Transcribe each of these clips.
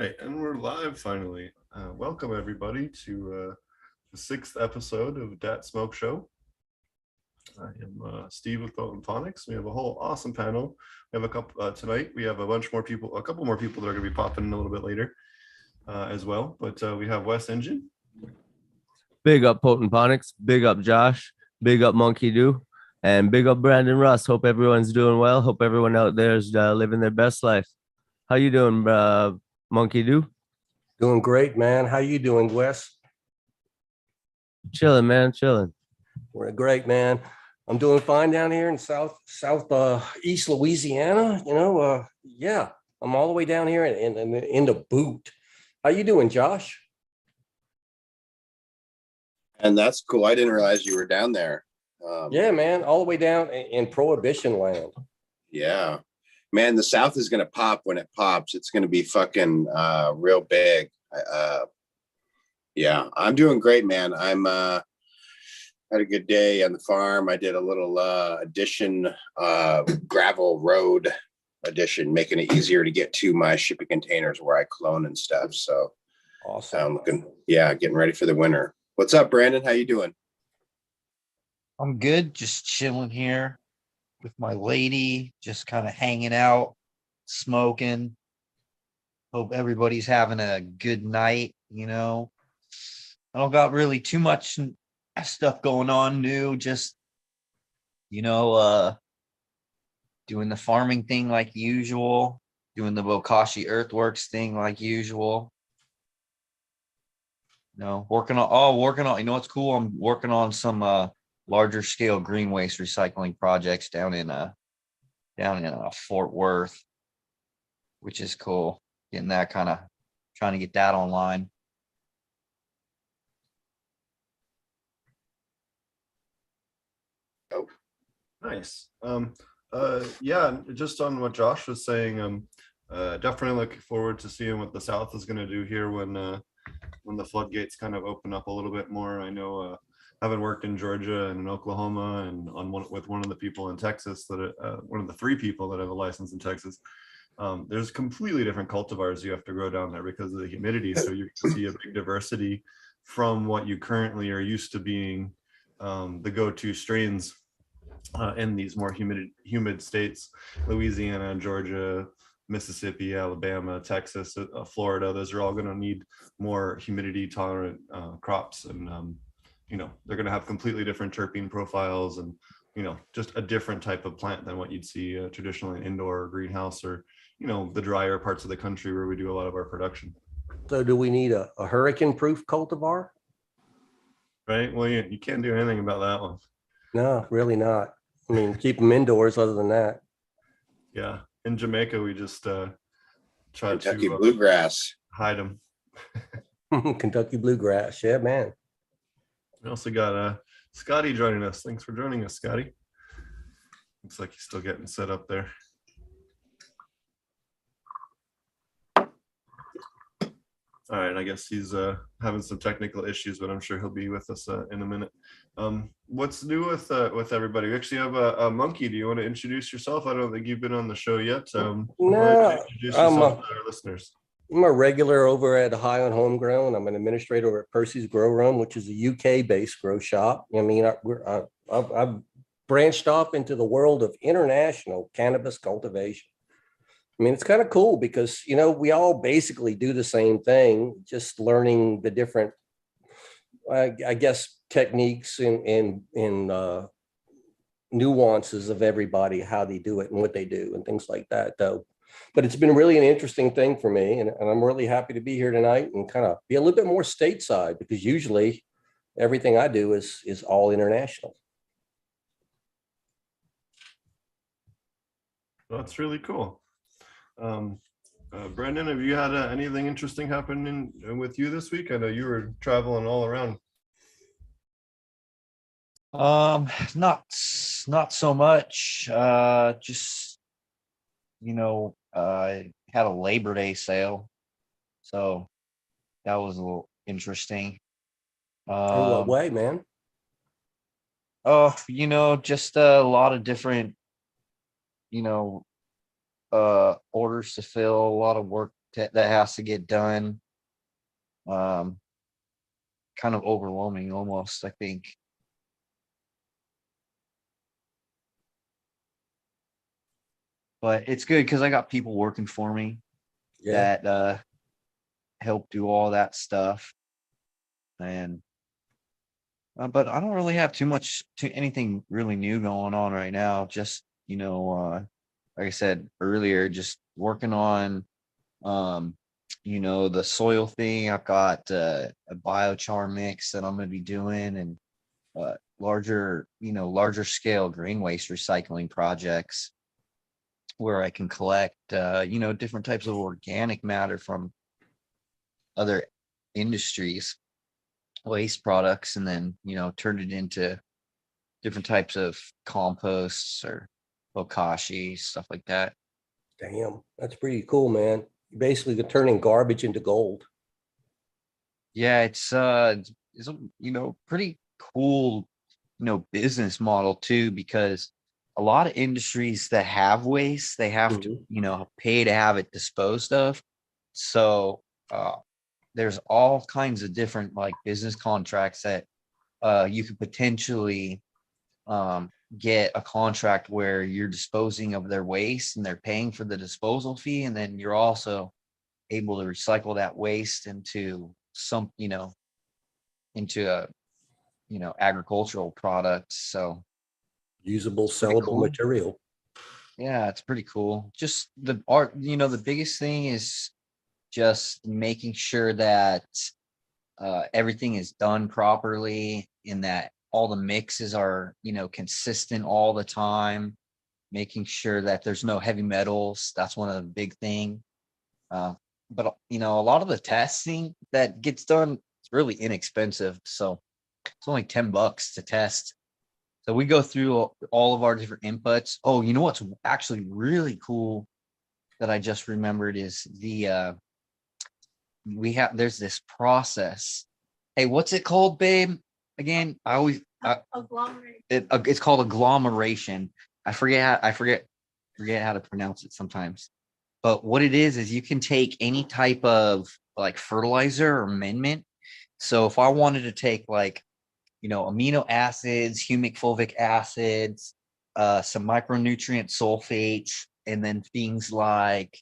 right, and we're live finally. Welcome everybody to the sixth episode of Dat Smoke Show. I am Steve with Ponics. We have a whole awesome panel. We have a couple tonight. We have a couple more people that are going to be popping in a little bit later as well. But we have Wesingine. Big up Potent Ponics, big up Josh, big up Monkey Do, and big up Brandon Russ. Hope everyone's doing well. Hope everyone out there is living their best life. How you doing, Monkey Do? Doing great, man. How you doing, Wes? Chilling, man, chilling. We're great, man. I'm doing fine down here in southeast Louisiana. Yeah, I'm all the way down here in the boot. How you doing, Josh? And that's cool. I didn't realize you were down there. Yeah, man, all the way down in Prohibition land. Yeah, man, the South is going to pop when it pops. It's going to be fucking real big. Yeah, I'm doing great, man. Had a good day on the farm. I did a little gravel road addition, making it easier to get to my shipping containers where I clone and stuff. So Awesome. I'm getting ready for the winter. What's up, Brandon? How you doing? I'm good. Just chilling here with my lady, just kind of hanging out, smoking. Hope everybody's having a good night. I don't got really too much stuff going on new. Just, doing the farming thing like usual, doing the Bokashi Earthworks thing like usual. Working on, what's cool? I'm working on some larger scale green waste recycling projects down in Fort Worth, which is cool. Getting that trying to get that online. Oh, Nice. Yeah, just on what Josh was saying, definitely looking forward to seeing what the South is going to do here when the floodgates kind of open up a little bit more. I know, having worked in Georgia and in Oklahoma and with one of the people in Texas one of the three people that have a license in Texas, there's completely different cultivars you have to grow down there because of the humidity. So you can see a big diversity from what you currently are used to being the go-to strains in these more humid states, Louisiana, Georgia, Mississippi, Alabama, Texas, Florida. Those are all going to need more humidity tolerant crops, and they're going to have completely different terpene profiles, and just a different type of plant than what you'd see traditionally in indoor or greenhouse, or the drier parts of the country where we do a lot of our production. So do we need a hurricane-proof cultivar? Right. Well, you can't do anything about that one. No, really not. I mean, keep them indoors other than that. Yeah. In Jamaica, we just try Kentucky to bluegrass. hide them. Kentucky bluegrass. Yeah, man. We also got Scotty joining us. Thanks for joining us, Scotty. Looks like he's still getting set up there. All right, I guess he's having some technical issues, but I'm sure he'll be with us in a minute. What's new with everybody? We actually have a Monkey. Do you want to introduce yourself? I don't think you've been on the show yet. No, introduce yourself to our listeners. I'm a regular over at High on Homegrown. I'm an administrator over at Percy's Grow Room, which is a UK-based grow shop. I mean, I've branched off into the world of international cannabis cultivation. I mean, it's kind of cool because, we all basically do the same thing, just learning the different, I guess, techniques and nuances of everybody, how they do it and what they do and things like that, though. But it's been really an interesting thing for me. And I'm really happy to be here tonight and kind of be a little bit more stateside, because usually everything I do is all international. That's really cool. Brandon, have you had anything interesting happen with you this week? I know you were traveling all around. Not so much. Just I had a Labor Day sale, so that was a little interesting. In what way, man? Just a lot of different, orders to fill, a lot of work that has to get done. Kind of overwhelming almost, I think. But it's good because I got people working for me Yeah. that help do all that stuff. And but I don't really have too much to anything really new going on right now. Just, like I said earlier, just working on the soil thing. I've got a biochar mix that I'm going to be doing, and larger scale green waste recycling projects where I can collect different types of organic matter from other industries, waste products, and then turn it into different types of composts or bokashi, stuff like that. Damn, that's pretty cool, man. You're basically turning garbage into gold. Yeah, it's a pretty cool business model too, because a lot of industries that have waste, they have to pay to have it disposed of. So there's all kinds of different like business contracts that you could potentially get a contract where you're disposing of their waste and they're paying for the disposal fee, and then you're also able to recycle that waste into into a agricultural product. So Usable, pretty sellable cool. material. Yeah, it's pretty cool. Just the art, the biggest thing is just making sure that everything is done properly and that all the mixes are, consistent all the time, making sure that there's no heavy metals. That's one of the big thing. But a lot of the testing that gets done is really inexpensive. So it's only $10 to test. So we go through all of our different inputs. Oh, you know what's actually really cool that I just remembered is there's this process. Hey, what's it called, babe? Again, it's called agglomeration. I forget how to pronounce it sometimes. But what it is you can take any type of like fertilizer or amendment. So if I wanted to take like, amino acids, humic fulvic acids, some micronutrient sulfates, and then things like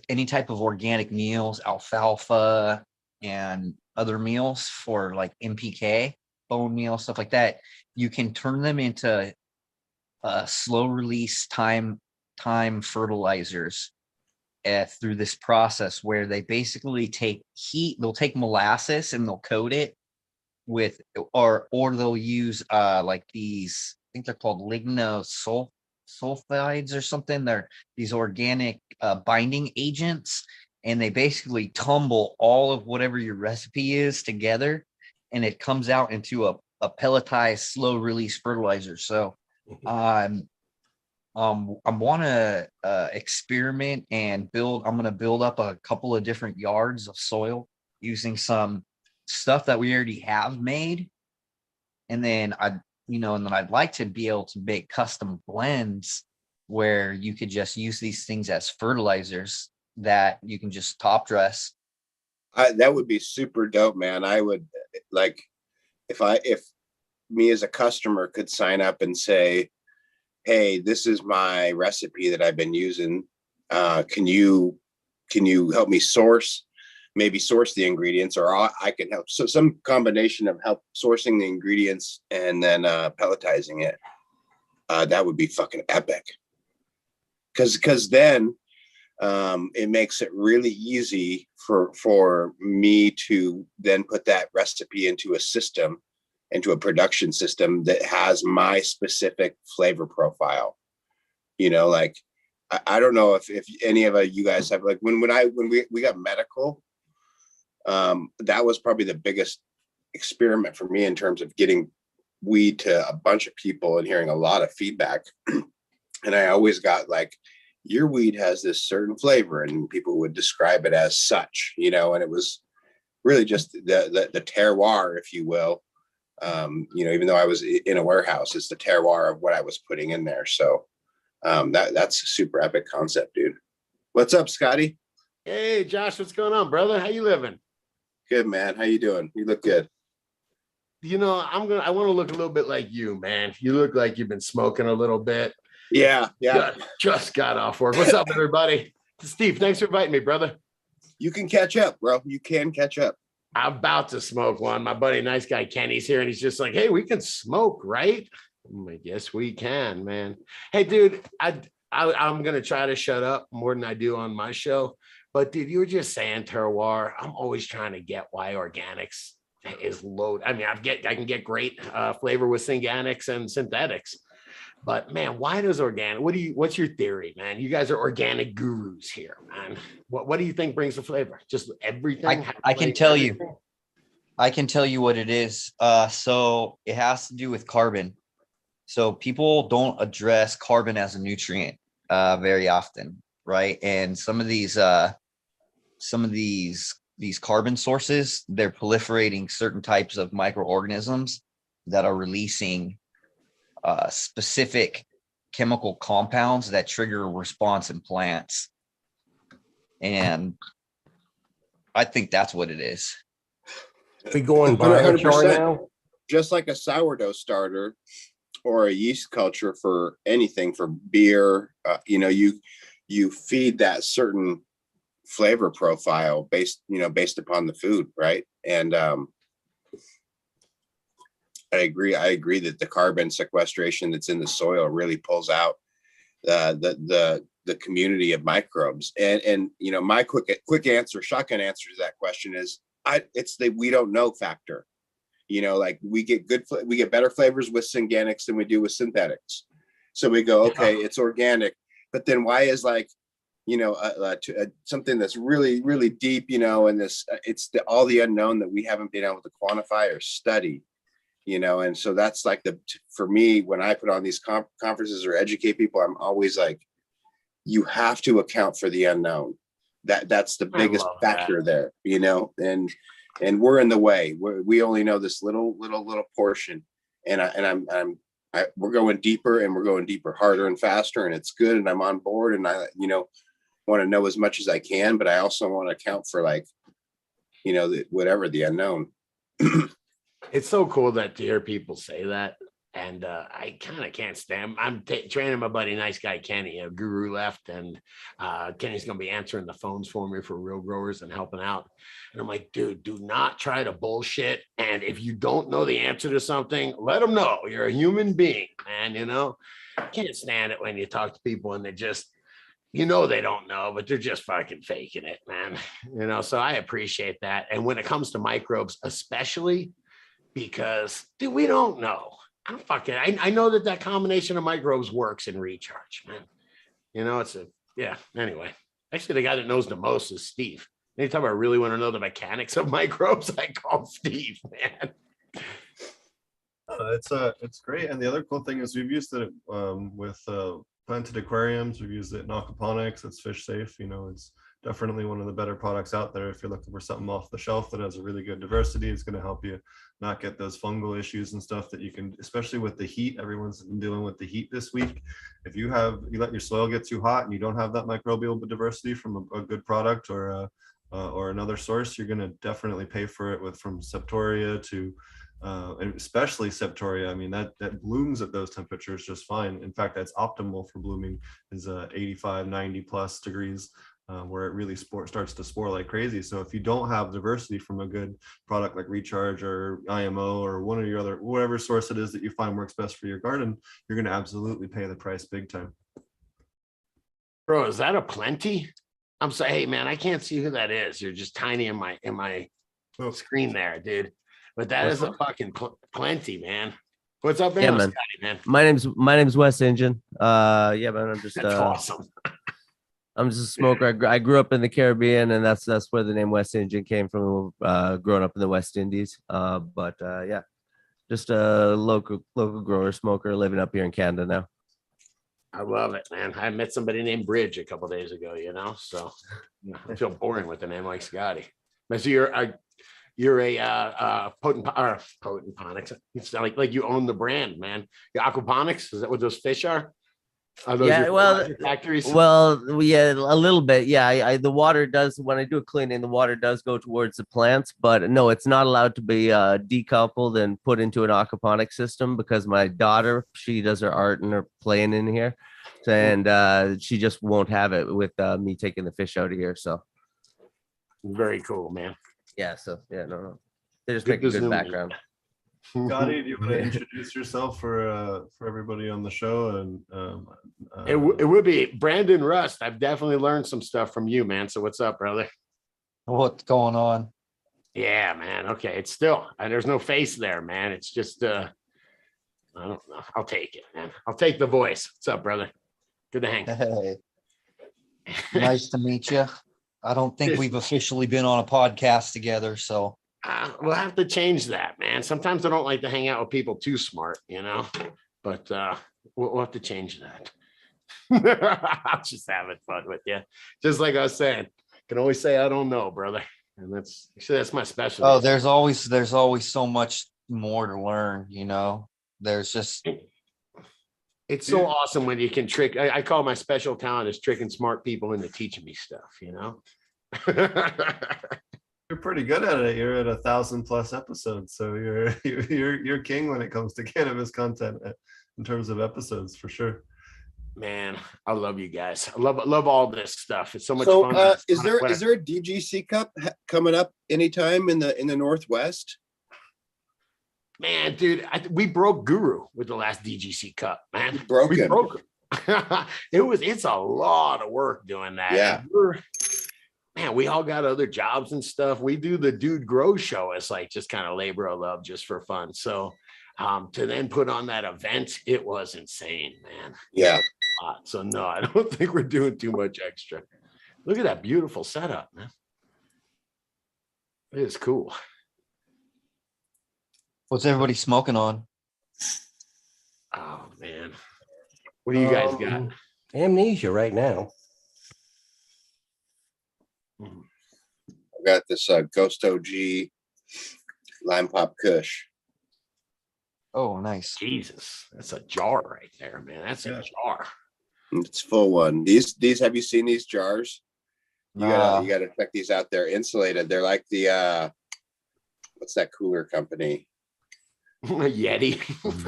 any type of organic meals, alfalfa, and other meals for like NPK, bone meal, stuff like that. You can turn them into slow release time fertilizers through this process where they basically take heat. They'll take molasses and they'll coat it with, or they'll use like these, I think they're called sulfides or something. They're these organic binding agents, and they basically tumble all of whatever your recipe is together, and it comes out into a pelletized slow release fertilizer. So I want to experiment and build. I'm going to build up a couple of different yards of soil using some stuff that we already have made, and then I'd like to be able to make custom blends where you could just use these things as fertilizers that you can just top dress. That would be super dope, man. I would like if me as a customer could sign up and say, hey, this is my recipe that I've been using. Can you help me source the ingredients, or I can help. So some combination of help sourcing the ingredients and then pelletizing it. That would be fucking epic. Because then it makes it really easy for me to then put that recipe into a production system that has my specific flavor profile. Like I don't know if any of you guys have, like when we got medical, that was probably the biggest experiment for me in terms of getting weed to a bunch of people and hearing a lot of feedback. And I always got like, your weed has this certain flavor, and people would describe it as such, and it was really just the terroir, if you will. Even though I was in a warehouse, it's the terroir of what I was putting in there. So That's a super epic concept, dude. What's up, Scotty? Hey, Josh, what's going on, brother? How you living? Good, man. How you doing? You look good. You know, I want to look a little bit like you, man. You look like you've been smoking a little bit. Yeah. Just got off work. What's up, everybody? Steve, thanks for inviting me, brother. You can catch up, bro. You can catch up. I'm about to smoke one. My buddy, nice guy Kenny's here, and he's just like, "Hey, we can smoke, right?" I'm like, "Yes, we can, man." Hey, dude, I'm gonna try to shut up more than I do on my show. But dude, you were just saying terroir. I'm always trying to get why organics is low. I mean, I can get great flavor with organics and synthetics. But man, why does organic? What's your theory, man? You guys are organic gurus here, man. What do you think brings the flavor? Just everything? I can tell you. I can tell you what it is. So it has to do with carbon. So people don't address carbon as a nutrient very often, right? And some of these carbon sources, they're proliferating certain types of microorganisms that are releasing specific chemical compounds that trigger a response in plants. And I think that's what it is. We going 100%. biochar now? Just like a sourdough starter or a yeast culture for anything, for beer, you feed that certain flavor profile based upon the food, right? And I agree that the carbon sequestration that's in the soil really pulls out the community of microbes. And my quick answer, shotgun answer to that question is it's the we don't know factor. Like we get better flavors with organics than we do with synthetics. So we go, okay, it's organic, but then why is something that's really, really deep, and this it's all the unknown that we haven't been able to quantify or study. And so that's like for me, when I put on these conferences or educate people, I'm always like, you have to account for the unknown. That's the biggest factor there, and we're in the way. We only know this little portion, and we're going deeper, harder and faster, and it's good. And I'm on board, and I, want to know as much as I can, but I also want to account for the unknown. It's so cool to hear people say that. And I kind of can't stand. I'm training my buddy, nice guy Kenny. A guru left, and Kenny's going to be answering the phones for me for real growers and helping out. And I'm like, dude, do not try to bullshit. And if you don't know the answer to something, let them know. You're a human being, man. I can't stand it when you talk to people and they just, they don't know, but they're just fucking faking it, man. So I appreciate that. And when it comes to microbes, especially because, dude, we don't know. I know that combination of microbes works in recharge, man. Anyway, actually the guy that knows the most is Steve. Anytime I really want to know the mechanics of microbes, I call Steve, man. It's great. And the other cool thing is we've used it with planted aquariums. We've used it in aquaponics. It's fish safe. It's definitely one of the better products out there. If you're looking for something off the shelf that has a really good diversity, it's going to help you not get those fungal issues and stuff that you can, especially with the heat. Everyone's been dealing with the heat this week. If you let your soil get too hot and you don't have that microbial diversity from a good product or another source, you're going to definitely pay for it from Septoria to and especially Septoria. I mean, that blooms at those temperatures just fine. In fact, that's optimal for blooming is 85, 90 plus degrees. Where it really starts to spore like crazy. So if you don't have diversity from a good product like Recharge or IMO or one of your other, whatever source it is that you find works best for your garden, you're going to absolutely pay the price big time. Bro, is that a plenty? I'm sorry, hey man, I can't see who that is. You're just tiny in my screen there, dude. But that is a fucking plenty, man. What's up, man? Yeah, man. Scotty, man. My name's Wesingine. Yeah, man. I'm just That's awesome. I'm just a smoker. I grew up in the Caribbean, and that's where the name Wesingine came from. Growing up in the West Indies, but yeah, just a local grower smoker living up here in Canada now. I love it, man. I met somebody named Bridge a couple days ago. So I feel boring with a name like Scotty. But so you're a potent Ponics. It's like you own the brand, man. Your aquaponics, is that what those fish are? Are those Yeah, your well, fertilizer factories? Well, yeah, a little bit. Yeah, the water does, when I do a cleaning, the water does go towards the plants, but no, it's not allowed to be decoupled and put into an aquaponic system because my daughter, she does her art and her playing in here, and she just won't have it with me taking the fish out of here. So Very cool, man. yeah, no, they just Good make a to good zoom in. background. Scotty, do you want to introduce yourself for everybody on the show? And It would be Brandon Rust. I've definitely learned some stuff from you, man. So what's up, brother? What's going on? Yeah, man. Okay, it's still there's no face there, man. It's just I don't know. I'll take it, man. I'll take the voice. What's up, brother? Good to hang. Hey, nice to meet you. I don't think we've officially been on a podcast together, so We'll have to change that, man. Sometimes I don't like to hang out with people too smart, but we'll have to change that. I'm just having fun with you. Just like I was saying, can always say I don't know, brother. And that's my specialty. oh, there's always so much more to learn, There's just It's so awesome when you can trick. I call my special talent is tricking smart people into teaching me stuff, You're pretty good at it. You're at 1,000+ episodes, so you're king when it comes to cannabis content in terms of episodes, for sure. Man, I love you guys. I love all this stuff. It's so much So, fun. is there a DGC Cup coming up anytime in the Northwest? Man, dude, we broke Guru with the last DGC Cup, man. You broke We him. broke him. It's a lot of work doing that. Yeah. Man, we all got other jobs and stuff. We do the Dude Grow show as like just kind of labor of love, just for fun. So to then put on that event, it was insane, man. Yeah. So no, I don't think we're doing too much extra. Look at that beautiful setup, man. It is cool. what's everybody smoking on? Oh man. What do you guys got? Amnesia right now. I've got this Ghost OG Lime Pop Kush. Oh, nice. Jesus, that's a jar right there, man. That's a jar. It's full one. These have you seen these jars? You gotta check these out. They're insulated. They're like the what's that cooler company? Yeti.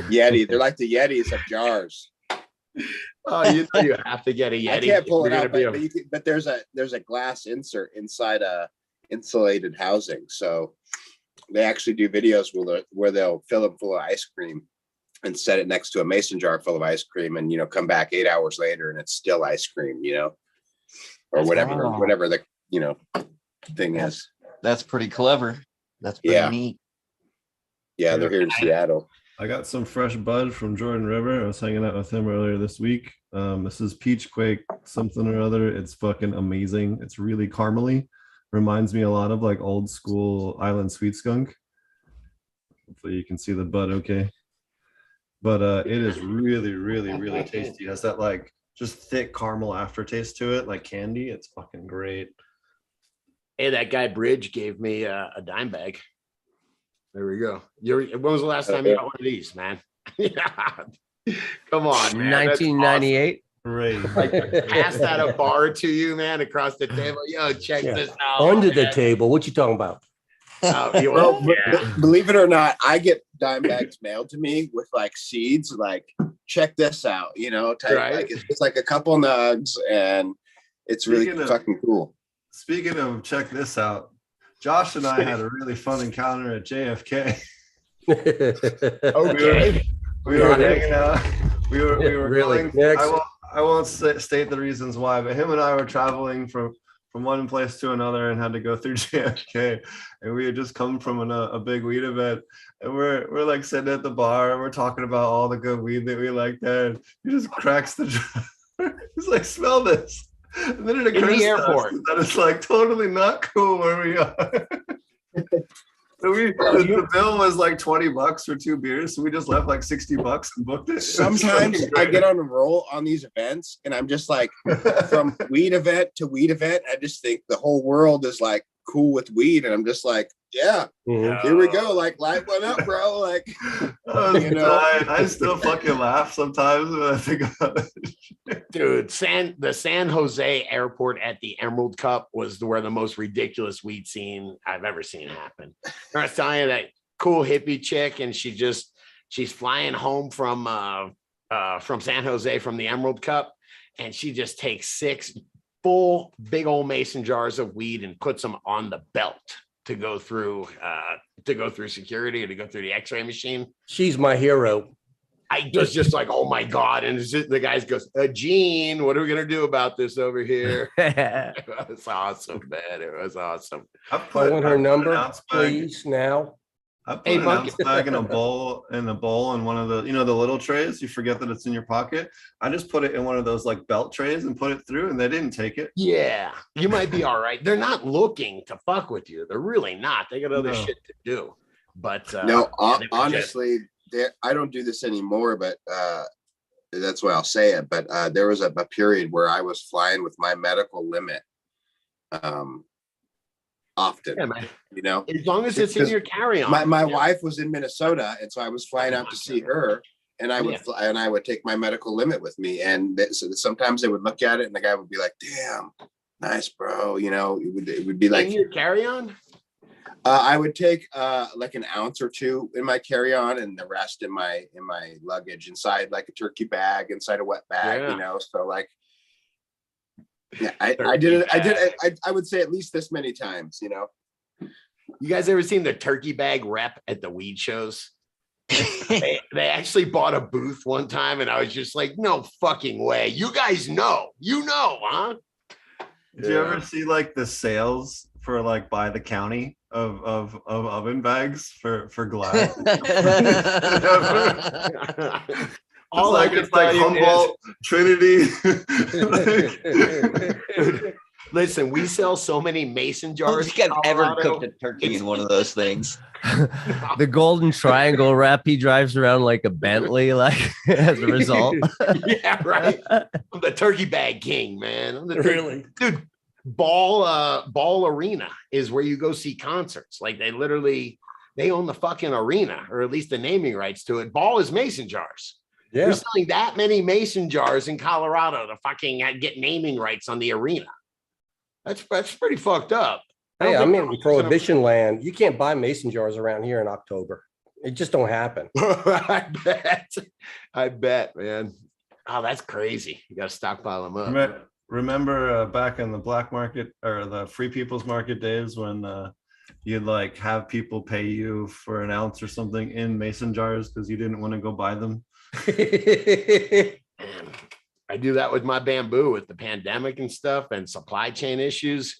Yeti. They're like the Yetis of jars. Oh, you have to get a Yeti. I can't pull it You're out, gonna be but there's a glass insert inside a insulated housing. So they actually do videos where they'll fill them full of ice cream and set it next to a mason jar full of ice cream, and come back 8 hours later and it's still ice cream, or whatever the thing is. That's pretty clever. That's pretty neat. Yeah, they're here in Seattle. I got some fresh bud from Jordan River. I was hanging out with him earlier this week. This is Peach Quake something or other. It's fucking amazing. It's really caramely. Reminds me a lot of like old school Island Sweet Skunk. Hopefully you can see the bud okay. But it is really, really, really tasty. It has that like just thick caramel aftertaste to it, like candy. It's fucking great. Hey, that guy Bridge gave me a dime bag. There we go. When was the last time you got one of these, man? Come on, man. 1998. Great. Like, pass that a bar to you, man, across the table. Yo, check this out. Under the man. table. What you talking about? Believe it or not, I get dime bags mailed to me with like seeds, like check this out, type, Right. like it's like a couple nugs, and it's really fucking cool. Speaking of check this out, Josh and I had a really fun encounter at JFK. Okay. We were hanging out. We were Really? going. I won't state the reasons why, but him and I were traveling from one place to another and had to go through JFK, and we had just come from a big weed event, and we're like sitting at the bar and we're talking about all the good weed that we like there, and he just cracks the jar. He's like, smell this. And then it occurs the airport to us that it's like totally not cool where we are. So the bill was like $20 for 2 beers, so we just left like $60 and booked it. Sometimes I get on a roll on these events, and I'm just like, from weed event to weed event, I just think the whole world is like cool with weed, and I'm just like, Yeah. Mhm. Here we go. Like, light one up, bro. Like, You know, I still fucking laugh sometimes when I think about it. Dude, the San Jose airport at the Emerald Cup was where the most ridiculous weed scene I've ever seen happen. I was telling you that cool hippie chick, and she's flying home from San Jose from the Emerald Cup, and she just takes 6 full big old mason jars of weed and puts them on the belt to go through security or to go through the x-ray machine. She's my hero. I was just like, oh my God. And the guy goes, Gene, what are we going to do about this over here? It was awesome, man. It was awesome. I want her number, please, now. I put an ounce bag in a bowl in one of the, the little trays. You forget that it's in your pocket. I just put it in one of those like belt trays and put it through, and they didn't take it. Yeah, you might be all right. They're not looking to fuck with you. They're really not. They got other shit to do. But no, honestly, I don't do this anymore, but that's why I'll say it. But there was a period where I was flying with my medical limit. Often, yeah, as long as it's in your carry-on. My wife was in Minnesota, and so I was flying out to see her, and I would take my medical limit with me, and so sometimes they would look at it, and the guy would be like, "Damn, nice, bro." It would be like in your carry-on. I would take like an ounce or 2 in my carry-on, and the rest in my luggage inside like a turkey bag, inside a wet bag. So like. Yeah, I did it. I would say at least this many times, You guys ever seen the turkey bag rep at the weed shows? they actually bought a booth one time, and I was just like, no fucking way. You guys know, huh? Did you ever see like the sales for like by the county of oven bags for Glad? All it's like Humboldt, Trinity. Listen, we sell so many mason jars. I don't think I've ever cooked a turkey in one of those things. The golden triangle wrap, he drives around like a Bentley, like as a result. Yeah, right. I'm the turkey bag king, man. Really? Dude, Ball Arena is where you go see concerts. Like they own the fucking arena, or at least the naming rights to it. Ball is mason jars. Yeah. We're selling that many mason jars in Colorado to fucking get naming rights on the arena. That's pretty fucked up. Hey, I'm in prohibition land. You can't buy mason jars around here in October. It just don't happen. I bet, man. Oh, that's crazy. You got to stockpile them up. Remember back in the black market or the free people's market days when you'd like have people pay you for an ounce or something in mason jars because you didn't want to go buy them? I do that with my bamboo with the pandemic and stuff and supply chain issues.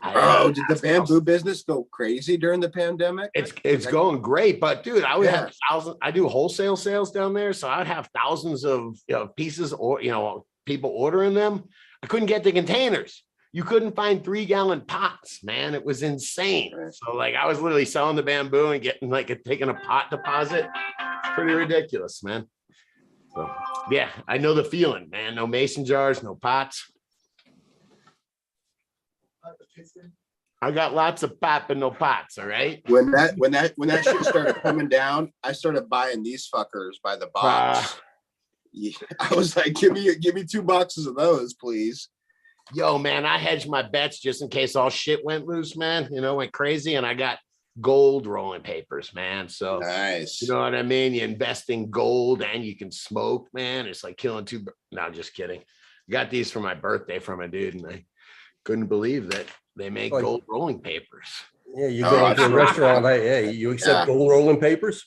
Did the bamboo business go crazy during the pandemic? It's going great, but dude, I would have thousands. I do wholesale sales down there, so I'd have thousands of pieces, or people ordering them. I couldn't get the containers. You couldn't find 3-gallon pots, man. It was insane. So like I was literally selling the bamboo and getting taking a pot deposit. It's pretty ridiculous, man. So yeah, I know the feeling, man. No mason jars, no pots. I got lots of pot, but no pots. All right. When that shit started coming down, I started buying these fuckers by the box. I was like, give me 2 boxes of those, please. Yo, man, I hedged my bets just in case all shit went loose, man. Went crazy, and I got gold rolling papers, man. So nice. You know what I mean? You invest in gold and you can smoke, man. It's like killing 2. No, just kidding. I got these for my birthday from a dude, and I couldn't believe that they make gold rolling papers. Yeah, you go to a restaurant. Hey, you accept gold rolling papers?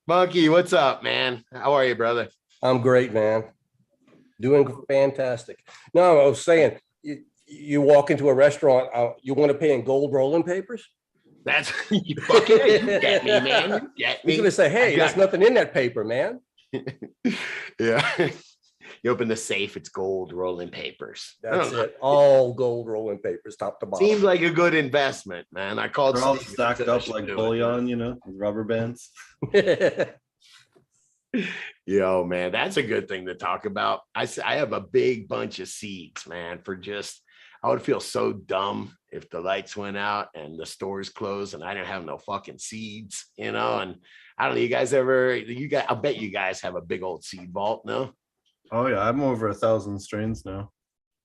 Monkey, what's up, man? How are you, brother? I'm great, man. Doing fantastic. No, I was saying, you walk into a restaurant, you want to pay in gold rolling papers? That's you fucking you get me, man. You get me. He's gonna say, hey, there's nothing in that paper, man. Yeah. You open the safe, it's gold rolling papers. That's it. All gold rolling papers, top to bottom. Seems like a good investment, man. I called. They're all stacked up like bullion, with rubber bands. Yo, man, that's a good thing to talk about. I have a big bunch of seeds, man, for just, I would feel so dumb if the lights went out and the stores closed and I didn't have no fucking seeds, and I don't know, I bet you guys have a big old seed vault, no? Oh yeah, I'm over 1,000 strains now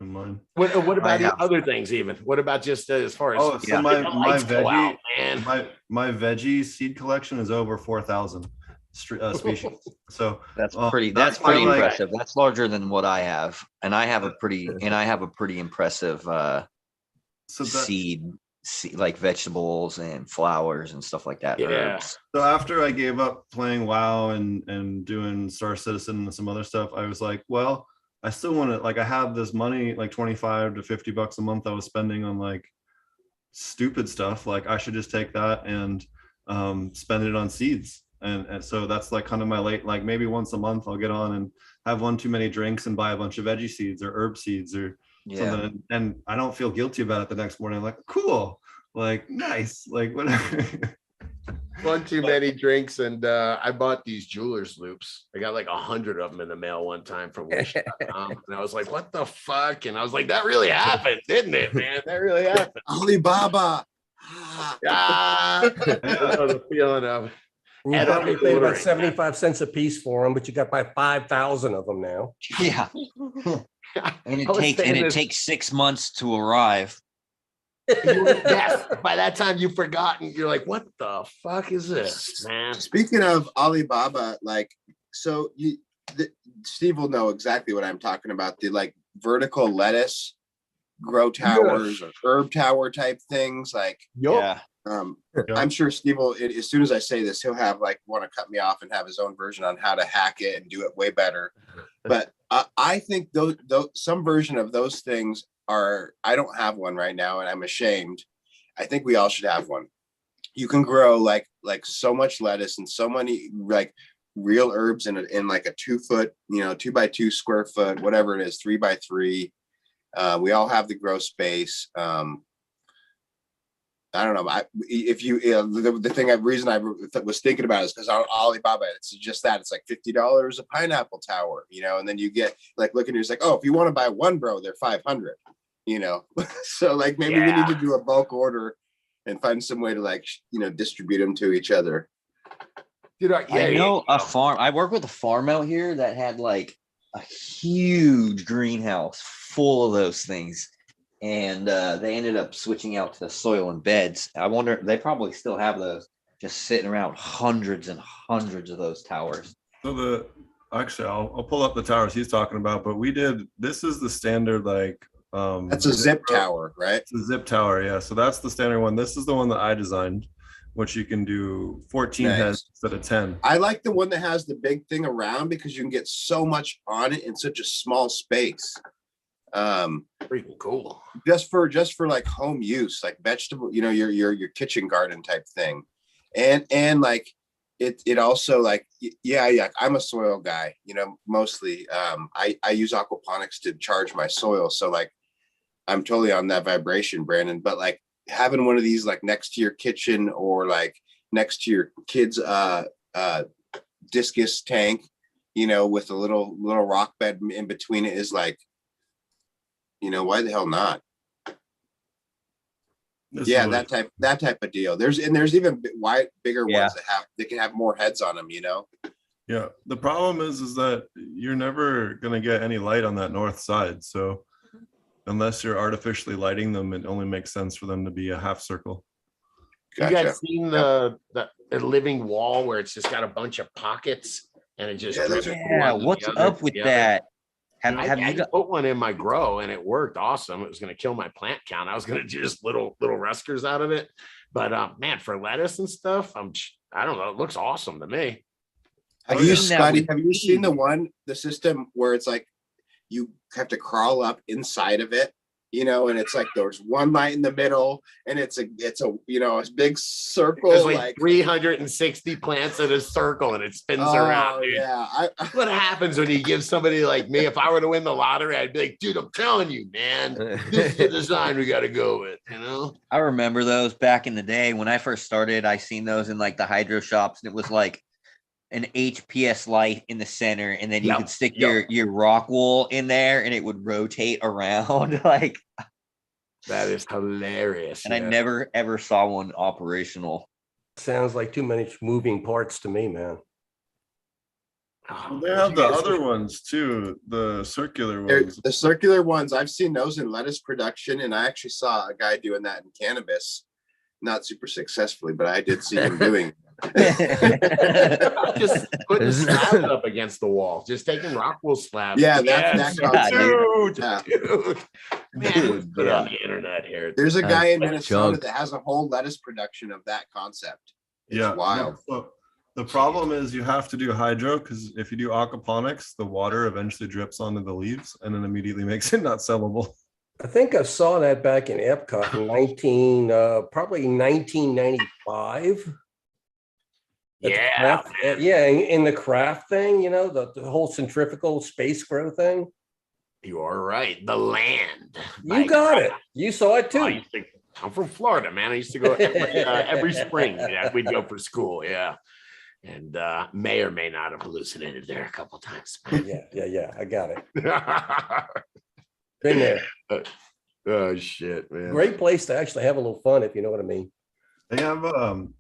in mine. What about I the have- other things even? What about just as far as Oh, so Yeah. my the lights go out, man? my veggie seed collection is over 4,000 species. So That's Well, pretty. that's That's pretty my, like- impressive. That's larger than what I have, and I have a pretty impressive so that, seed, like vegetables and flowers and stuff like that. Yeah. Herbs. so after I gave up playing WoW and doing Star Citizen and some other stuff, I was like, well, I still want to, like, I have this money, like 25 to 50 bucks a month I was spending on like stupid stuff. Like I should just take that and spend it on seeds. And so that's like kind of my late, like maybe once a month I'll get on and have one too many drinks and buy a bunch of veggie seeds or herb seeds or Yeah. something. And I don't feel guilty about it the next morning. I'm like, cool, like nice, like whatever. One too many drinks, and I bought these jeweler's loops. I got like 100 of them in the mail one time from Wish.com, and I was like, "What the fuck?" And I was like, "That really happened, didn't it, man? That really happened." Alibaba. Ah, I know the feeling of. You And probably I'm paid about ordering. 75 cents a piece for them, but you got by 5,000 of them now. Yeah. And I was saying it this- takes 6 months to arrive. Yes, by that time you've forgotten. You're like, "What the fuck is this, man?" Speaking of Alibaba, like, so Steve will know exactly what I'm talking about. The like vertical lettuce grow towers or herb tower type things. Like, Yeah. I'm sure Steve will, as soon as I say this, he'll have like want to cut me off and have his own version on how to hack it and do it way better. But I think those some version of those things are, I don't have one right now and I'm ashamed. I think we all should have one. You can grow like so much lettuce and so many like real herbs in like a 2 foot, 2x2 square foot, whatever it is, 3x3. We all have the grow space. I don't know. If you, the reason I was thinking about it is because on Alibaba, it's just that it's like $50 a pineapple tower, and then you get like looking, it's like, oh, if you want to buy one, bro, they're 500, so like maybe we need to do a bulk order and find some way to like, distribute them to each other. Dude, I know a farm. I work with a farm out here that had like a huge greenhouse full of those things. And they ended up switching out to soil and beds. I wonder, they probably still have those just sitting around, hundreds and hundreds of those towers. So actually I'll pull up the towers he's talking about, but this is the standard, like That's a zip tower, right? It's a zip tower, yeah. So that's the standard one. This is the one that I designed, which you can do 14 Nice. heads instead of 10. I like the one that has the big thing around because you can get so much on it in such a small space. Freaking cool. Just for like home use, like vegetable, your kitchen garden type thing. And like it also like, yeah, I'm a soil guy, mostly. I use aquaponics to charge my soil. So like, I'm totally on that vibration, Brandon, but like having one of these like next to your kitchen or like next to your kids' discus tank, with a little rock bed in between it is like, why the hell not? That type of deal. There's even bigger ones that can have more heads on them, Yeah. The problem is that you're never going to get any light on that north side. So unless you're artificially lighting them, it only makes sense for them to be a half circle. Gotcha. You guys seen the living wall where it's just got a bunch of pockets and it just drips from Yeah, one to what's the other up to with the other? that? Have I you got, put one in my grow and it worked awesome. It was going to kill my plant count. I was going to do just little reskers out of it. But man, for lettuce and stuff, I don't know. It looks awesome to me. Have you, Scotty, have you seen the system where it's like you have to crawl up inside of it, and it's like there's one light in the middle and it's a a big circle. There's like 360 plants in a circle and it spins around, dude. Yeah. What happens when you give somebody like me, if I were to win the lottery, I'd be like, dude, I'm telling you, man, this is the design we got to go with, I remember those back in the day when I first started. I seen those in like the hydro shops, and it was like an HPS light in the center, and then you could stick your rock wool in there and it would rotate around. Like That is hilarious. And I never ever saw one operational. Sounds like too many moving parts to me, man. Oh, They have the other ones too, the circular ones. The circular ones, I've seen those in lettuce production, and I actually saw a guy doing that in cannabis, not super successfully, but I did see him doing. Just putting slabs up against the wall, just taking Rockwool slabs. Yeah, that concept. dude, Yeah. dude. Man, Dude, put it yeah. on the internet here. There's a guy in Like Minnesota junk. that has a whole lettuce production of that concept. It's Yeah, wild. So the problem is you have to do hydro because if you do aquaponics, the water eventually drips onto the leaves and then immediately makes it not sellable. I think I saw that back in Epcot in probably 1995. At the Yeah, craft- yeah, in the craft thing, you know, the whole centrifugal space grow thing. you are right. The land. You got it. You saw it too. I'm from Florida, man. I used to go every spring. Yeah, we'd go for school. Yeah. And may or may not have hallucinated there a couple times. Yeah. I got it. Been there. Oh shit, man. Great place to actually have a little fun, if you know what I mean. They have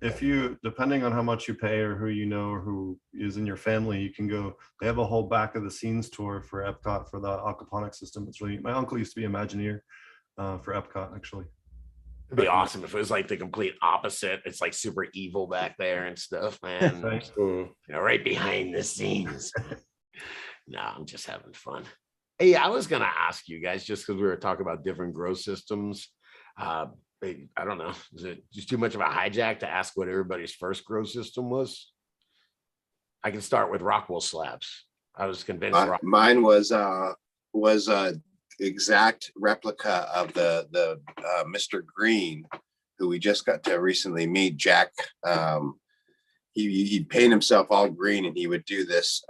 if you, depending on how much you pay or who you know or who is in your family, you can go. They have a whole back of the scenes tour for Epcot for the aquaponics system. It's really, my uncle used to be Imagineer for Epcot actually. It'd be awesome if it was like the complete opposite. It's like super evil back there and stuff, man. Right. You know, right behind the scenes. No, I'm just having fun. Hey, I was gonna ask you guys just because we were talking about different grow systems. I don't know. Is it just too much of a hijack to ask what everybody's first grow system was? I can start with Rockwool slabs. I was convinced. Mine was exact replica of the Mr. Green, who we just got to recently meet. Jack, he'd paint himself all green, and he would do this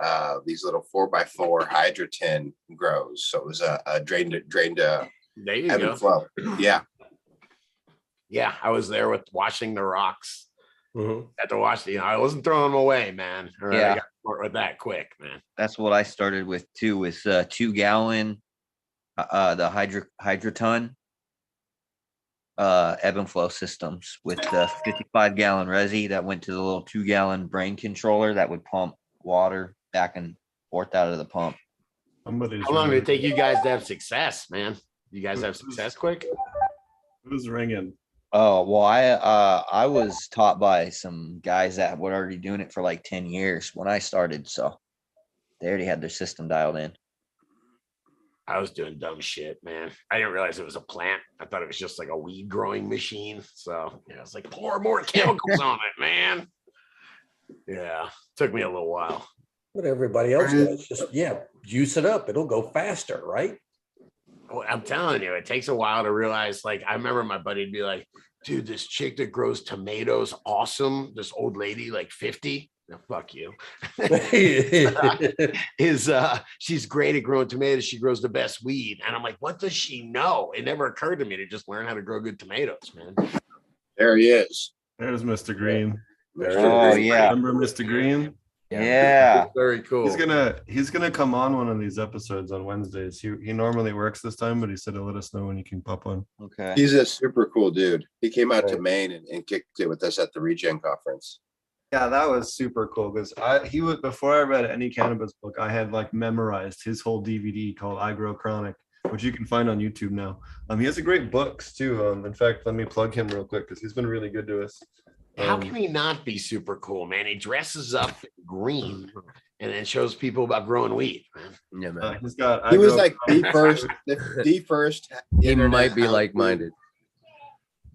these little 4x4 hydrotin grows. So it was a drained There you ebb go. and flow. Yeah. Yeah, I was there with washing the rocks. Mhm. Had to wash, I wasn't throwing them away, man. All right, Yeah. I got smart with that quick, man. That's what I started with too, with 2-gallon the hydroton ebb and flow systems with the 55-gallon resi that went to the little 2-gallon brain controller that would pump water back and forth out of the pump. How long did it take you guys to have success, man? You guys have success quick? Who's ringing? Oh, well, I was taught by some guys that were already doing it for like 10 years when I started, so they already had their system dialed in. I was doing dumb shit, man. I didn't realize it was a plant. I thought it was just like a weed growing machine. So yeah, it's like pour more chemicals on it, man. Yeah, took me a little while. What everybody else does, just juice it up. It'll go faster, right? Well, I'm telling you, it takes a while to realize. Like, I remember my buddy'd be like, dude, this chick that grows tomatoes, awesome. This old lady, like 50. No, fuck you. She's great at growing tomatoes. She grows the best weed. And I'm like, what does she know? It never occurred to me to just learn how to grow good tomatoes, man. There he is. There's Mr. Green. Oh, yeah. Remember Mr. Green? Yeah. Very cool. He's gonna come on one of these episodes on Wednesdays. He normally works this time, but he said he'll let us know when he can pop on. Okay. He's a super cool dude. He came out to Maine and kicked it with us at the Regen conference. Yeah, that was super cool because he was, before I read any cannabis book, I had like memorized his whole DVD called I Grow Chronic, which you can find on YouTube now. He has a great books too. In fact, let me plug him real quick because he's been really good to us. How can he not be super cool, man? He dresses up in green and then shows people about growing weed, man. Yeah, man. He's got. He was like the first. He internet might be outlet. like-minded.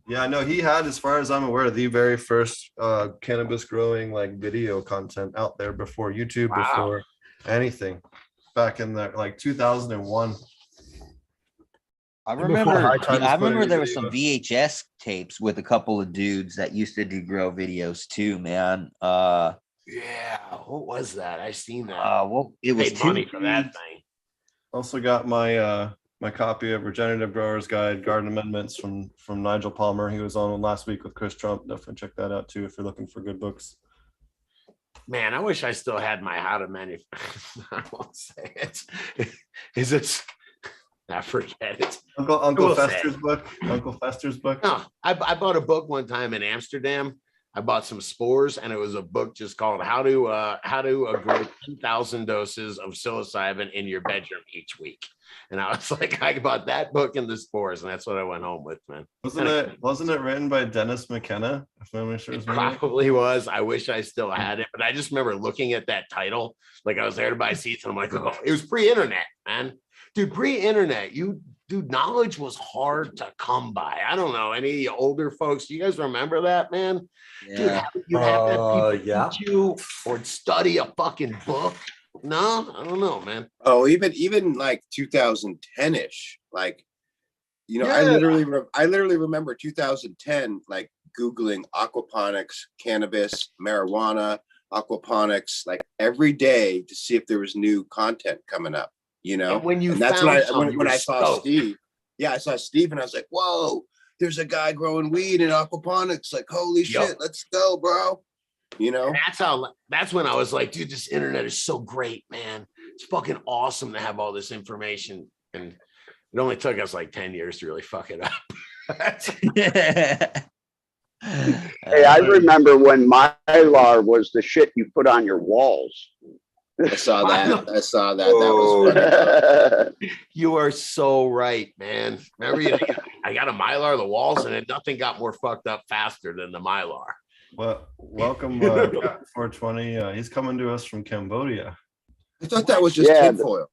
Yeah, no, he had, as far as I'm aware, the very first cannabis growing like video content out there before YouTube, Wow. before anything, back in the like 2001. I Before remember High Times I put remember there everybody was some VHS tapes with a couple of dudes that used to do grow videos too, man. Yeah, what was that? I seen that. Well, it was Paid money for that thing. Also got my my copy of Regenerative Growers Guide, Garden Amendments from Nigel Palmer. He was on last week with Chris Trump. Definitely check that out too if you're looking for good books. Man, I wish I still had my how to manufacture. I won't say it. Is it? I forget it. Uncle will say. Fester's book. Uncle Fester's book. No, I bought a book one time in Amsterdam. I bought some spores, and it was a book just called "How to Grow 10,000 Doses of Psilocybin in Your Bedroom Each Week." And I was like, I bought that book and the spores, and that's what I went home with, man. Wasn't it written by Dennis McKenna? If memory serves It me right? probably was. I wish I still had it, but I just remember looking at that title. Like I was there to buy seats, and I'm like, oh, it was pre-internet, man. Dude, pre-internet, knowledge was hard to come by. I don't know any of you older folks. Do you guys remember that, man? Yeah. Dude, you have to have people Yeah. teach you or study a fucking book. No, I don't know, man. Oh, even like 2010-ish, like, you know, Yeah. I literally remember 2010, like Googling aquaponics, cannabis, marijuana, aquaponics, like every day to see if there was new content coming up, you know? And when you And that's found when some, you when were I saw stoked. Steve. Yeah, I saw Steve and I was like, whoa, there's a guy growing weed in aquaponics. Like, holy Yup. shit, let's go, bro. You know? And that's when I was like, dude, this internet is so great, man. It's fucking awesome to have all this information. And it only took us like 10 years to really fuck it up. Hey, I remember when Mylar was the shit you put on your walls. I saw that. That was funny. You are so right, man. Remember, I got a Mylar, the walls, and nothing got more fucked up faster than the Mylar. Well, welcome, Cat 420. He's coming to us from Cambodia. I thought that was just tinfoil.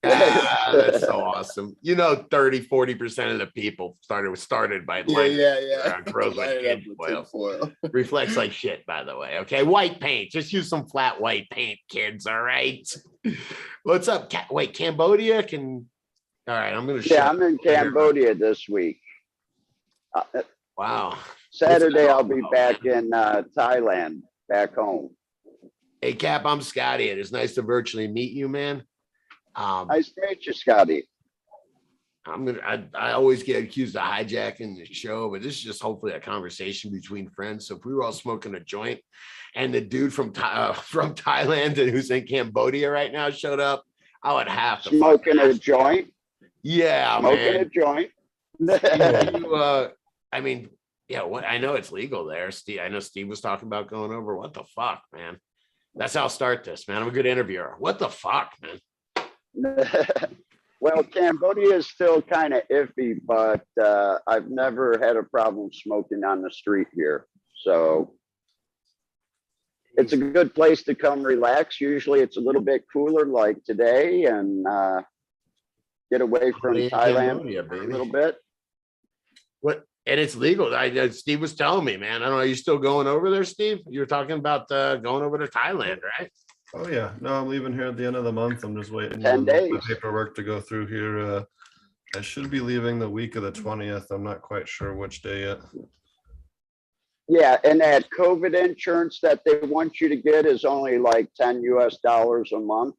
That's so awesome. You know, 30-40% of the people started by grows like tinfoil. Reflects like shit, by the way. Okay, white paint. Just use some flat white paint, kids. All right. What's up? Wait, Cambodia all right, I'm gonna. Yeah, I'm in Cambodia this week. Wow. Saturday, I'll be back in Thailand, back home. Hey, Cap, I'm Scotty. It is nice to virtually meet you, man. Nice to meet you, Scotty. I always get accused of hijacking the show, but this is just hopefully a conversation between friends. So if we were all smoking a joint and the dude from Thailand and who's in Cambodia right now showed up, I would have to smoking a joint. Yeah, smoking man. a joint. I mean, yeah, I know it's legal there. Steve, I know Steve was talking about going over. What the fuck, man? That's how I'll start this, man. I'm a good interviewer. What the fuck, man? Well, Cambodia is still kind of iffy, but I've never had a problem smoking on the street here. So it's a good place to come relax. Usually it's a little bit cooler like today and get away from Thailand a little bit. What? And it's legal. Steve was telling me, man. I don't know. Are you still going over there, Steve? You were talking about going over to Thailand, right? Oh yeah, no, I'm leaving here at the end of the month. I'm just waiting 10 on days. the paperwork to go through here. I should be leaving the week of the 20th. I'm not quite sure which day yet. Yeah, and that COVID insurance that they want you to get is only like $10 US a month.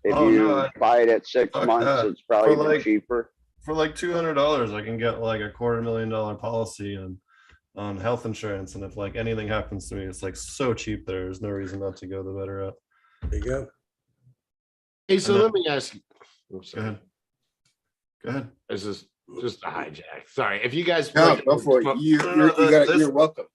If you buy it at 6 months, it's probably even cheaper. For like $200, I can get like a $250,000 policy on health insurance, and if like anything happens to me, it's like so cheap. There's no reason not to go the better route. There you go. Hey, so let me ask you. Oops, Go ahead. Go ahead. This is just a hijack. Sorry, if you guys No, go for it. You're welcome.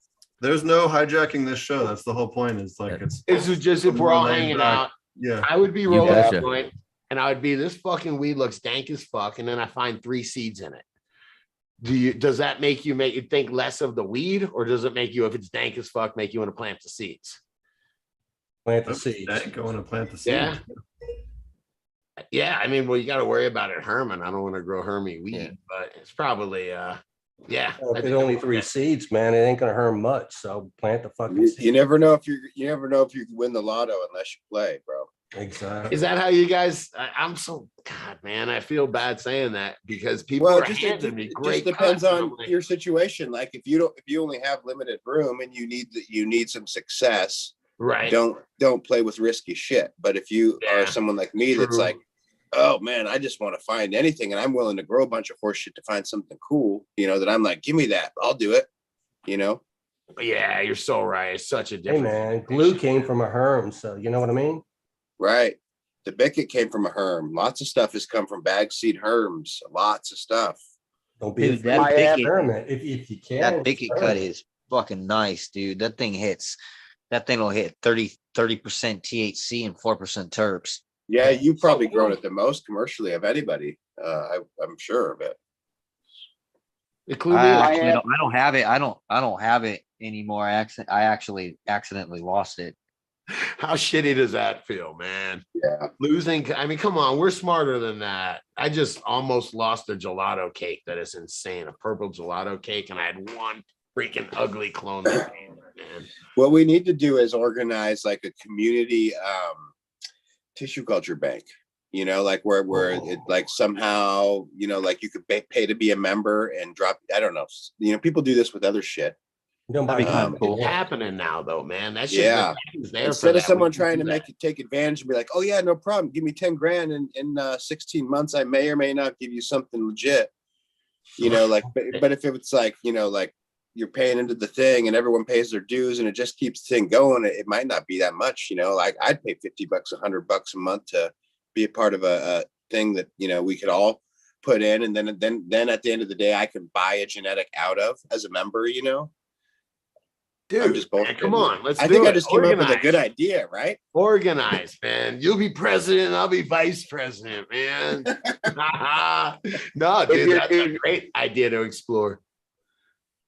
There's no hijacking this show. That's the whole point. Is like it's just if we're all hanging out. Yeah, I would be rolling a joint, and I would be, this fucking weed looks dank as fuck, and then I find 3 seeds in it. Does that make you think less of the weed, or does it make you, if it's dank as fuck, make you want to plant the seeds? Plant the seeds. Dank, I want to plant the seeds. Yeah. I mean, well, you got to worry about it, Hermit. I don't want to grow Hermit weed, but it's probably Well, if it's only 3 seeds, man, it ain't gonna harm much. So plant the fucking seeds. You never know if you can win the lotto unless you play, bro. Exactly. Is that how you guys? I'm so, God, man, I feel bad saying that because people are handing me great. It just depends on your situation. Like if you only have limited room and you need some success, right? Don't play with risky shit. But if you are someone like me that's like, oh man, I just want to find anything, and I'm willing to grow a bunch of horse shit to find something cool, that I'm like, give me that, I'll do it. Yeah, you're so right. It's such a different. Hey man, glue came from a herm, so you know what I mean. Right. The Bicket came from a herm. Lots of stuff has come from bag seed herms. Lots of stuff. Don't be Dude, afraid that to Bicket, experiment if you can. that Bicket cut experiment. is fucking nice, dude. That thing will hit 30% THC and 4% terps. Yeah, you've probably So grown cool. it the most commercially of anybody. I'm sure of it. Including I I actually have- don't, I don't have it. I don't have it anymore. I actually accidentally lost it. how shitty does that feel, man? Yeah. Losing. I mean, come on, we're smarter than that. I just almost lost a gelato cake that is insane, a purple gelato cake, and I had one freaking ugly clone that came, man. What we need to do is organize like a community tissue culture bank. You know, like where it like somehow, you know, like you could pay to be a member and drop. I don't know. You know, people do this with other shit. Don't buy That'd be that. kinda cool. It's happening now, though, man. That shit Yeah. is there. Instead of someone trying to make make it take advantage and be like, oh yeah, no problem. Give me 10 grand in 16 months. I may or may not give you something legit. You know, like, but if it's like, you know, like you're paying into the thing and everyone pays their dues and it just keeps the thing going, it might not be that much, you know, like I'd pay $50, $100 a month to be a part of a thing that, you know, we could all put in. And then at the end of the day, I can buy a genetic out of as a member, you know. dude, I'm just man, come on, let's. I think do I it. just came up with a Organize. good idea, right? Organize, man. You'll be president. I'll be vice president, man. No, dude, you're- that's a great idea to explore.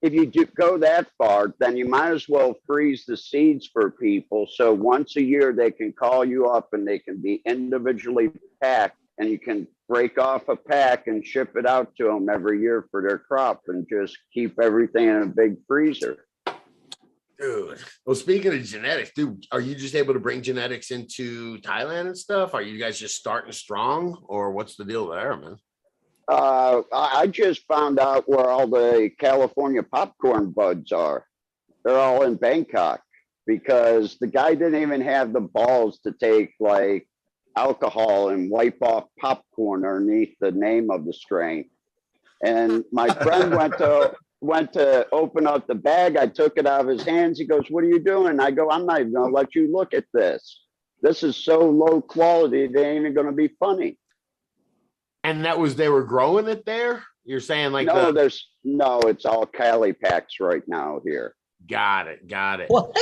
If you do go that far, then you might as well freeze the seeds for people. So once a year, they can call you up and they can be individually packed and you can break off a pack and ship it out to them every year for their crop and just keep everything in a big freezer. Dude. Well, speaking of genetics, dude, are you just able to bring genetics into Thailand and stuff? Are you guys just starting strong or what's the deal there, man? I just found out where all the California popcorn buds are. They're all in Bangkok because the guy didn't even have the balls to take like alcohol and wipe off popcorn underneath the name of the strain. And my friend went to open up the bag. I took it out of his hands. He goes, "What are you doing?" I go, "I'm not even gonna let you look at this. This is so low quality, they ain't even gonna be funny." And they were growing it there? You're saying like No, it's all Cali packs right now here. got it. What?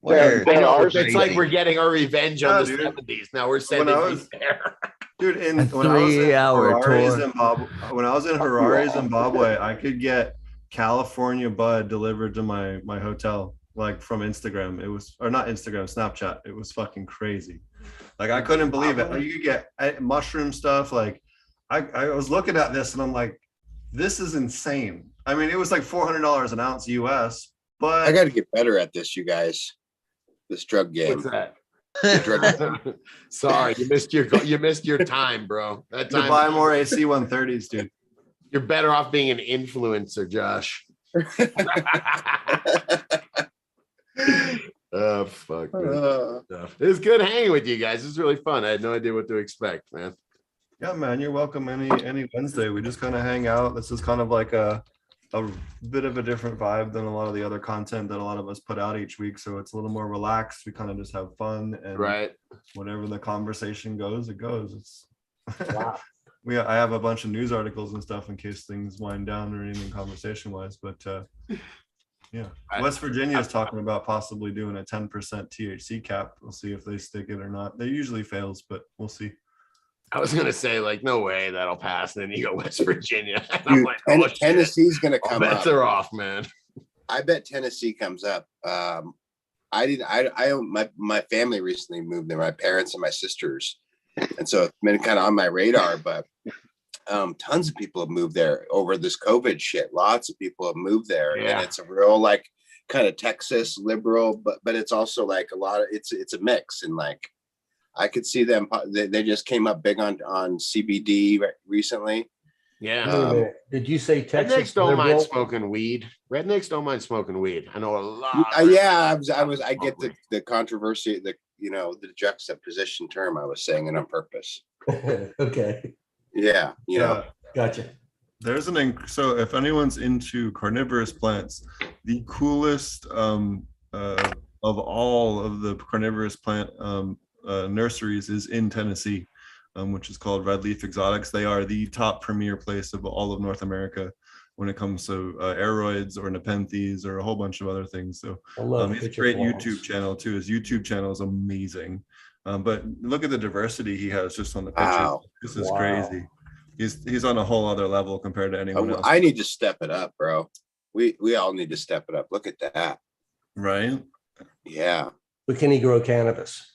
There I know, are it's like we're getting our revenge on the Yeah, dude. 70s. Now we're sending I you was- there. Dude, A when I was in 3-hour Harare, tour. Zimbabwe, when I was in Harare, Zimbabwe, I could get California bud delivered to my hotel, like from Instagram. It was, or not Instagram, Snapchat. It was fucking crazy. Like I couldn't believe it. Like, you could get mushroom stuff. Like I was looking at this and I'm like, this is insane. I mean, it was like $400 an ounce US, but I got to get better at this, you guys. This drug game. What's that? Drug- Sorry, you missed your time, bro. That to time buy more AC 130s, dude. you're better off being an influencer, Josh. Oh fuck. Man. It was good hanging with you guys. It was really fun. I had no idea what to expect, man. Yeah, man, you're welcome any Wednesday. We just kind of hang out. This is kind of like a bit of a different vibe than a lot of the other content that a lot of us put out each week. So it's a little more relaxed. We kind of just have fun and Right. whatever the conversation goes, it goes. It's Wow. I have a bunch of news articles and stuff in case things wind down or anything conversation wise. But yeah, West Virginia is talking about possibly doing a 10% THC cap. We'll see if they stick it or not. They usually fails, but we'll see. I was gonna say, like, no way that'll pass. And then you go West Virginia. And I'm Dude, like, oh, shit. Tennessee's going to All come bets up. are off, man. I bet Tennessee comes up. My family recently moved there, my parents and my sisters. And so it's been kind of on my radar, but tons of people have moved there over this COVID shit. Lots of people have moved there. Yeah. And it's a real like kind of Texas liberal, but it's also like a lot of, it's a mix. And like, I could see them, they just came up big on CBD recently. Yeah. Wait a minute. Did you say Rednecks Texas don't mind liberal? smoking weed. Rednecks don't mind smoking weed. I know a lot. Yeah, I get the controversy, the juxtaposition term I was saying it on purpose. Okay, Yeah, you know, gotcha. There's so if anyone's into carnivorous plants, the coolest of all of the carnivorous plant nurseries is in Tennessee, which is called Red Leaf Exotics. They are the top premier place of all of North America when it comes to aeroids or nepenthes or a whole bunch of other things. So I love he's a picture great flowers. YouTube channel too. His YouTube channel is amazing. But look at the diversity he has just on the pictures. Wow. This is Wow. crazy. He's on a whole other level compared to anyone else. I need to step it up, bro. We all need to step it up. Look at that. Right? Yeah. But can he grow cannabis?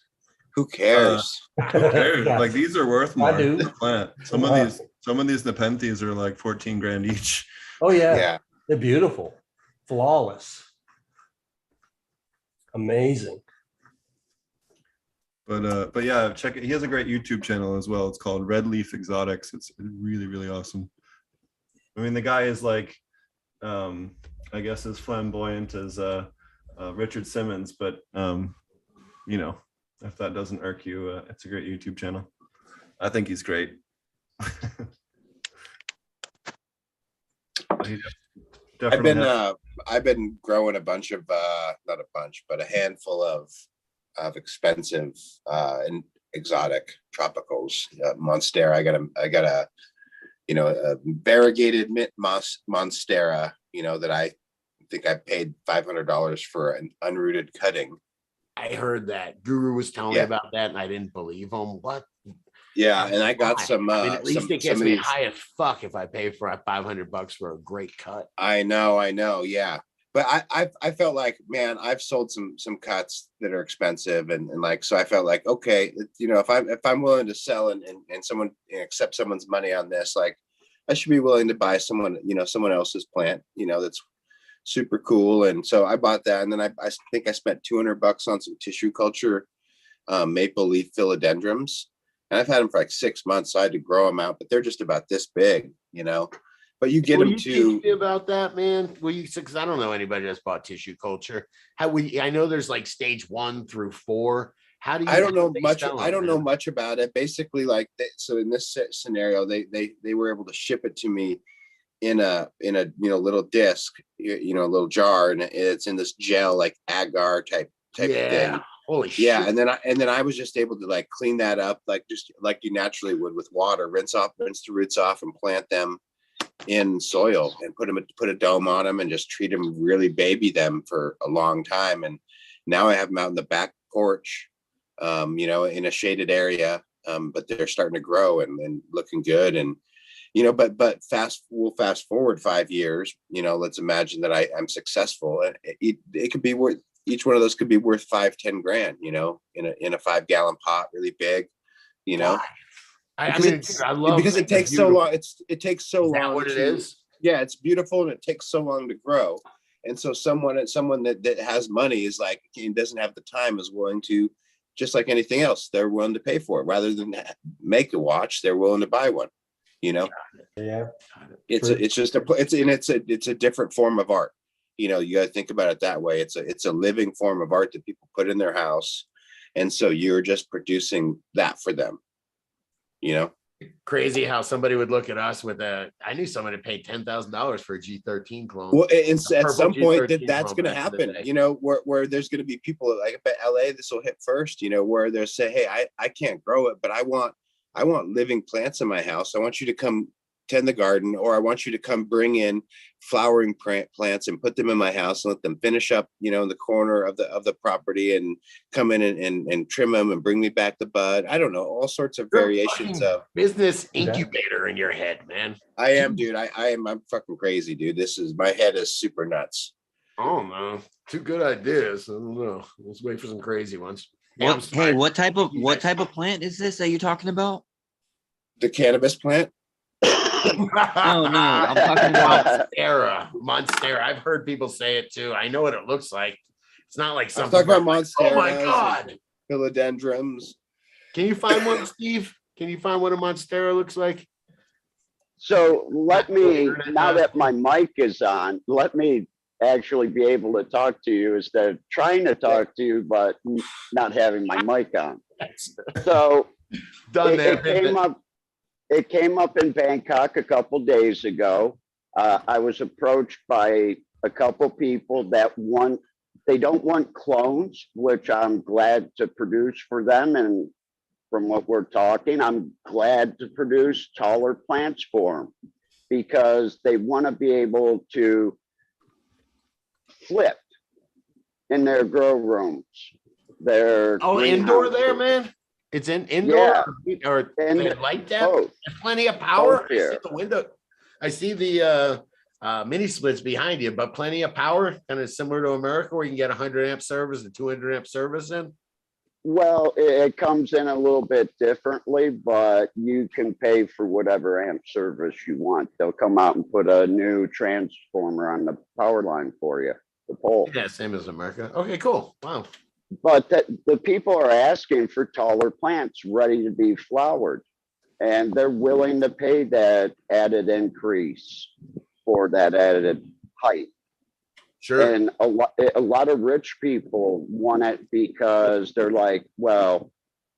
Who cares? Who cares? Yeah. Like these are worth more. I do. per plant. Some of these nepenthes are like 14 grand each. Oh, yeah. Yeah. They're beautiful. Flawless. Amazing. But yeah, check it. He has a great YouTube channel as well. It's called Red Leaf Exotics. It's really, really awesome. I mean, the guy is like, I guess as flamboyant as Richard Simmons, but you know, if that doesn't irk you, it's a great YouTube channel. I think he's great. I've been growing a bunch of not a bunch, but a handful of expensive and exotic tropicals. Monstera. I got a a variegated mint Monstera, that I think I paid $500 for an unrooted cutting. I heard that Guru was telling me about that, and I didn't believe him. What? Yeah, and I got some. At least it gets some me high as fuck if I pay for $500 for a great cut. I know, yeah. But I felt like, man, I've sold some cuts that are expensive, and like, so I felt like, okay, if I'm willing to sell and someone accept someone's money on this, like, I should be willing to buy someone else's plant, that's super cool. And so I bought that, and then I think I spent $200 on some tissue culture maple leaf philodendrons, and I've had them for like 6 months. So I had to grow them out, but they're just about this big, But you get them to teach me about that, man. Because I don't know anybody that's bought tissue culture. I know there's like stage 1 through 4. How do you? I don't know much. I don't know much about it. Basically, like, so in this scenario, they were able to ship it to me in a little disc, a little jar, and it's in this gel, like agar type thing. Holy shit. Yeah, and then I was just able to like clean that up, like just like you naturally would with water, rinse the roots off, and plant them in soil and put a dome on them and just treat them, really baby them for a long time. And now I have them out in the back porch, in a shaded area, but they're starting to grow and looking good. And but we'll fast forward 5 years, let's imagine that I'm successful. It could be worth, each one of those could be worth 5-10 grand, in a 5-gallon pot, really big, I mean, I love, because it takes so long. It takes so long. Is that what it is? Yeah, it's beautiful, and it takes so long to grow. And so someone that has money is like, doesn't have the time, is willing to, just like anything else, they're willing to pay for it rather than make a watch. They're willing to buy one. Yeah, it's a different form of art. You got to think about it that way. It's a living form of art that people put in their house, and so you're just producing that for them. Crazy how somebody would look at us with I knew someone had paid $10,000 for a G13 clone. Well, at some point that's going to clone happen, where there's going to be people, like, at LA, this will hit first, where they'll say, hey, I can't grow it, but I want living plants in my house. I want you to come tend the garden, or I want you to come bring in flowering plants and put them in my house and let them finish up, in the corner of the property, and come in and trim them and bring me back the bud. I don't know, all sorts of variations of business incubator in your head, man. I am, dude. I'm fucking crazy, dude. My head is super nuts. Oh no, 2 good ideas. I don't know. Let's wait for some crazy ones. What type of plant is this that you're talking about? The cannabis plant. No, I'm talking about Monstera. I've heard people say it too. I know what it looks like. It's not like something. I'm talking about Monstera. Oh my god! Philodendrons. Can you find one, Steve? Can you find what a Monstera looks like? So let me, now that my mic is on, let me actually be able to talk to you instead of trying to talk to you, but not having my mic on. So it came up in Bangkok a couple days ago. I was approached by a couple people that want they don't want clones, which I'm glad to produce for them. And from what we're talking, I'm glad to produce taller plants for them because they want to be able to flip in their grow rooms. Their indoor there, greenhouses. man. It's indoor or And light depth. both. There's plenty of power. Both I here. see the window. I see the mini splits behind you, but plenty of power, kind of similar to America, where you can get 100 amp service and 200 amp service in. Well, it comes in a little bit differently, but you can pay for whatever amp service you want. They'll come out and put a new transformer on the power line for you, the pole. Yeah, same as America. Okay, cool. Wow. But the people are asking for taller plants ready to be flowered, and they're willing to pay that added increase for that added height. Sure. And a lot of rich people want it because they're like, well,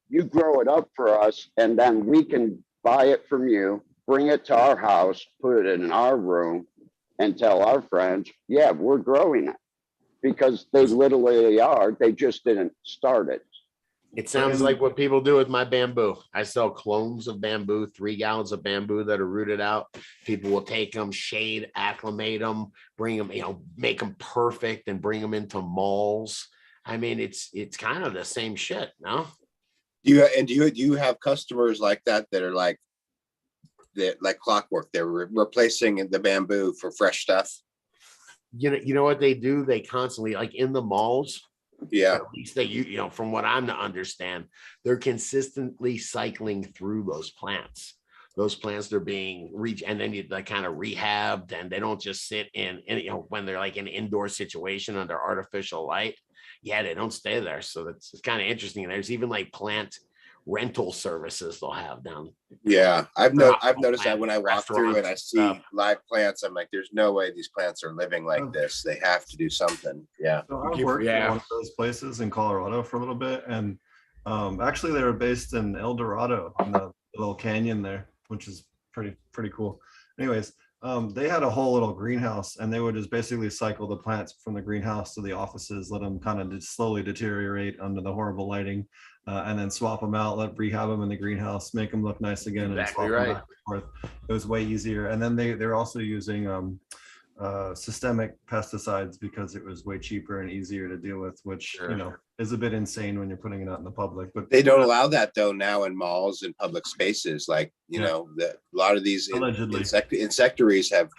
you grow it up for us and then we can buy it from you, bring it to our house, put it in our room and tell our friends, yeah, we're growing it, because they literally are. They just didn't start it. It sounds like what people do with my bamboo. I sell clones of bamboo, 3 gallons of bamboo that are rooted out. People will take them, shade, acclimate them, bring them, make them perfect and bring them into malls. I mean, it's kind of the same shit, no? Do you have customers like that are like clockwork? They're replacing the bamboo for fresh stuff. You know what they do? They constantly, like in the malls. Yeah. At least they, from what I'm to understand, they're consistently cycling through those plants. Those plants are being reached and then they're kind of rehabbed, and they don't just sit in, when they're like in an indoor situation under artificial light. Yeah, they don't stay there. So it's kind of interesting. There's even like plant rental services they'll have down. Yeah, I've noticed that when I walk through and I see stuff. live plants, I'm like, there's no way these plants are living like this. They have to do something. Yeah. So I worked at one of those places in Colorado for a little bit, and actually they were based in El Dorado, in the little canyon there, which is pretty cool. Anyways, they had a whole little greenhouse, and they would just basically cycle the plants from the greenhouse to the offices, let them kind of slowly deteriorate under the horrible lighting, and then swap them out, rehab them in the greenhouse, make them look nice again, Exactly and swap right. them back and forth. It was way easier. And then they're also using systemic pesticides because it was way cheaper and easier to deal with, which Sure. Is a bit insane when you're putting it out in the public. But They don't allow that though now in malls and public spaces. Like, a lot of these Allegedly. insectaries have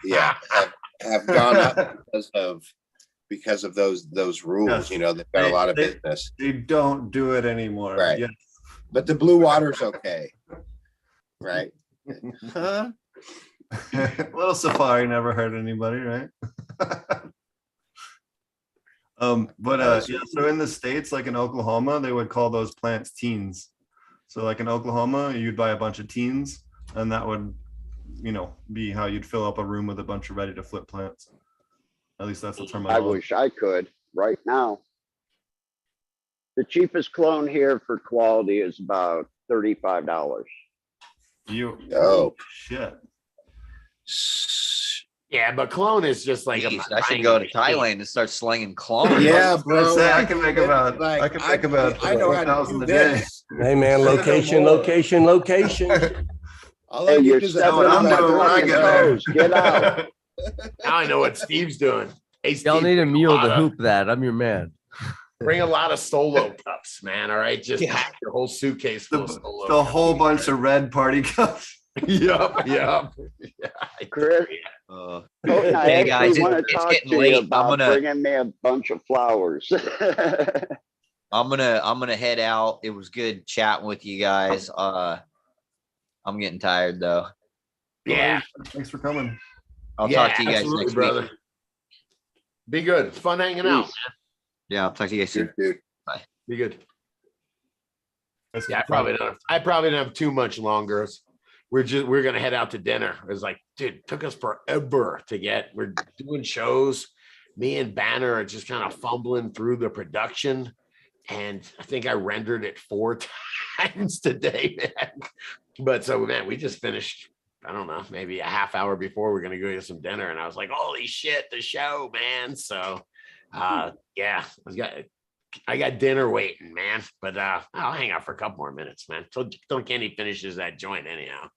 gone up because of those rules. Yes. They've got a lot of business. They don't do it anymore. Right. Yes. But the blue water's okay. Right. Little safari never hurt anybody, right? So in the States, like in Oklahoma, they would call those plants teens. So like in Oklahoma, you'd buy a bunch of teens, and that would be how you'd fill up a room with a bunch of ready to flip plants. At least that's the term. I wish I could right now. The cheapest clone here for quality is about $35. Oh Shit. Yeah, but clone is just like Jeez, I should go to Thailand and start slinging clones. Yeah, bro. I can make about I know how to 1,000 do a day. this. Hey man, location. All I Hey, need you're is stepping what I'm on my doing when I fucking get there. toes. Get out. Now I know what Steve's doing. Hey, Y'all Steve, need a bring mule lot to of- hoop that. I'm your man. Bring a lot of solo cups, man. All right, just Yeah. pack your whole suitcase full of solo. The whole bunch of red party cups. Yup. Yeah. Chris, Uh, Colton, I Hey, guys, actually want to it's talk getting to you late. I'm about gonna- bringing me a bunch of flowers. I'm gonna head out. It was good chatting with you guys. I'm getting tired though. Yeah. Thanks for coming. I'll Yeah, talk to you guys absolutely, next brother. week. Be good. It's fun hanging out. Peace. Yeah, I'll talk to you guys soon. Dude. Be good. Thanks Yeah, for coming. I probably don't have too much longer. We're gonna head out to dinner. It was like, dude, it took us forever to get. We're doing shows. Me and Banner are just kind of fumbling through the production. And I think I rendered it 4 times today, man. But so man, we just finished, I don't know, maybe a half hour before we're gonna go get some dinner. And I was like, holy shit, the show, man. So Yeah, I got dinner waiting, man. But I'll hang out for a couple more minutes, man. Till Kenny finishes that joint anyhow.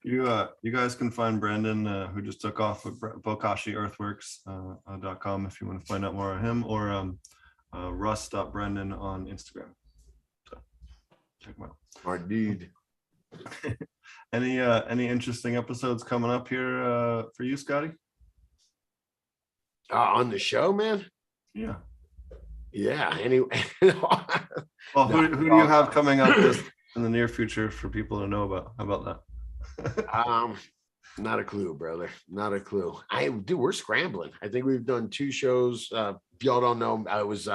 You guys can find Brandon, who just took off with BokashiEarthworks.com if you want to find out more on him, or Russ.Brandon on Instagram. So check him out. Our dude. Any interesting episodes coming up here for you, Scotty? On the show, man. Yeah. Yeah. Anyway. Well, who do you have coming up in the near future for people to know about? How about that? Not a clue, brother. Not a clue. We're scrambling. I think we've done 2 shows. Y'all don't know. I was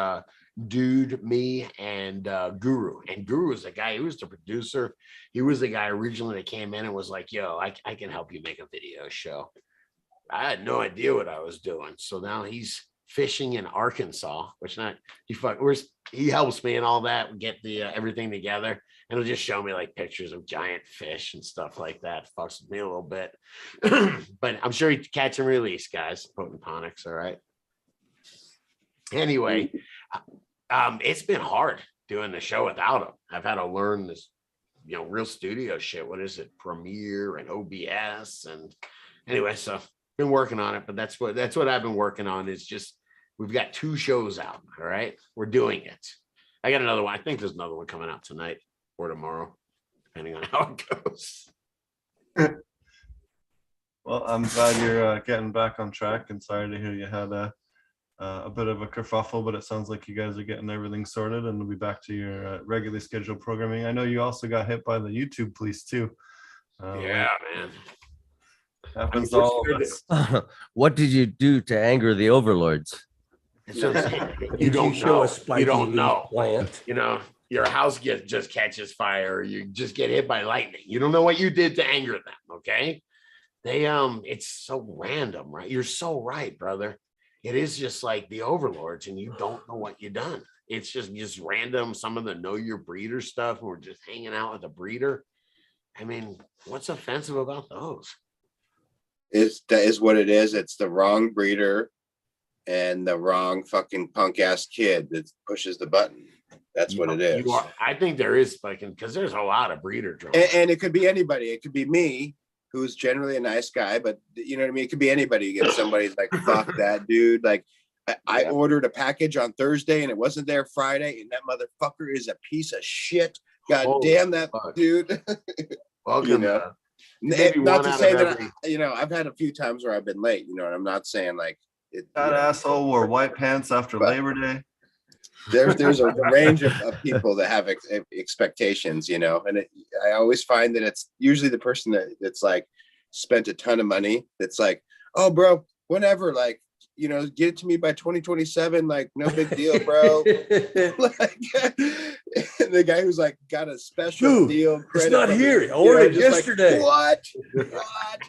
Dude, me, and Guru. And Guru was the guy who was the producer. He was the guy originally that came in and was like, yo, I can help you make a video show. I had no idea what I was doing. So now he's fishing in Arkansas, he helps me and all that, get the everything together. And he'll just show me like pictures of giant fish and stuff like that. Fucks with me a little bit. But I'm sure he'd catch and release, guys. Potent Ponics, all right. Anyway, it's been hard doing the show without him. I've had to learn this, real studio shit. What is it? Premiere and OBS. And anyway, so been working on it, but that's what I've been working on is just, we've got 2 shows out. All right. We're doing it. I got another one. I think there's another one coming out tonight or tomorrow, depending on how it goes. Well, I'm glad you're getting back on track, and sorry to hear you had a bit of a kerfuffle, but it sounds like you guys are getting everything sorted and we'll be back to your regularly scheduled programming. I know you also got hit by the YouTube police too. Yeah, man. Happens to all of us. What did you do to anger the overlords? You don't know. You don't know. Plant. Your house just catches fire, or you just get hit by lightning. You don't know what you did to anger them. Okay. It's so random, right? You're so right, brother. It is just like the overlords, and you don't know what you've done. It's just random. Some of the know your breeder stuff, and we're just hanging out with a breeder. I mean, what's offensive about those? That is what it is. It's the wrong breeder and the wrong fucking punk ass kid that pushes the button. That's what it is. I think there is because there's a lot of breeder drama. And it could be anybody. It could be me, who's generally a nice guy, but you know what I mean? It could be anybody. You get somebody like, fuck that dude. Like I ordered a package on Thursday and it wasn't there Friday, and that motherfucker is a piece of shit. God damn that dude. Welcome. Not to say that I've had a few times where I've been late, and I'm not saying like that asshole wore white pants after Labor Day. There's a range of people that have expectations, and I always find that it's usually the person that's like spent a ton of money. That's like, oh, bro, whatever, like, get it to me by 2027, like, no big deal, bro. Like, the guy who's like got a special deal. It's not here. I ordered it yesterday. Like, what?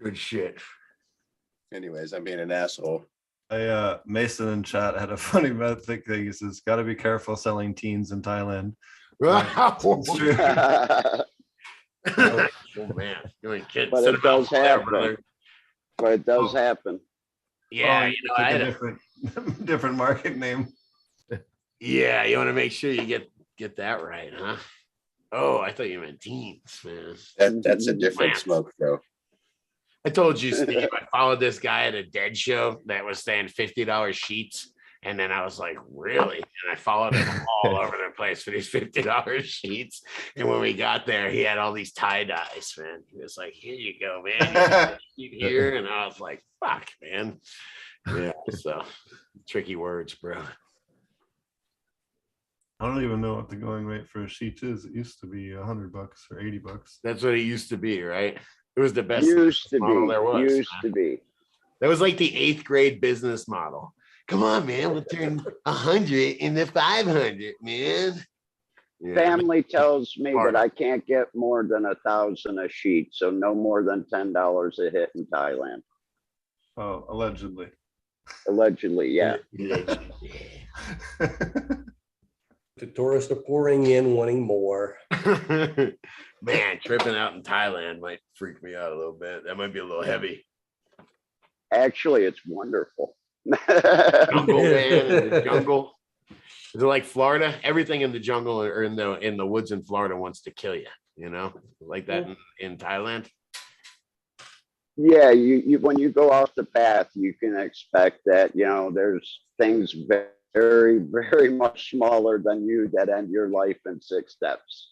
Good shit. Anyways, I'm being an asshole. Mason in chat had a funny thing. He says, "Got to be careful selling teens in Thailand." Oh man, doing kids. But it does happen. But it does happen. Yeah, I had a different market name. Yeah, you want to make sure you get that right, huh? Oh, I thought you meant teens, man. That's a different smoke show. I told you, Steve, I followed this guy at a dead show that was saying $50 sheets. And then I was like, really? And I followed him all over the place for these $50 sheets. And when we got there, he had all these tie dyes, man. He was like, here you go, man. Here. And I was like, fuck, man. Yeah. So tricky words, bro. I don't even know what the going rate for a sheet is. It used to be $100 or $80. That's what it used to be, right? It was the best model there was. Used to be. That was like the 8th grade business model. Come on, man. We'll turn 100 into 500, man. Yeah. Family tells me that I can't get more than 1,000 a sheet, so no more than $10 a hit in Thailand. Oh, allegedly. Allegedly, yeah. The tourists are pouring in, wanting more. Man, tripping out in Thailand might freak me out a little bit. That might be a little heavy. Actually, it's wonderful. Jungle, man, in the jungle. Is it like Florida? Everything in the jungle or in the woods in Florida wants to kill you, like that in Thailand. Yeah, you when you go off the path, you can expect that, there's things very, very much smaller than you that end your life in 6 steps.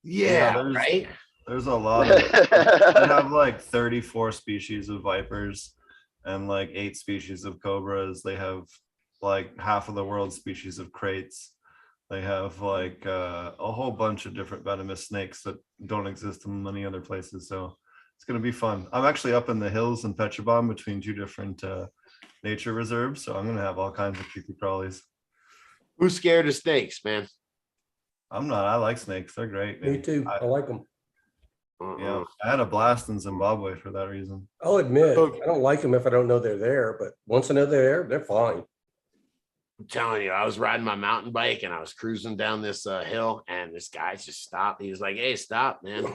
Yeah, right. There's a lot of they have like 34 species of vipers and like 8 species of cobras. They have like half of the world's species of kraits. They have like a whole bunch of different venomous snakes that don't exist in many other places. So it's going to be fun. I'm actually up in the hills in Petrobon between 2 different nature reserves. So I'm going to have all kinds of creepy crawlies. Who's scared of snakes, man? I'm not. I like snakes. They're great. Me man. too. I like them. Yeah, I had a blast in Zimbabwe for that reason. I'll admit, I don't like them if I don't know they're there, but once I know they're there, they're fine. I'm telling you, I was riding my mountain bike and I was cruising down this hill and this guy just stopped. He was like, "Hey, stop, man."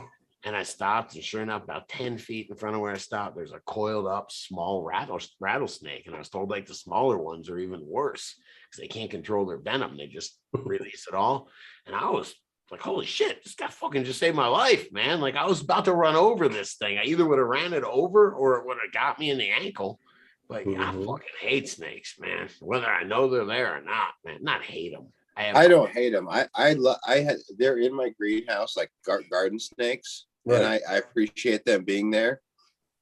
And I stopped, and sure enough, about 10 feet in front of where I stopped, there's a coiled up small rattlesnake. And I was told like the smaller ones are even worse because they can't control their venom. They just release it all. And I was like, holy shit, this guy fucking just saved my life, man. Like I was about to run over this thing. I either would have ran it over or it would have got me in the ankle. But I fucking hate snakes, man. Whether I know they're there or not, man. Not hate them. I don't hate them. They're in my greenhouse like garden snakes. Right. And I appreciate them being there,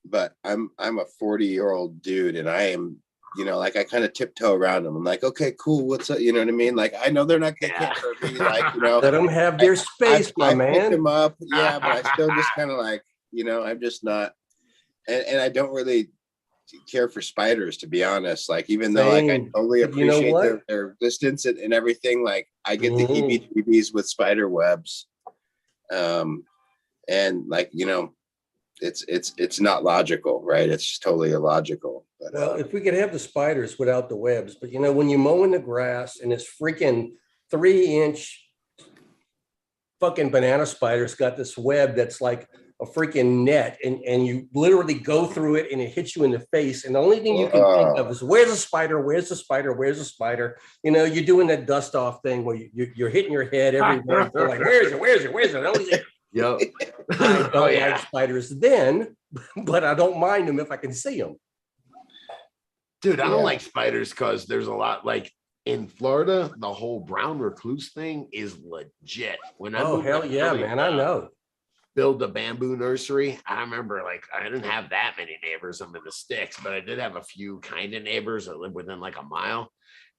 but I'm a 40-year-old dude, and I am, like I kind of tiptoe around them. I'm like, okay, cool, what's up? You know what I mean? Like I know they can't hurt me. Like let them have their space, my man. Pick them up, yeah, but I still just kind of like, I'm just not, and I don't really care for spiders, to be honest. Like even though like I totally appreciate their distance and everything, like I get the heebie-jeebies with spider webs. And like, it's not logical, right? It's just totally illogical. But, well, if we could have the spiders without the webs, but when you mow in the grass and it's freaking 3-inch fucking banana spider's got this web that's like a freaking net, and you literally go through it and it hits you in the face. And the only thing you can think of is where's the spider? Where's the spider? Where's the spider? You're doing that dust off thing where you're hitting your head everywhere. You're like, where is it? Where's it? Where's it? The only thing Yo, I don't like spiders then, but I don't mind them if I can see them. Dude, I don't like spiders because there's a lot like in Florida, the whole brown recluse thing is legit. When I hell yeah, man, I know. Build a bamboo nursery. I remember like I didn't have that many neighbors. I'm in the sticks, but I did have a few kind of neighbors that lived within like a mile.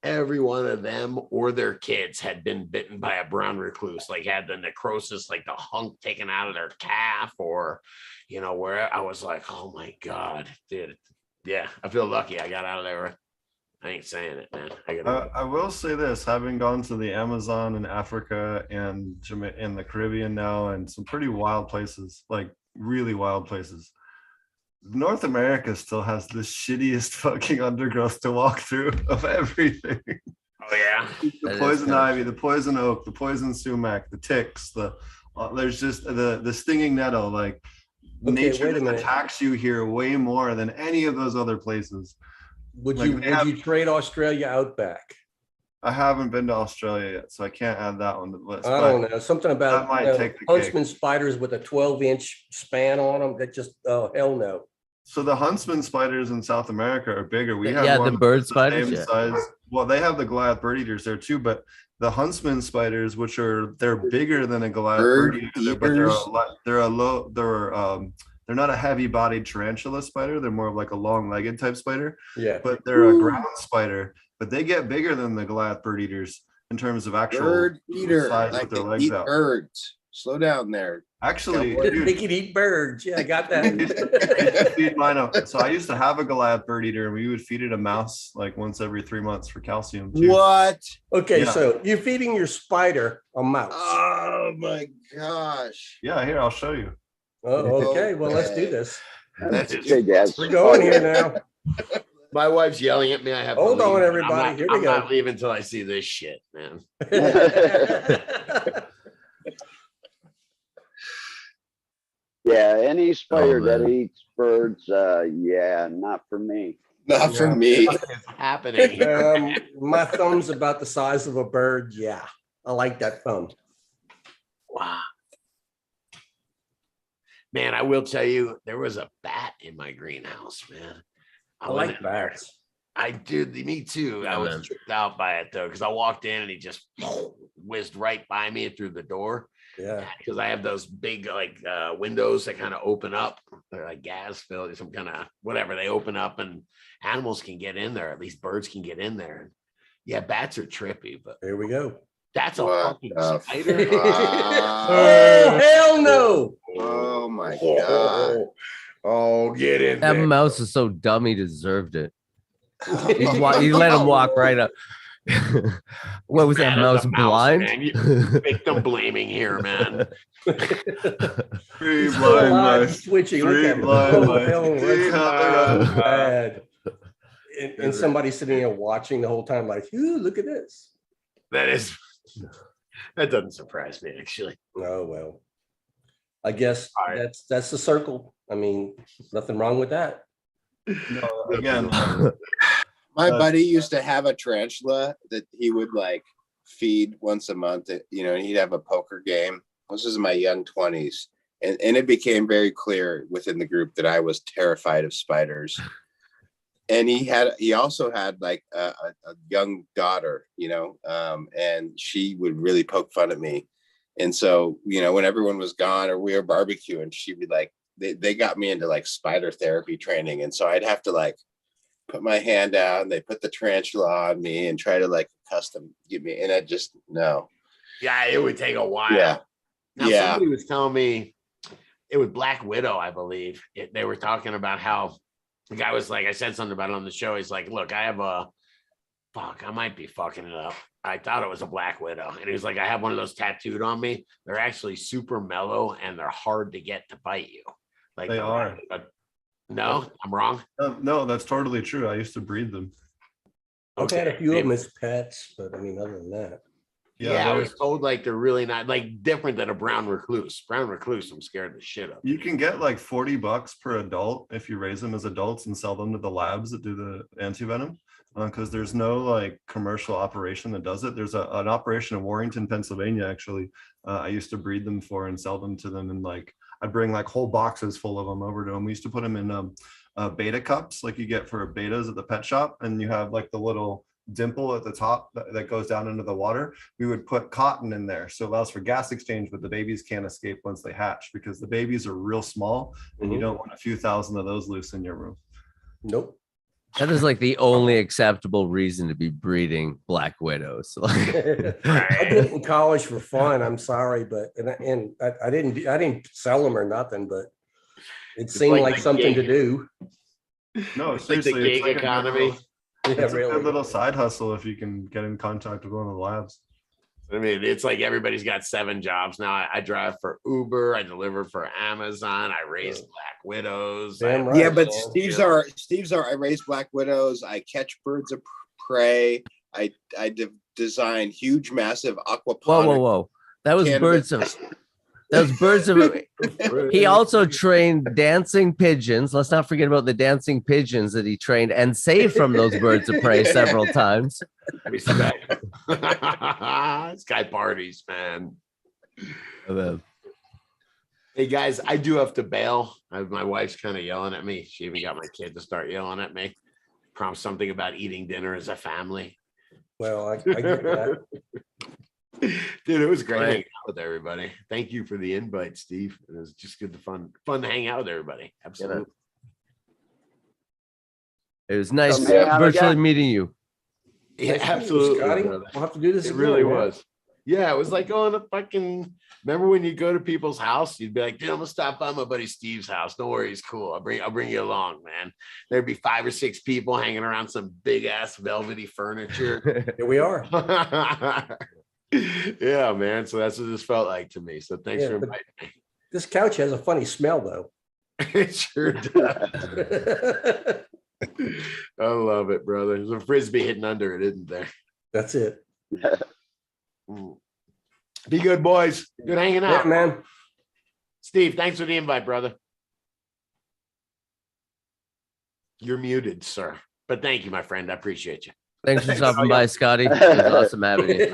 Every one of them or their kids had been bitten by a brown recluse, like had the necrosis, like the hunk taken out of their calf, or where I was like, oh my God, dude. Yeah, I feel lucky I got out of there. I ain't saying it, man. I will say this, having gone to the Amazon and Africa and in the Caribbean now, and some pretty wild places, like really wild places. North America still has the shittiest fucking undergrowth to walk through of everything. Oh yeah, the poison ivy, the poison oak, the poison sumac, the ticks, there's just the stinging nettle. Like nature attacks you here way more than any of those other places. Would you trade Australia out back? I haven't been to Australia yet, so I can't add that one to the list. I don't know. Something about huntsman spiders with a 12-inch span on them. That just, hell no. So the huntsman spiders in South America are bigger. We have the bird spiders. Same size. Well, they have the Goliath bird eaters there too, but the huntsman spiders, they're bigger than a Goliath bird eater, but they're not a heavy-bodied tarantula spider. They're more of like a long-legged type spider. Yeah. But they're a ground spider. But they get bigger than the Goliath bird eaters in terms of actual bird eater, size like with their they legs eat out. birds. Slow down there. Actually, they can eat birds. Yeah, I got that. Feed mine up. So I used to have a Goliath bird eater, and we would feed it a mouse like once every 3 months for calcium too. What? Okay, so you're feeding your spider a mouse. Oh my gosh. Yeah, here, I'll show you. Oh, okay. Well, let's do this. That's good, guys. We're going here now. My wife's yelling at me. I have to Hold on, leave. everybody. Here we I'm go. not leaving until I see this shit, man. Yeah, any spider that eats birds, not for me. Not for me. What is happening here? My thumb's about the size of a bird. Yeah, I like that thumb. Wow. Man, I will tell you, there was a bat in my greenhouse, man. I went like in there. bats. I did. Me too. I was man. tripped out by it though, because I walked in and he just whizzed right by me through the door. Yeah. Because I have those big windows that kind of open up. They're like gas filled, some kind of whatever. They open up and animals can get in there. At least birds can get in there. Yeah, bats are trippy, but Here we go. that's a What fucking the spider. Oh, hell no. Oh my God. Oh, get in That there. mouse is so dumb. He deserved it. You let him walk right up. What was that Bad as mouse a blind? man. You victim blaming here, man. Three He's still blind alive, mice. switching. Look Three at him. blind Oh, mice. hell, that's Yeah. bad. And somebody sitting there watching the whole time, like, ooh, look at this. That doesn't surprise me, actually. Oh, well. I guess All right. that's the circle. I mean, nothing wrong with that. No, again, My buddy used to have a tarantula that he would like feed once a month. You know, and he'd have a poker game. This was in my young 20s. And it became very clear within the group that I was terrified of spiders. And he also had like a young daughter, you know, and she would really poke fun at me. And so, you know, when everyone was gone or we were barbecuing, she'd be like, they got me into like spider therapy training. And so I'd have to like put my hand out and they put the tarantula on me and try to like custom give me. And I just, no. Yeah, it would take a while. Yeah. Now, Yeah. somebody was telling me it was Black Widow, I believe. They were talking about how the guy was like, I said something about it on the show. He's like, look, I might be fucking it up. I thought it was a Black Widow. And he was like, I have one of those tattooed on me. They're actually super mellow and they're hard to get to bite you. Like They are. No, I'm wrong. No, that's totally true. I used to breed them. I've had a few of them as pets, but I mean, other than that. Yeah, I they're- was told like they're really not like different than a brown recluse. Brown recluse, I'm scared the shit of. You can get like $40 per adult if you raise them as adults and sell them to the labs that do the antivenom. Because there's no like commercial operation that does it. There's an operation in Warrington, Pennsylvania. Actually, I used to breed them for and sell them to them, and like I'd bring like whole boxes full of them over to them. We used to put them in beta cups, like you get for betas at the pet shop, and you have like the little dimple at the top that goes down into the water. We would put cotton in there, so it allows for gas exchange, but the babies can't escape once they hatch because the babies are real small, and you don't want a few thousand of those loose in your room. Nope. That is like the only acceptable reason to be breeding Black Widows. I did it in college for fun. I'm sorry, but and I didn't sell them or nothing, but it seemed like the something to gig. do. No, It's like the seriously, gig like a good economy. little- Yeah, It's a really. good little side hustle if you can get in contact with one of the labs. I mean, it's like everybody's got 7 jobs now. I drive for Uber, I deliver for Amazon, I raise Black Widows. Damn I- right. Yeah, but man. Steve's are I raise black widows, I catch birds of prey, I design huge massive aquaponics. Whoa. That was Cannabis. birds of he also trained dancing pigeons. Let's not forget about the dancing pigeons that he trained and saved from those birds of prey several times. Respect. Sky parties, man. Hey guys, I do have to bail. My wife's kind of yelling at me. She even got my kid to start yelling at me. Prompt something about eating dinner as a family. Well, I get that. Dude, it was great Right. hanging out with everybody. Thank you for the invite, Steve. It was just good to fun to hang out with everybody. Absolutely. It was nice Come hang out virtually again. meeting you. Yeah, Nice to meet you, absolutely. Scotty. brother. We'll have to do this. It again, really man. was. Yeah, it was like going to fucking. Remember when you go to people's house, you'd be like, "Dude, I'm gonna stop by my buddy Steve's house. Don't worry, he's cool. I'll bring you along, man." There'd be 5 or 6 people hanging around some big ass velvety furniture. Here we are. Yeah, man. So that's what this felt like to me. So thanks Yeah, for but- inviting me. This couch has a funny smell, though. It sure does. I love it, brother. There's a frisbee hitting under it, isn't there? That's it. Mm. Be good, boys. Good hanging Yeah, out, man. Steve, thanks for the invite, brother. You're muted, sir. But thank you, my friend. I appreciate you. Thanks for stopping by, Scotty. It was awesome having you.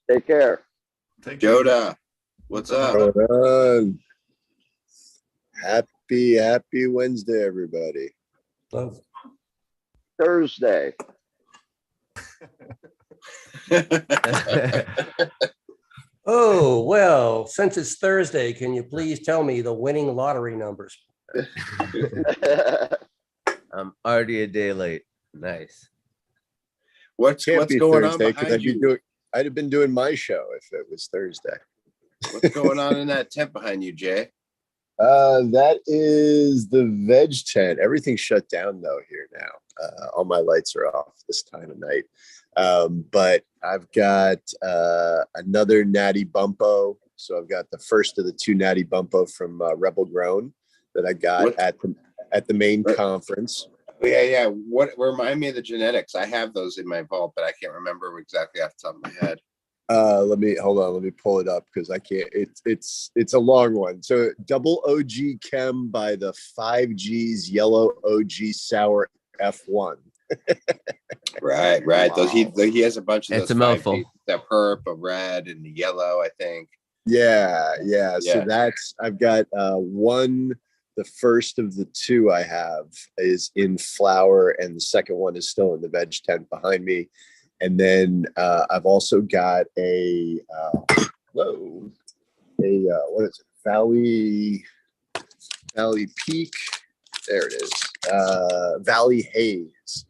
Take care. Take care. Joda, what's up? Going on? Happy Wednesday, everybody. Thursday. Oh, well, since it's Thursday, can you please tell me the winning lottery numbers? I'm already a day late. Nice. What's Can't be going Thursday on because behind you? I'd have been doing my show if it was Thursday. What's going on in that tent behind you, Jay? That is the veg tent. Everything's shut down though here now. All my lights are off this time of night. But I've got another Natty Bumpo. So I've got the first of the two Natty Bumpo from Rebel Grown that I got at the main conference. Yeah. What remind me of the genetics? I have those in my vault, but I can't remember exactly off the top of my head. Let me pull it up because I can't. It's a long one. So double OG Chem by the 5G's Yellow OG Sour F1. Right. Those he has a bunch of It's those. a mouthful. The purp, a red, and the yellow, I think. Yeah. So I've got one. The first of the two I have is in flower, and the second one is still in the veg tent behind me. And then I've also got a what is it? Valley Peak. There it is. Valley Haze.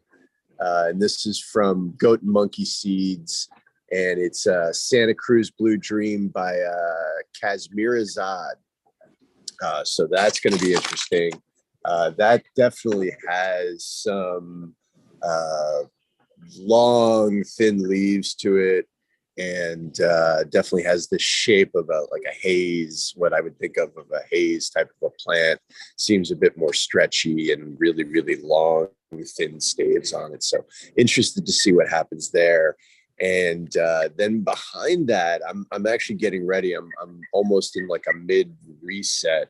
And this is from Goat and Monkey Seeds. And it's Santa Cruz Blue Dream by Kazmirazad. So that's going to be interesting. That definitely has some long, thin leaves to it, and definitely has the shape of a haze, what I would think of a haze type of a plant. Seems a bit more stretchy and really, really long, thin staves on it. So interested to see what happens there. And then behind that, I'm actually getting ready. I'm almost in like a mid reset.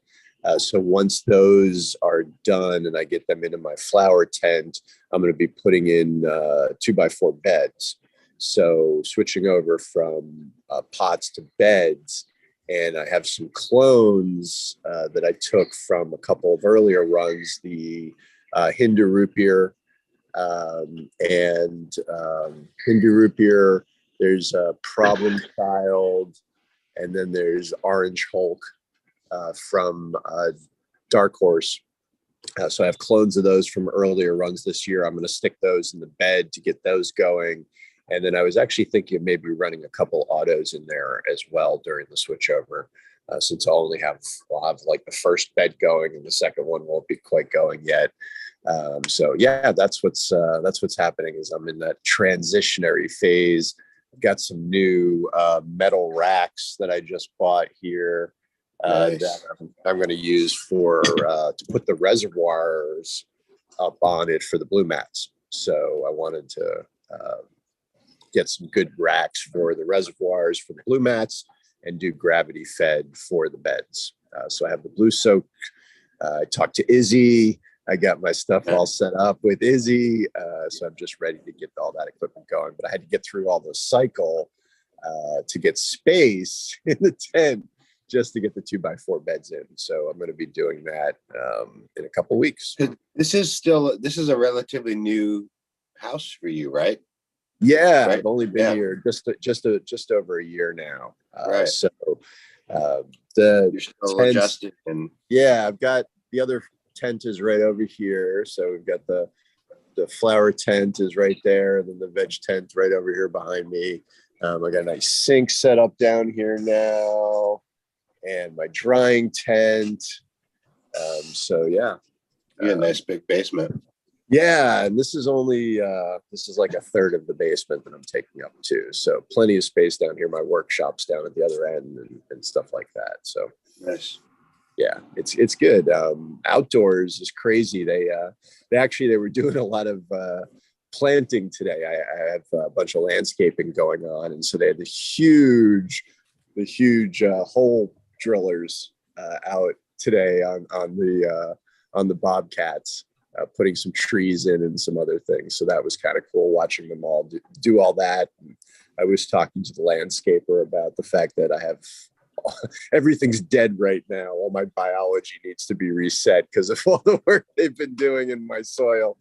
So once those are done and I get them into my flower tent, I'm going to be putting in 2x4 beds. So switching over from pots to beds. And I have some clones that I took from a couple of earlier runs, the Hindu Root Beer and Hindu Root Beer. There's Problem Child, and then there's Orange Hulk from Dark Horse. So I have clones of those from earlier runs this year. I'm going to stick those in the bed to get those going. And then I was actually thinking of maybe running a couple autos in there as well during the switchover, since I'll have like the first bed going and the second one won't be quite going yet. So yeah, that's what's happening is I'm in that transitionary phase. I've got some new metal racks that I just bought here. Nice. That I'm going to use to put the reservoirs up on it for the blue mats. So I wanted to get some good racks for the reservoirs for the blue mats and do gravity fed for the beds. So I have the blue soak. I talked to Izzy. I got my stuff all set up with Izzy. So I'm just ready to get all that equipment going. But I had to get through all the cycle to get space in the tent just to get the 2x4 beds in. So I'm going to be doing that in a couple weeks. This is a relatively new house for you, right? Yeah, Right. I've only been here just over a year now. Right. So You're still tent, adjusting, and I've got the other tent is right over here. So we've got the flower tent is right there, and then the veg tent right over here behind me. I got a nice sink set up down here now, and my drying tent. So yeah, you got a nice big basement. Yeah, and this is only like a third of the basement that I'm taking up too. So plenty of space down here. My workshop's down at the other end and stuff like that. So Nice. yeah, it's good. Outdoors is crazy. They were doing a lot of planting today. I have a bunch of landscaping going on, and so they had the huge hole drillers out today on the Bobcats. putting some trees in and some other things. So that was kind of cool watching them all do all that. And I was talking to the landscaper about the fact that I have everything's dead right now. All my biology needs to be reset because of all the work they've been doing in my soil,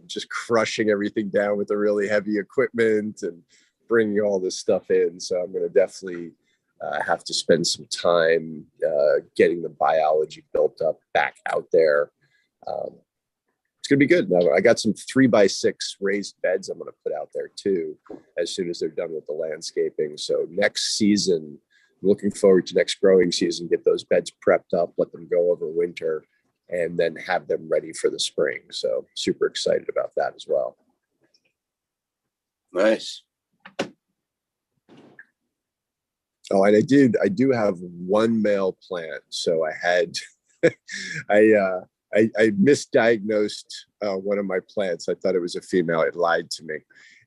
just crushing everything down with the really heavy equipment and bringing all this stuff in. So I'm going to definitely have to spend some time getting the biology built up back out there. It's going to be good. Now, I got some 3x6 raised beds I'm going to put out there too, as soon as they're done with the landscaping. So next season, I'm looking forward to next growing season, get those beds prepped up, let them go over winter, and then have them ready for the spring. So super excited about that as well. Nice. Oh, and I do have one male plant. So I had, I misdiagnosed one of my plants. I thought it was a female. It lied to me.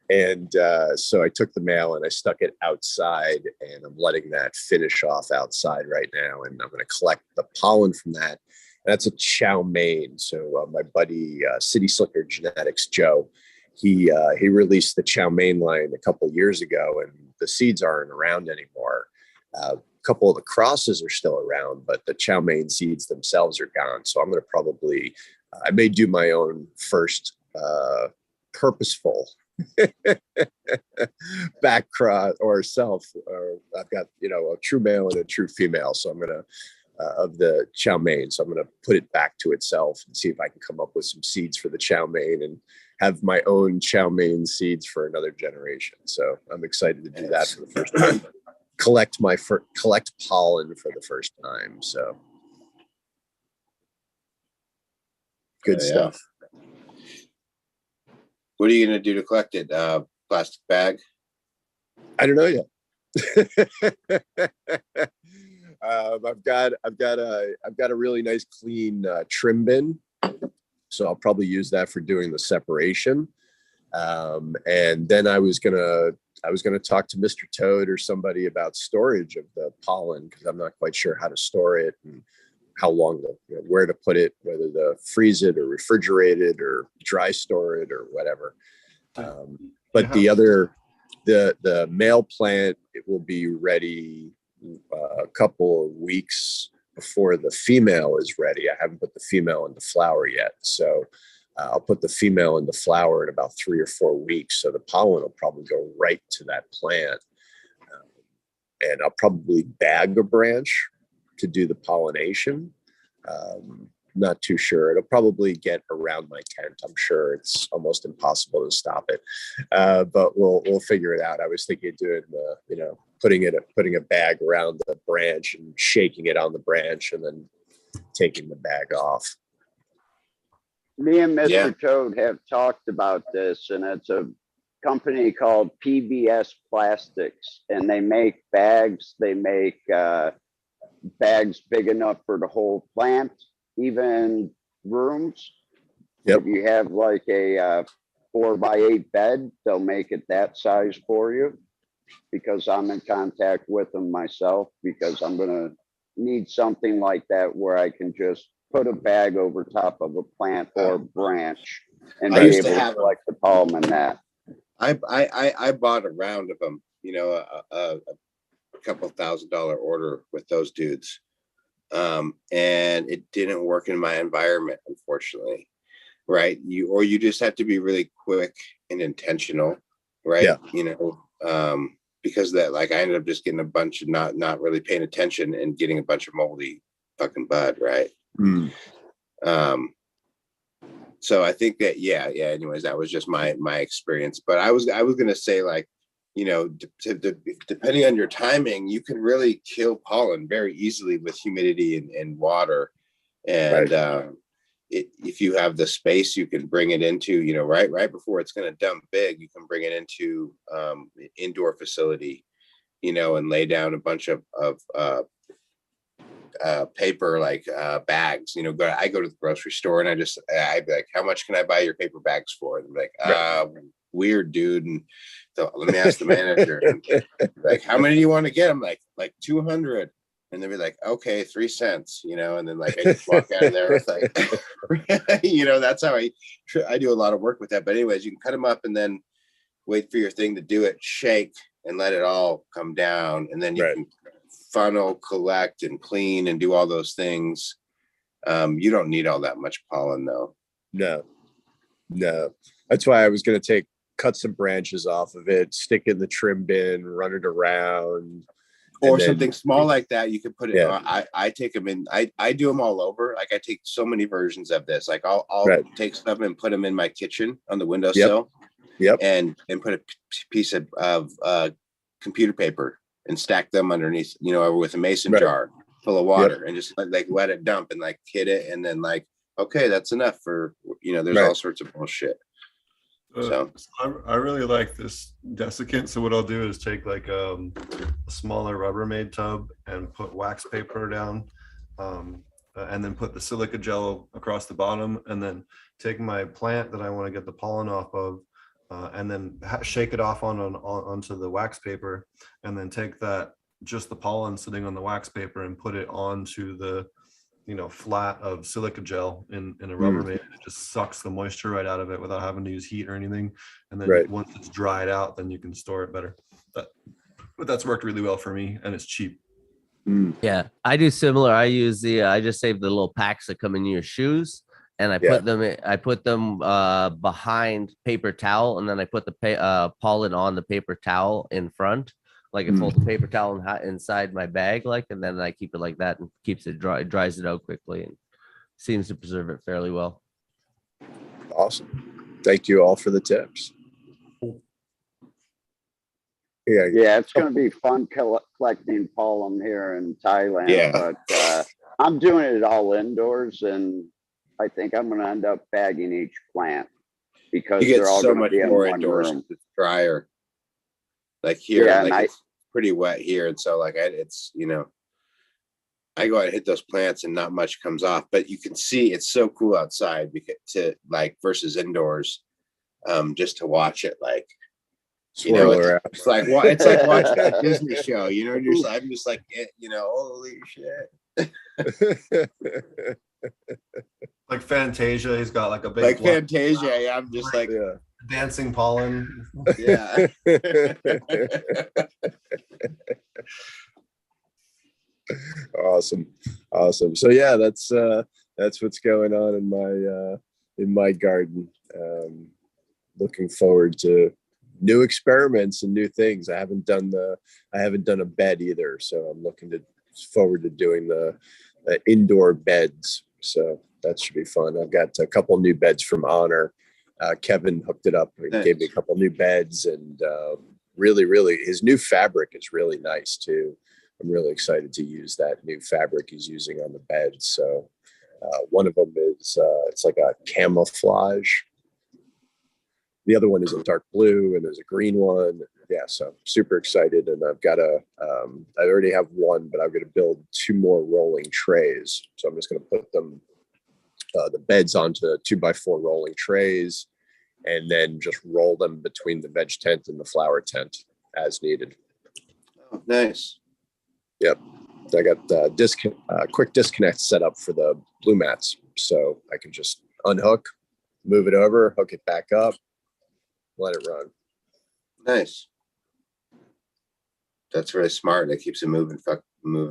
And so I took the male and I stuck it outside, and I'm letting that finish off outside right now. And I'm going to collect the pollen from that. And that's a chow mein. So my buddy, City Slicker Genetics, Joe, he released the chow mein line a couple of years ago, and the seeds aren't around anymore. A couple of the crosses are still around, but the chow mein seeds themselves are gone. So I'm going to probably, I may do my own first purposeful back cross or self. I've got, a true male and a true female. So I'm going to, of the chow mein. So I'm going to put it back to itself and see if I can come up with some seeds for the chow mein and have my own chow mein seeds for another generation. So I'm excited to do that for the first time. Collect pollen for the first time. So good stuff. What are you going to do to collect it? Plastic bag? I don't know yet. I've got a really nice clean trim bin, so I'll probably use that for doing the separation. And then I was gonna talk to Mr. Toad or somebody about storage of the pollen, because I'm not quite sure how to store it and how long, where to put it, whether to freeze it or refrigerate it or dry store it or whatever. But the male plant, it will be ready a couple of weeks before the female is ready. I haven't put the female into flower yet, so I'll put the female into flower in about 3 or 4 weeks. So the pollen will probably go right to that plant, and I'll probably bag a branch to do the pollination. Not too sure. It'll probably get around my tent. I'm sure it's almost impossible to stop it, but we'll figure it out. I was thinking of doing putting a bag around the branch and shaking it on the branch and then taking the bag off. Me and Mr. Toad have talked about this, and it's a company called PBS Plastics, and they make bags. They make bags big enough for the whole plant, even rooms. Yep. If you have like a 4x8 bed, they'll make it that size for you, because I'm in contact with them myself, because I'm going to need something like that where I can just put a bag over top of a plant or branch and be able to collect the pollen in that. I bought a round of them, a couple $1,000 order with those dudes. And it didn't work in my environment, unfortunately. Right. You just have to be really quick and intentional. Right. Yeah. Because that, like, I ended up just getting a bunch of not really paying attention and getting a bunch of moldy fucking bud. Right. Mm. So I think that, anyways, that was just my experience. But I was going to say, like, depending on your timing, you can really kill pollen very easily with humidity and water. And if you have the space, you can bring it into, right before it's going to dump big, you can bring it into indoor facility, and lay down a bunch of paper, like bags. I go to the grocery store and I'd be like, how much can I buy your paper bags for? And I'm like, weird, dude. And so let me ask the manager, like, how many do you want to get? I'm like 200. And they'll be like, okay, 3 cents, you know, and then like I just walk out of there with like, you know, that's how I do a lot of work with that. But anyways, you can cut them up and then wait for your thing to do it, shake and let it all come down. And then you can funnel, collect and clean and do all those things. You don't need all that much pollen though. No. That's why I was going to cut some branches off of it, stick it in the trim bin, run it around. Or something small like that. You can put it, Yeah. I take them in, I do them all over. Like I take so many versions of this. Like I'll take some and put them in my kitchen on the windowsill. Yep. And put a piece of computer paper and stack them underneath, you know, with a mason jar full of water and just let it dump and like hit it. And then like, okay, that's enough for, you know, there's all sorts of bullshit. So I really like this desiccant. So what I'll do is take like a smaller Rubbermaid tub and put wax paper down, and then put the silica gel across the bottom, and then take my plant that I want to get the pollen off of, and then shake it off onto the wax paper, and then take that just the pollen sitting on the wax paper and put it onto the flat of silica gel in a Rubbermaid. It just sucks the moisture right out of it without having to use heat or anything. And then once it's dried out, then you can store it better. But that's worked really well for me, and it's cheap. Yeah, I do similar. I use I just save the little packs that come in your shoes, and I put them behind paper towel, and then I put the pollen on the paper towel in front. Like I fold the paper towel inside my bag, and then I keep it like that and keeps it dry, dries it out quickly, and seems to preserve it fairly well. Awesome. Thank you all for the tips. Yeah, it's going to be fun collecting pollen here in Thailand, but I'm doing it all indoors, and I think I'm going to end up bagging each plant because they're all so going to much be in more one indoors. room. It's drier. Like here, it's pretty wet here, and so it's I go out and hit those plants, and not much comes off. But you can see it's so cool outside versus indoors, just to watch it. Like it's like watching a Disney show. You know, I'm just like holy shit. Like Fantasia, he's got like a big Fantasia. Yeah, I'm just like dancing pollen. Yeah. Awesome. So yeah, that's what's going on in my garden. Looking forward to new experiments and new things. I haven't done a bed either, so I'm looking forward to doing the indoor beds. So that should be fun. I've got a couple new beds from Honor. Kevin hooked it up and gave me a couple new beds, and really his new fabric is really nice too. I'm really excited to use that new fabric he's using on the bed. So one of them is it's like a camouflage. The other one is a dark blue, and there's a green one. Yeah, so I'm super excited, and I've got I already have one, but I'm going to build 2 more rolling trays. So I'm just going to put them the beds onto 2x4 rolling trays, and then just roll them between the veg tent and the flower tent as needed. Oh, nice. Yep. I got quick disconnect set up for the blue mats, so I can just unhook, move it over, hook it back up, let it run. Nice. That's very smart. That keeps it moving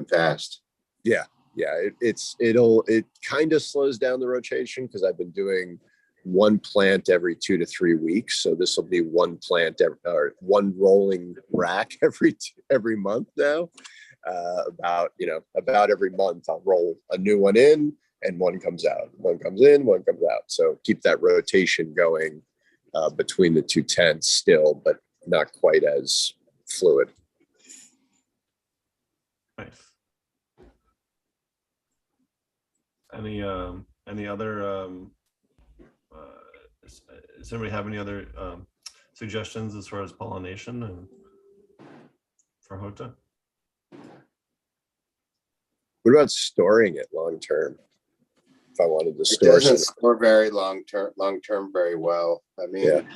fast. Yeah. It kind of slows down the rotation because I've been doing one plant every 2 to 3 weeks. So this will be one plant or one rolling rack every month now. About every month I'll roll a new one in and one comes out. One comes in, one comes out. So keep that rotation going between the 2 tents still, but not quite as fluid. Nice. Any other does anybody have any other suggestions as far as pollination and for Hota? What about storing it long term? If I wanted to store it doesn't store very long term very well. I mean,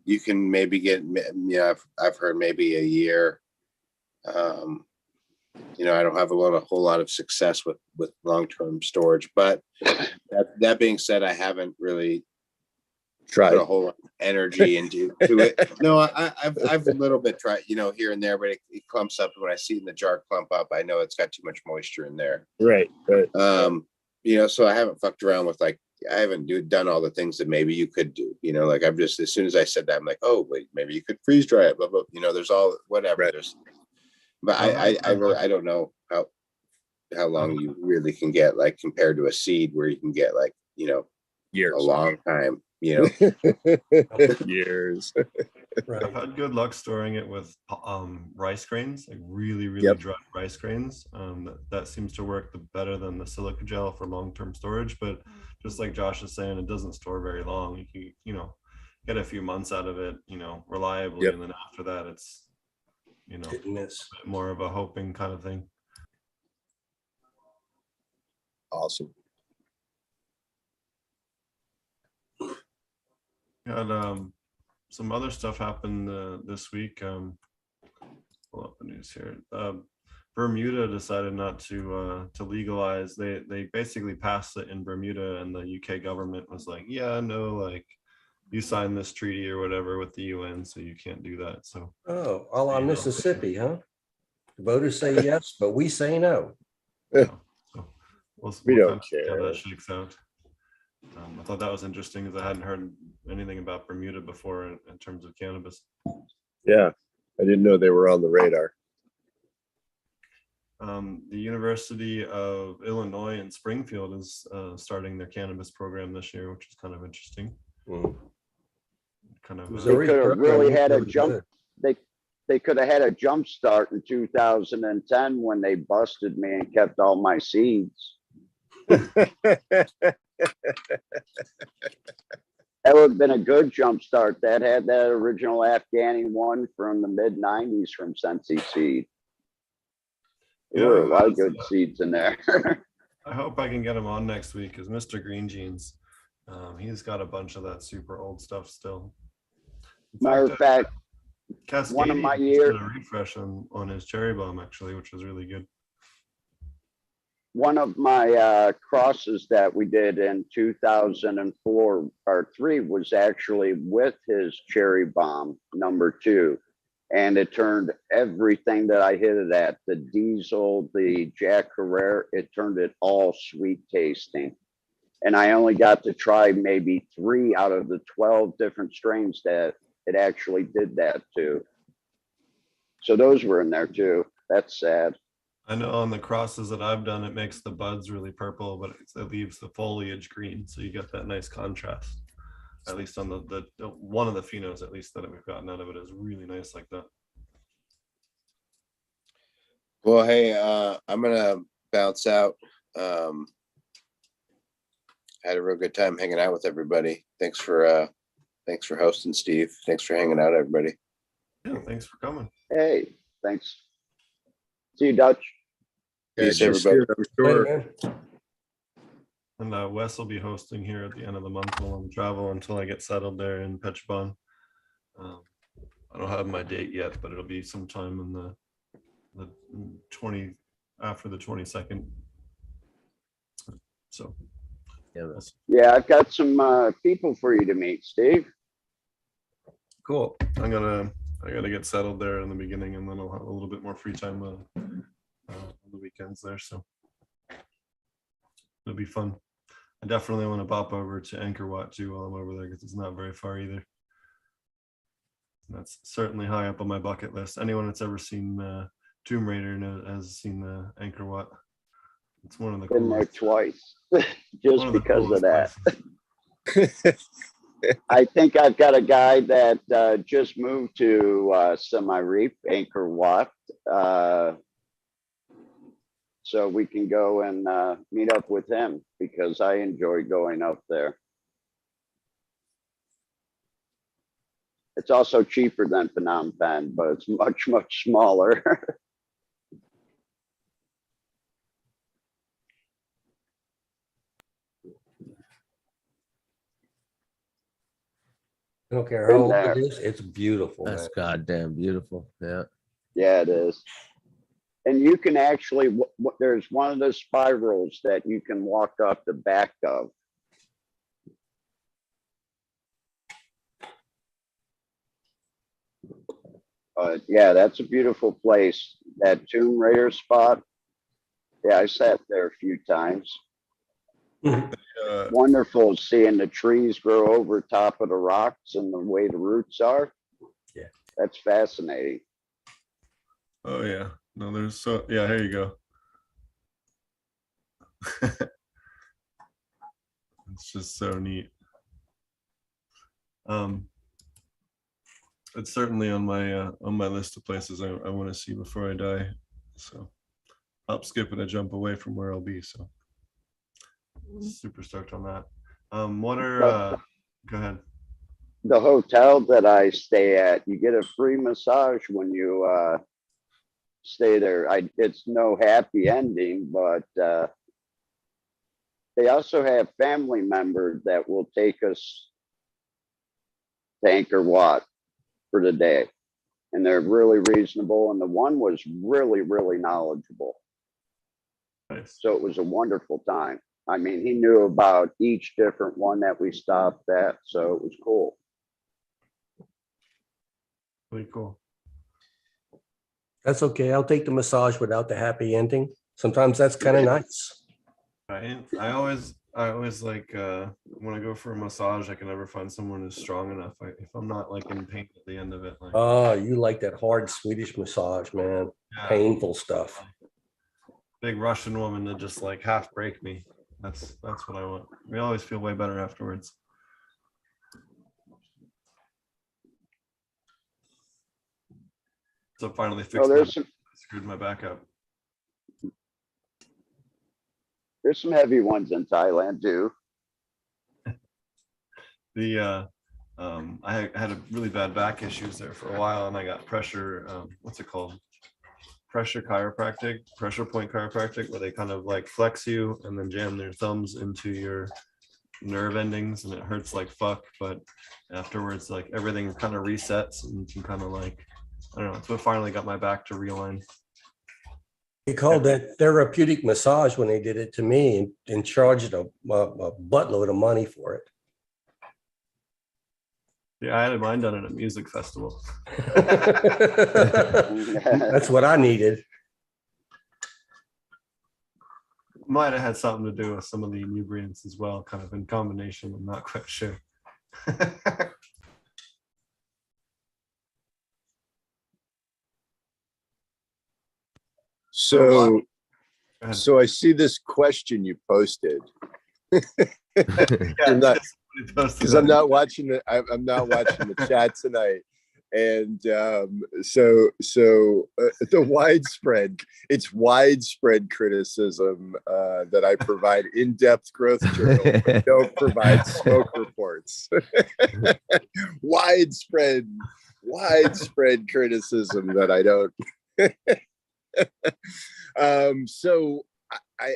you can maybe get I've heard maybe a year. you know, I don't have whole lot of success with long-term storage. But that being said, I haven't really Try put a whole lot of energy into it. No, I've a little bit tried, you know, here and there, but it clumps up. When I see it in the jar clump up, I know it's got too much moisture in there. right. You know, so I haven't fucked around with like, I haven't done all the things that maybe you could do, you know, like I'm just, as soon as I said that, I'm like, oh wait, maybe you could freeze dry it, blah, blah, you know, there's all whatever. Right. There's, but I really, I don't know how long you really can get, like compared to a seed where you can get like, you know, Years. a long time, you know. Years. Right. I've had good luck storing it with rice grains, like really Yep. dry rice grains. That seems to work better than the silica gel for long-term storage. But just like Josh is saying, it doesn't store very long. You can, you know, get a few months out of it, you know, reliably, Yep. and then after that, it's, you know, Hit and miss. more of a hoping kind of thing. Awesome. Got some other stuff happened this week. Pull up the news here. Bermuda decided not to legalize. They basically passed it in Bermuda, and the UK government was like, yeah, no, like you signed this treaty or whatever with the UN, so you can't do that. So Oh, all on You know. Mississippi, huh? The voters say yes, but we say no. you know, so We we'll don't kind of see how care. that shakes out. I thought that was interesting because I hadn't heard anything about Bermuda before in terms of cannabis. Yeah. I didn't know they were on the radar. The University of Illinois in Springfield is starting their cannabis program this year, which is kind of interesting. Mm. Kind of They could have really had a jump. Good. They could have had a jump start in 2010 when they busted me and kept all my seeds. That would have been a good jump start. That had that original Afghani one from the mid 90s from Sensi Seed. There were a lot of good seeds in there. I hope I can get him on next week because Mr. Green Jeans, he's got a bunch of that super old stuff still. Matter of fact, Cascade one of my did years, a refresh on his cherry bomb actually, which was really good. one of my crosses that we did in 2004 or 3 was actually with his cherry bomb #2. And it turned everything that I hit it at, the diesel, the Jack Herrera, it turned it all sweet tasting. And I only got to try maybe 3 out of the 12 different strains that it actually did that to. So those were in there too. That's sad. I know on the crosses that I've done, it makes the buds really purple, but it leaves the foliage green. So you get that nice contrast. At least on the one of the phenos, at least that we've gotten out of it is really nice like that. Well, hey, I'm gonna bounce out. Had a real good time hanging out with everybody. Thanks for hosting, Steve. Thanks for hanging out, everybody. Yeah, thanks for coming. Hey, thanks. See you, Dutch. Peace, Yeah, everybody. I'm sure. Later, man. And Wes will be hosting here at the end of the month while I'm travel until I get settled there in Petrobon. I don't have my date yet, but it'll be sometime in the 20 after the 22nd. So Yeah, that's Yeah, I've got some people for you to meet, Steve. cool. I gotta get settled there in the beginning, and then I'll have a little bit more free time on the weekends there. So it'll be fun. I definitely want to pop over to Angkor Wat too while I'm over there because it's not very far either. That's certainly high up on my bucket list. Anyone that's ever seen Tomb Raider has seen Angkor Wat. It's one of the Been there coolest. twice, one just of the because of coolest that. places. I think I've got a guy that just moved to Semi-Reap, Angkor Wat. So we can go and meet up with him because I enjoy going up there. It's also cheaper than Phnom Penh, but it's much, much smaller. I don't care how old there. it is, it's beautiful, man. goddamn beautiful. Yeah. Yeah, it is. And you can actually, there's one of the spirals that you can walk up the back of. Yeah, that's a beautiful place. That Tomb Raider spot. Yeah, I sat there a few times. Wonderful seeing the trees grow over top of the rocks and the way the roots are. Yeah. That's fascinating. Oh yeah. No, there's so yeah, here you go. It's just so neat. It's certainly on my list of places I want to see before I die. So hop, skip, and a jump away from where I'll be. So super stoked on that. What are go ahead. The hotel that I stay at, you get a free massage when you stay there. It's no happy ending, but they also have family members that will take us to Angkor Wat for the day. And they're really reasonable. And the one was really, really knowledgeable. Nice. So it was a wonderful time. I mean, he knew about each different one that we stopped at. So it was cool. Really cool. That's okay. I'll take the massage without the happy ending. Sometimes that's kind of nice. I always like when I go for a massage, I can never find someone who's strong enough. If I'm not like in pain at the end of it, like Oh, you like that hard Swedish massage, man. yeah, Painful stuff. big Russian woman to just like half break me. That's what I want. We always feel way better afterwards. So finally fixed screwed my back up. There's some heavy ones in Thailand too. The I had a really bad back issues there for a while, and I got pressure. What's it called? Pressure point chiropractic, where they kind of like flex you and then jam their thumbs into your nerve endings, and it hurts like fuck. But afterwards, like everything kind of resets, and you can kind of like, I don't know. It's what finally got my back to realign. He called that therapeutic massage when they did it to me and charged a buttload of money for it. Yeah, I had mine done at a music festival. That's what I needed. Might have had something to do with some of the inebriants as well, kind of in combination. I'm not quite sure. So I see this question you posted. Because I'm not watching the I'm not watching the chat tonight, and the widespread criticism that I provide in-depth growth journals, but don't provide smoke reports. widespread criticism that I don't. So I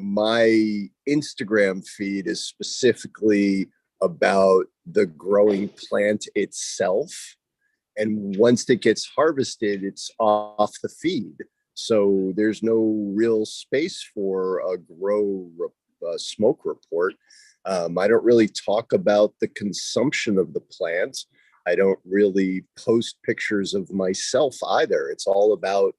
my Instagram feed is specifically about the growing plant itself, and once it gets harvested, it's off the feed. So there's no real space for a smoke report. I don't really talk about the consumption of the plant. I don't really post pictures of myself either. It's all about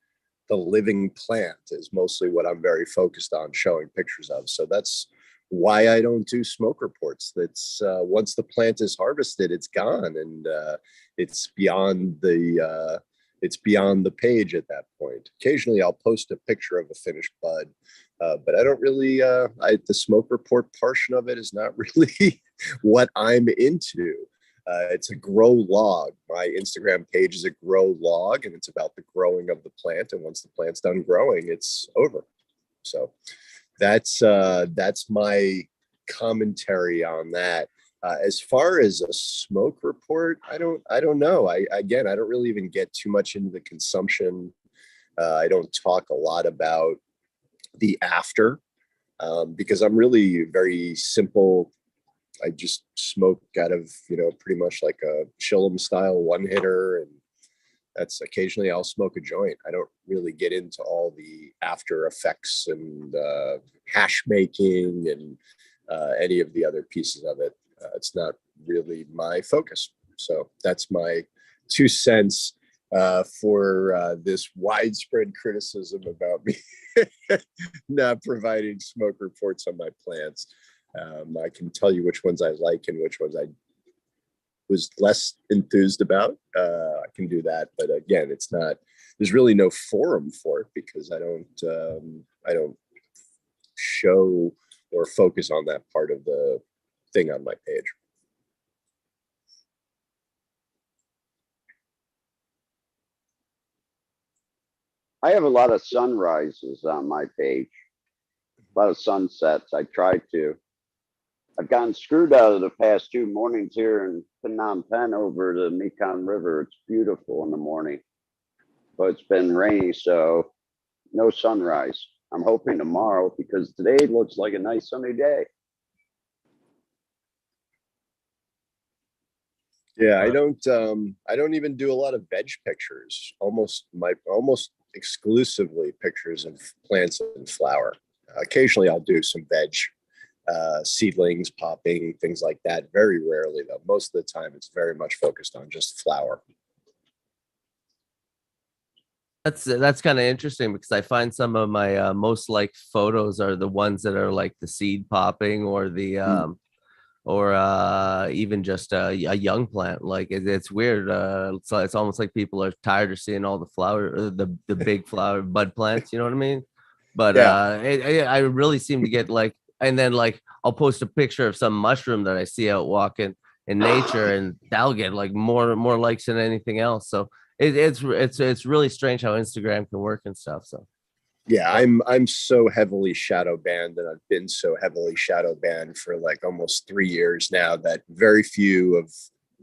the living plant is mostly what I'm very focused on showing pictures of. So that's why I don't do smoke reports. That's once the plant is harvested, it's gone, and it's beyond the page at that point. Occasionally, I'll post a picture of a finished bud, but I don't really. The smoke report portion of it is not really what I'm into. It's a grow log. My Instagram page is a grow log, and it's about the growing of the plant. And once the plant's done growing, it's over. So that's my commentary on that. As far as a smoke report, I don't know. I don't really even get too much into the consumption. I don't talk a lot about the after because I'm really very simple. I just smoke out of, pretty much like a Chillum style one hitter, and That's occasionally I'll smoke a joint. I don't really get into all the after effects and hash making and any of the other pieces of it. It's not really my focus. So that's my 2 cents for this widespread criticism about me not providing smoke reports on my plants. I can tell you which ones I like and which ones I was less enthused about. I can do that, but again, it's not. There's really no forum for it because I don't show or focus on that part of the thing on my page. I have a lot of sunrises on my page, a lot of sunsets. I try to. I've gotten screwed out of the past 2 mornings here in Phnom Penh over the Mekong River. It's beautiful in the morning, but it's been rainy, so no sunrise. I'm hoping tomorrow because today looks like a nice sunny day. Yeah, I don't even do a lot of veg pictures. Almost exclusively pictures of plants and flower. Occasionally I'll do some veg seedlings popping, things like that. Very rarely though. Most of the time it's very much focused on just flower. That's kind of interesting because I find some of my most liked photos are the ones that are like the seed popping or the even just a young plant. Like it's weird. It's almost like people are tired of seeing all the flower, the big flower bud plants. You know what I mean? But Yeah. I really seem to get like, and then like I'll post a picture of some mushroom that I see out walking in nature, and that'll get like more likes than anything else. So it's really strange how Instagram can work and stuff. So. Yeah, I'm so heavily shadow banned, and I've been so heavily shadow banned for like almost 3 years now that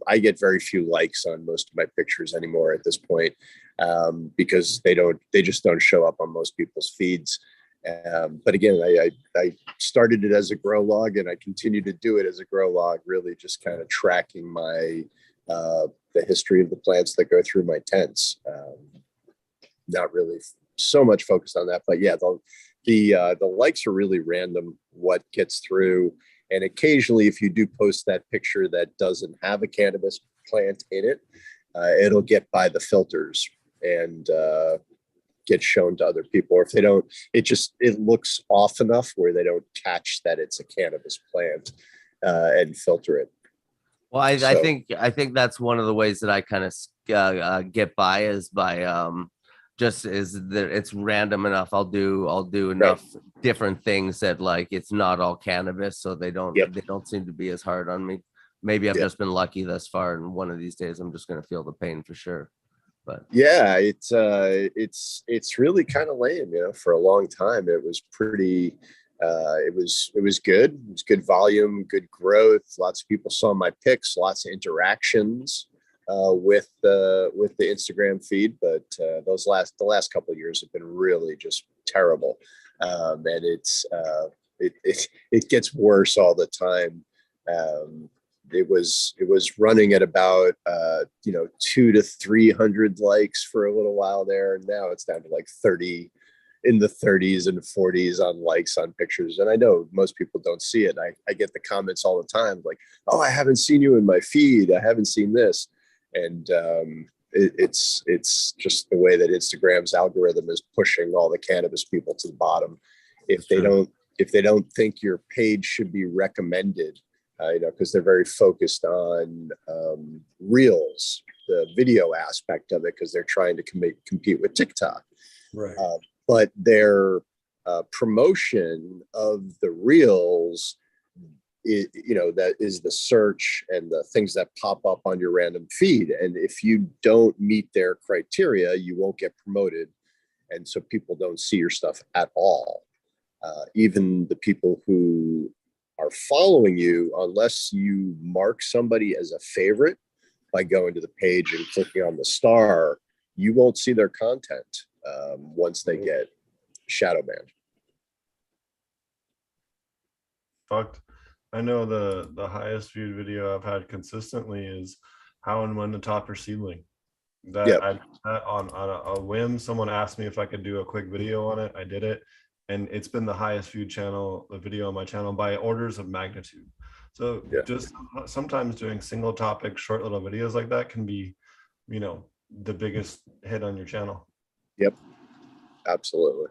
I get very few likes on most of my pictures anymore at this point, because they just don't show up on most people's feeds. But again, I started it as a grow log, and I continue to do it as a grow log, really just kind of tracking my the history of the plants that go through my tents. Not really so much focused on that, but yeah, the likes are really random what gets through. And occasionally if you do post that picture that doesn't have a cannabis plant in it, it'll get by the filters and get shown to other people. Or if they don't, it looks off enough where they don't catch that it's a cannabis plant and filter it. Well, I think that's one of the ways that I kind of get by is by just is that it's random enough. I'll do enough different things that like it's not all cannabis, so they don't seem to be as hard on me. Maybe I've just been lucky thus far, and one of these days I'm just gonna feel the pain for sure. But yeah, it's really kind of lame, for a long time. It was pretty it was good. It was good volume, good growth. Lots of people saw my pics, lots of interactions with the Instagram feed, but the last couple of years have been really just terrible, and it gets worse all the time. It was running at about 200 to 300 likes for a little while there, and now it's down to like 30, in the 30s and 40s on likes on pictures. And I know most people don't see it. I get the comments all the time like, oh, I haven't seen you in my feed, I haven't seen this. And it's just the way that Instagram's algorithm is pushing all the cannabis people to the bottom. If they don't think your page should be recommended, because they're very focused on reels, the video aspect of it, because they're trying to compete with TikTok. Right. But their promotion of the reels, that is the search and the things that pop up on your random feed. And if you don't meet their criteria, you won't get promoted. And so people don't see your stuff at all. Even the people who are following you, unless you mark somebody as a favorite by going to the page and clicking on the star, you won't see their content once they get shadow banned. Fucked. I know the highest viewed video I've had consistently is how and when to top your seedling. That Yep. on a whim, someone asked me if I could do a quick video on it. I did it, and it's been the highest viewed the video on my channel by orders of magnitude. So Yeah. just sometimes doing single topic, short little videos like that can be, the biggest hit on your channel. Yep. Absolutely.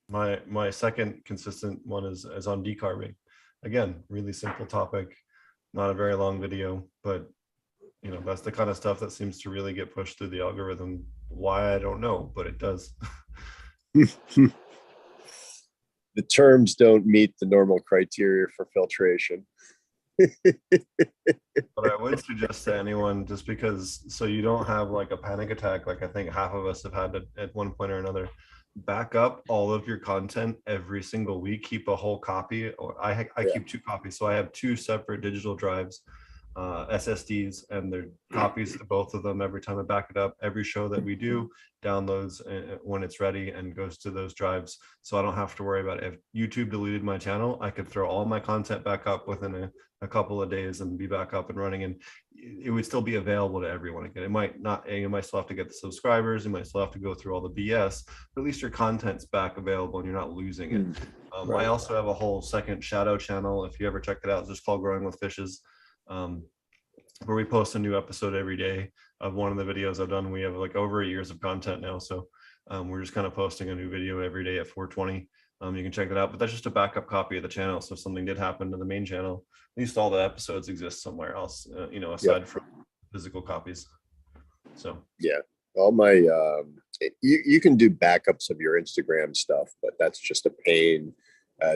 My second consistent one is on decarbing. Again, really simple topic, not a very long video, but that's the kind of stuff that seems to really get pushed through the algorithm. Why, I don't know, but it does. The terms don't meet the normal criteria for filtration. But I would suggest to anyone, just because, so you don't have like a panic attack, like I think half of us have had at one point or another, back up all of your content every single week. Keep a whole copy, or I keep 2 copies. So I have 2 separate digital drives, SSDs, and they're copies to both of them. Every time I back it up, every show that we do downloads when it's ready and goes to those drives. So I don't have to worry about it. If YouTube deleted my channel, I could throw all my content back up within a couple of days and be back up and running, and it would still be available to everyone again. It might not, you might still have to get the subscribers, you might still have to go through all the BS, but at least your content's back available and you're not losing it. Right. I also have a whole second shadow channel, if you ever checked it out, it's just called Growing with Fishes, where we post a new episode every day of one of the videos I've done. We have like over 8 years of content now, so we're just kind of posting a new video every day at 4:20. You can check that out, but that's just a backup copy of the channel. So if something did happen to the main channel, at least all the episodes exist somewhere else, aside from physical copies. So yeah, all my you can do backups of your Instagram stuff, but that's just a pain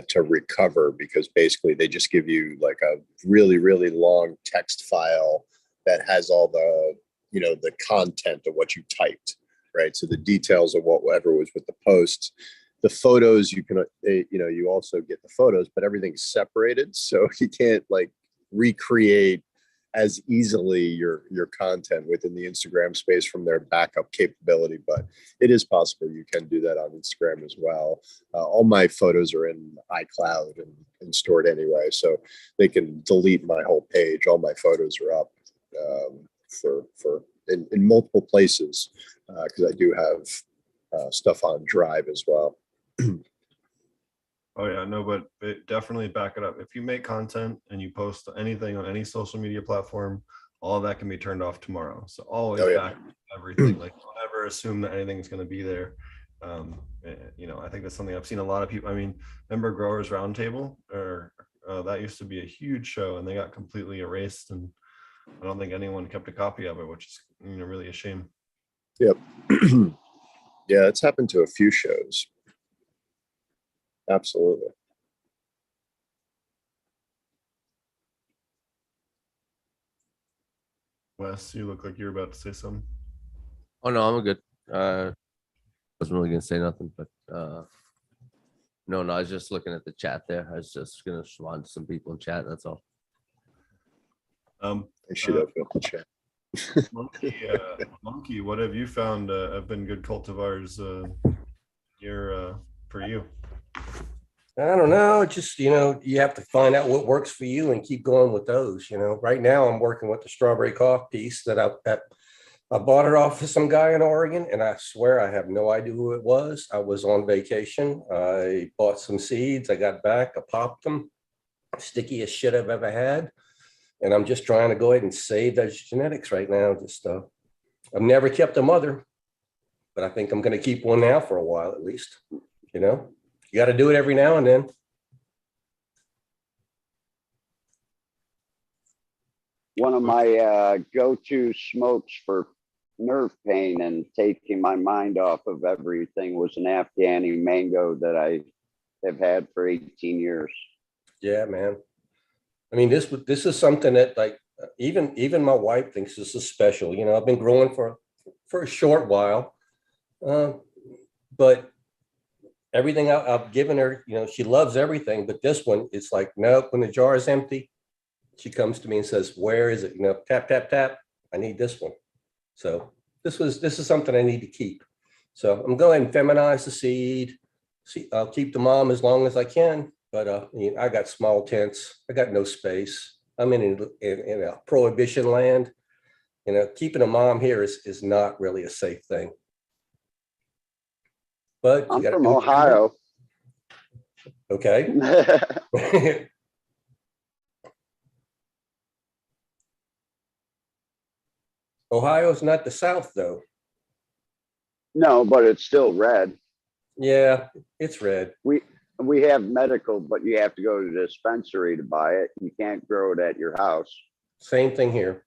to recover, because basically they just give you like a really, really long text file that has all the the content of what you typed, right? So the details of whatever was with the posts. The photos, you can, you also get the photos, but everything's separated. So you can't like recreate as easily your content within the Instagram space from their backup capability. But it is possible you can do that on Instagram as well. All my photos are in iCloud and stored anyway. So they can delete my whole page. All my photos are up in multiple places, because I do have stuff on Drive as well. oh yeah, no, but definitely back it up. If you make content and you post anything on any social media platform, all of that can be turned off tomorrow. So always back everything. Like, don't ever assume that anything's going to be there. I think that's something I've seen a lot of people. I mean, remember Growers Roundtable, or that used to be a huge show, and they got completely erased, and I don't think anyone kept a copy of it, which is really a shame. Yep. Yeah, it's happened to a few shows. Absolutely. Wes, you look like you're about to say something. Oh no, I'm good. Wasn't really gonna say nothing, but no, I was just looking at the chat there. I was just gonna respond to some people in chat. That's all. I should open up the chat. Monkey, what have you found have been good cultivars here for you? I don't know. Just, you have to find out what works for you and keep going with those. Right now I'm working with the strawberry cough piece that I bought it off of some guy in Oregon, and I swear I have no idea who it was. I was on vacation. I bought some seeds. I got back. I popped them. Stickiest shit I've ever had. And I'm just trying to go ahead and save those genetics right now. Just I've never kept a mother, but I think I'm going to keep one now for a while at least. You got to do it every now and then. One of my go-to smokes for nerve pain and taking my mind off of everything was an Afghani mango that I have had for 18 years. Yeah, man. I mean, this is something that, like, even my wife thinks this is special. I've been growing for a short while, but everything I've given her, she loves everything. But this one, it's like, nope. When the jar is empty, she comes to me and says, "Where is it?" Tap, tap, tap. I need this one. So this is something I need to keep. So I'm going to feminize the seed. I'll keep the mom as long as I can. But I got small tents. I got no space. I'm in a prohibition land, You know, keeping a mom here is not really a safe thing. But you I'm gotta from do what you gotta Ohio. do. Okay. Ohio's not the South, though. No, but it's still red. Yeah, it's red. We have medical, but you have to go to the dispensary to buy it. You can't grow it at your house. Same thing here.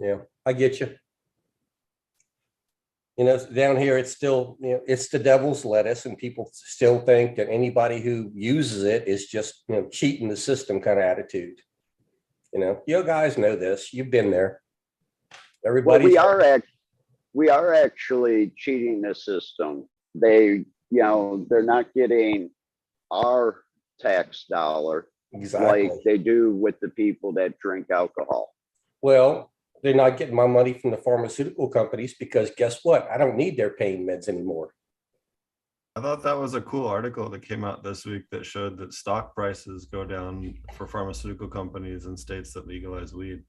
Yeah, I get you. You know, down here, it's still, you know, it's the devil's lettuce, and people still think that anybody who uses it is just, you know, cheating the system kind of attitude. You guys know this. You've been there. Well, Everybody. we are actually cheating the system. They're not getting our tax dollar Exactly. like they do with the people that drink alcohol. Well, they're not getting my money from the pharmaceutical companies because guess what? I don't need their pain meds anymore. I thought that was a cool article that came out this week that showed that stock prices go down for pharmaceutical companies in states that legalize weed.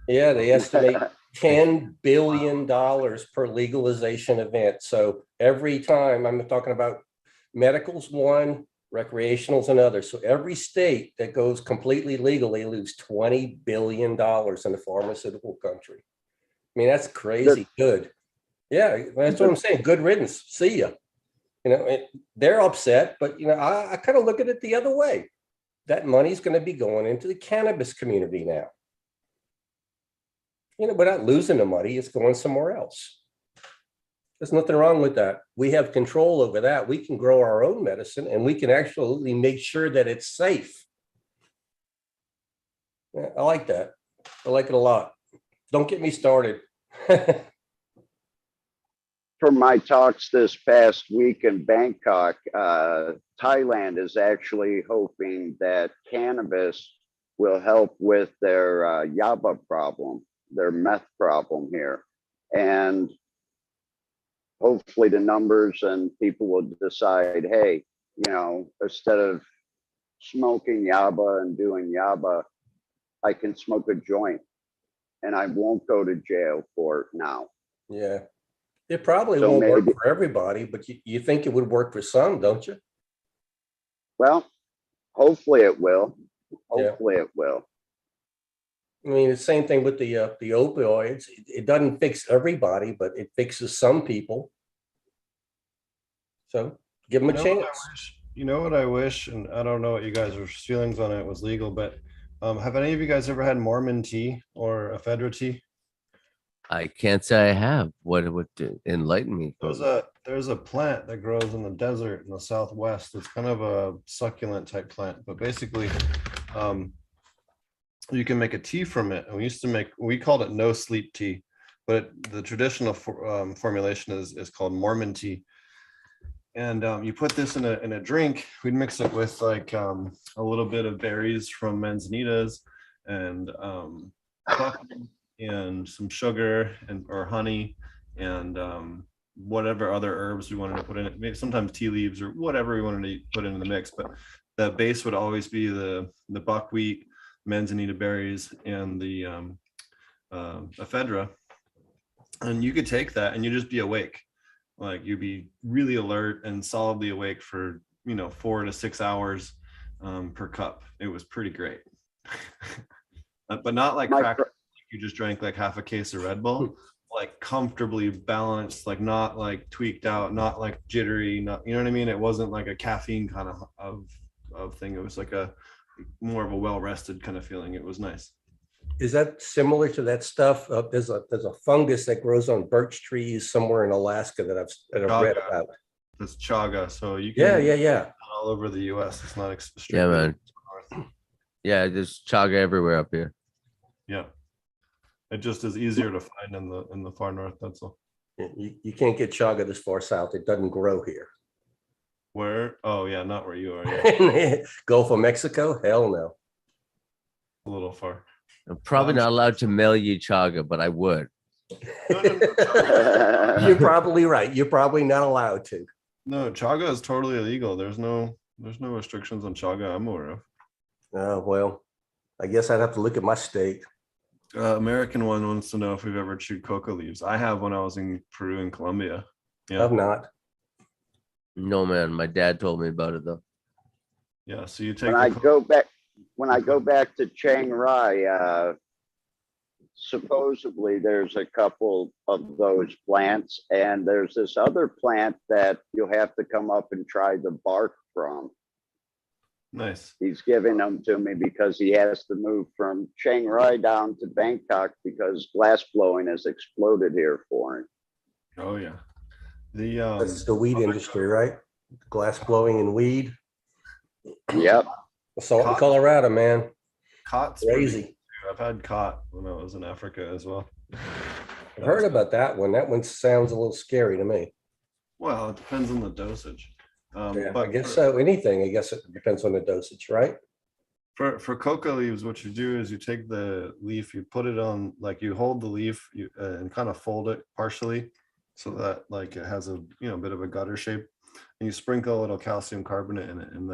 Yeah, they estimate $10 billion per legalization event. So every time, I'm talking about medical's one, recreational's another. So every state that goes completely legal, they lose $20 billion in the pharmaceutical country. I mean, that's crazy good. Yeah, that's what I'm saying. Good riddance. See ya. They're upset, but I kind of look at it the other way. That money's going to be going into the cannabis community now. We're not losing the money, it's going somewhere else. There's nothing wrong with that. We have control over that. We can grow our own medicine and we can actually make sure that it's safe. Yeah, I like that. I like it a lot. Don't get me started. From my talks this past week in Bangkok, Thailand is actually hoping that cannabis will help with their yaba problem, their meth problem here. And hopefully the numbers and people will decide, hey, instead of smoking yaba and doing yaba, I can smoke a joint and I won't go to jail for it now. Yeah. It probably won't work for everybody, but you think it would work for some, don't you? Well, hopefully it will. Hopefully it will. I mean, it's the same thing with the opioids. It doesn't fix everybody, but it fixes some people. So give them a chance. You know what I wish, and I don't know what you guys' feelings on it was legal, but have any of you guys ever had Mormon tea or ephedra tea? I can't say I have. What would enlighten me? There's a plant that grows in the desert in the Southwest. It's kind of a succulent type plant, but basically, you can make a tea from it. And we called it no sleep tea, but the traditional formulation is called Mormon tea. And you put this in a drink. We'd mix it with like a little bit of berries from manzanitas and coffee and some sugar or honey and whatever other herbs we wanted to put in it. Maybe sometimes tea leaves or whatever we wanted to put into the mix. But the base would always be the buckwheat, manzanita berries, and the ephedra. And you could take that and you just be awake. Like you'd be really alert and solidly awake for 4 to 6 hours per cup. It was pretty great. But not like crack. You just drank like half a case of Red Bull, like comfortably balanced, like not like tweaked out, not like jittery, not, you know what I mean? It wasn't like a caffeine kind of thing. It was like a more of a well-rested kind of feeling. It was nice. Is that similar to that stuff? There's a fungus that grows on birch trees somewhere in Alaska that I've read about. It's chaga. So you can yeah all over the US. It's not yeah, man. Yeah, there's chaga everywhere up here. Yeah. It just is easier to find in the far north. That's all. You can't get chaga this far south. It doesn't grow here. Where? Oh yeah, not where you are. Yeah. Gulf of Mexico? Hell no. A little far. I'm probably not allowed to mail you chaga, but I would. You're probably right. You're probably not allowed to. No, chaga is totally illegal. There's no restrictions on chaga I'm aware of. Oh, well, I guess I'd have to look at my state. American one wants to know if we've ever chewed coca leaves. I have when I was in Peru and Colombia. Yeah. I'm not. No, man. My dad told me about it though. Yeah. So you take When the I co- go back, when I go back to Chiang Rai, supposedly there's a couple of those plants, and there's this other plant that you have to come up and try the bark from. nice. He's giving them to me because he has to move from Chiang Rai down to Bangkok because glass blowing has exploded here for him. Oh yeah. The That's the weed industry, right? Glass blowing and weed. Yep. Assault in Cotton. Colorado, man. cot's pretty Crazy. good, too. I've had cot when I was in Africa as well. I've heard about that one. That one sounds a little scary to me. Well, it depends on the dosage. Yeah, I But guess so. Anything, I guess it depends on the dosage, right? for coca leaves, what you do is you take the leaf, you put it on, like you hold the leaf, and kind of fold it partially, so that like it has a bit of a gutter shape, and you sprinkle a little calcium carbonate in it, and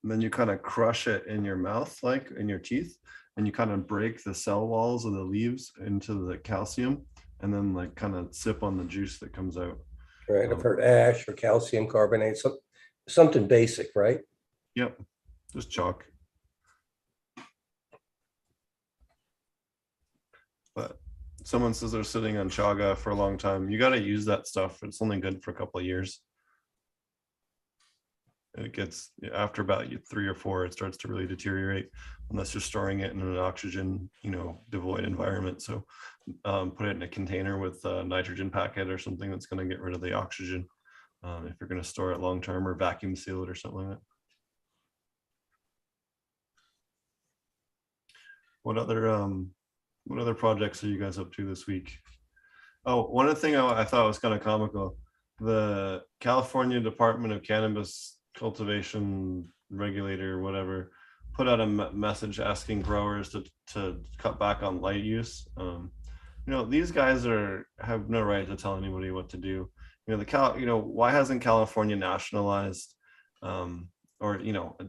then you kind of crush it in your mouth, like in your teeth, and you kind of break the cell walls of the leaves into the calcium, and then like kind of sip on the juice that comes out. Right. I've heard ash or calcium carbonate, something basic, right? Yep, just chalk. But someone says they're sitting on chaga for a long time. You got to use that stuff. It's only good for a couple of years. It gets, after about 3 or 4, it starts to really deteriorate unless you're storing it in an oxygen, devoid environment. So put it in a container with a nitrogen packet or something that's going to get rid of the oxygen if you're going to store it long term, or vacuum seal it or something like that. What other projects are you guys up to this week? Oh, one other thing I thought was kind of comical. The California Department of Cannabis Cultivation Regulator, whatever, put out a message asking growers to cut back on light use. These guys have no right to tell anybody what to do. Why hasn't California nationalized or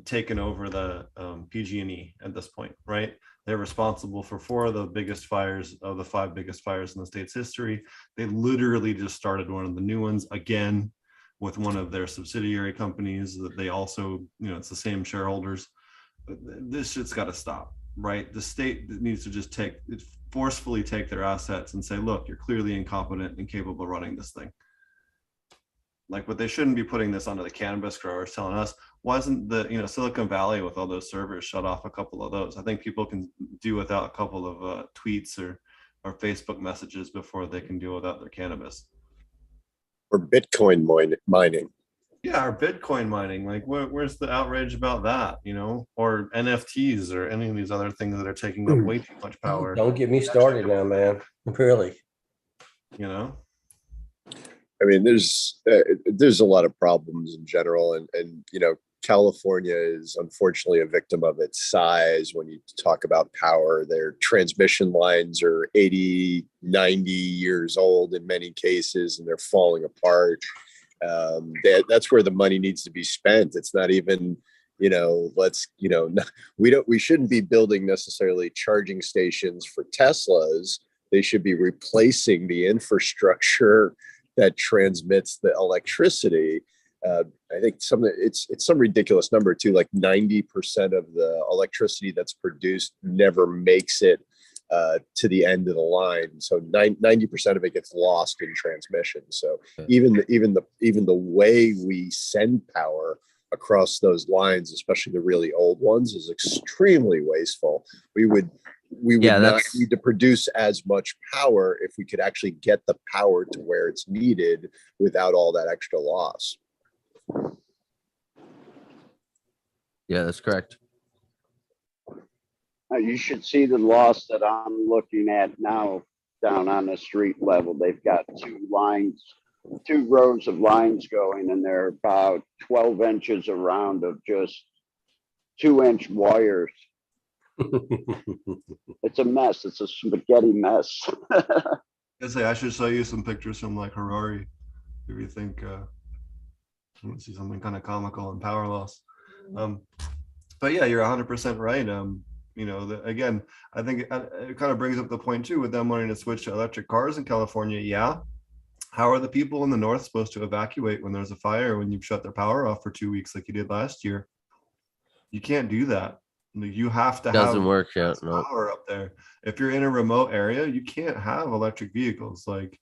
taken over the PG&E at this point, right? They're responsible for 4 of the biggest fires of the 5 biggest fires in the state's history. They literally just started one of the new ones again with one of their subsidiary companies that they also, it's the same shareholders. This shit's got to stop, right? The state needs to just forcefully take their assets and say, look, you're clearly incompetent and incapable of running this thing. Like, but they shouldn't be putting this onto the cannabis growers, telling us, why isn't the Silicon Valley with all those servers shut off a couple of those? I think people can do without a couple of tweets or Facebook messages before they can do without their cannabis. Or Bitcoin mining. Yeah, or Bitcoin mining. Like, where's the outrage about that? Or NFTs or any of these other things that are taking up way too much power. Don't get me started now, man. Really. I mean, there's a lot of problems in general, and California is unfortunately a victim of its size. When you talk about power, their transmission lines are 80, 90 years old in many cases, and they're falling apart. That's where the money needs to be spent. It's not even, we shouldn't be building necessarily charging stations for Teslas. They should be replacing the infrastructure that transmits the electricity. I think it's some ridiculous number too, like 90% of the electricity that's produced never makes it to the end of the line. So 90% of it gets lost in transmission. So even the way we send power across those lines, especially the really old ones, is extremely wasteful. We would not need to produce as much power if we could actually get the power to where it's needed without all that extra loss. Yeah, that's correct. You should see the loss that I'm looking at now down on the street level. They've got 2 rows of lines going, and they're about 12 inches around of just 2-inch wires. It's a mess. It's a spaghetti mess. I should show you some pictures from like Harare if you think you want to see something kind of comical and power loss. But yeah, you're 100% right. Again, I think it kind of brings up the point too, with them wanting to switch to electric cars in California. Yeah. How are the people in the north supposed to evacuate when there's a fire, when you've shut their power off for 2 weeks like you did last year? You can't do that. You have to Doesn't have work out. No. power up there. If you're in a remote area, you can't have electric vehicles. Like,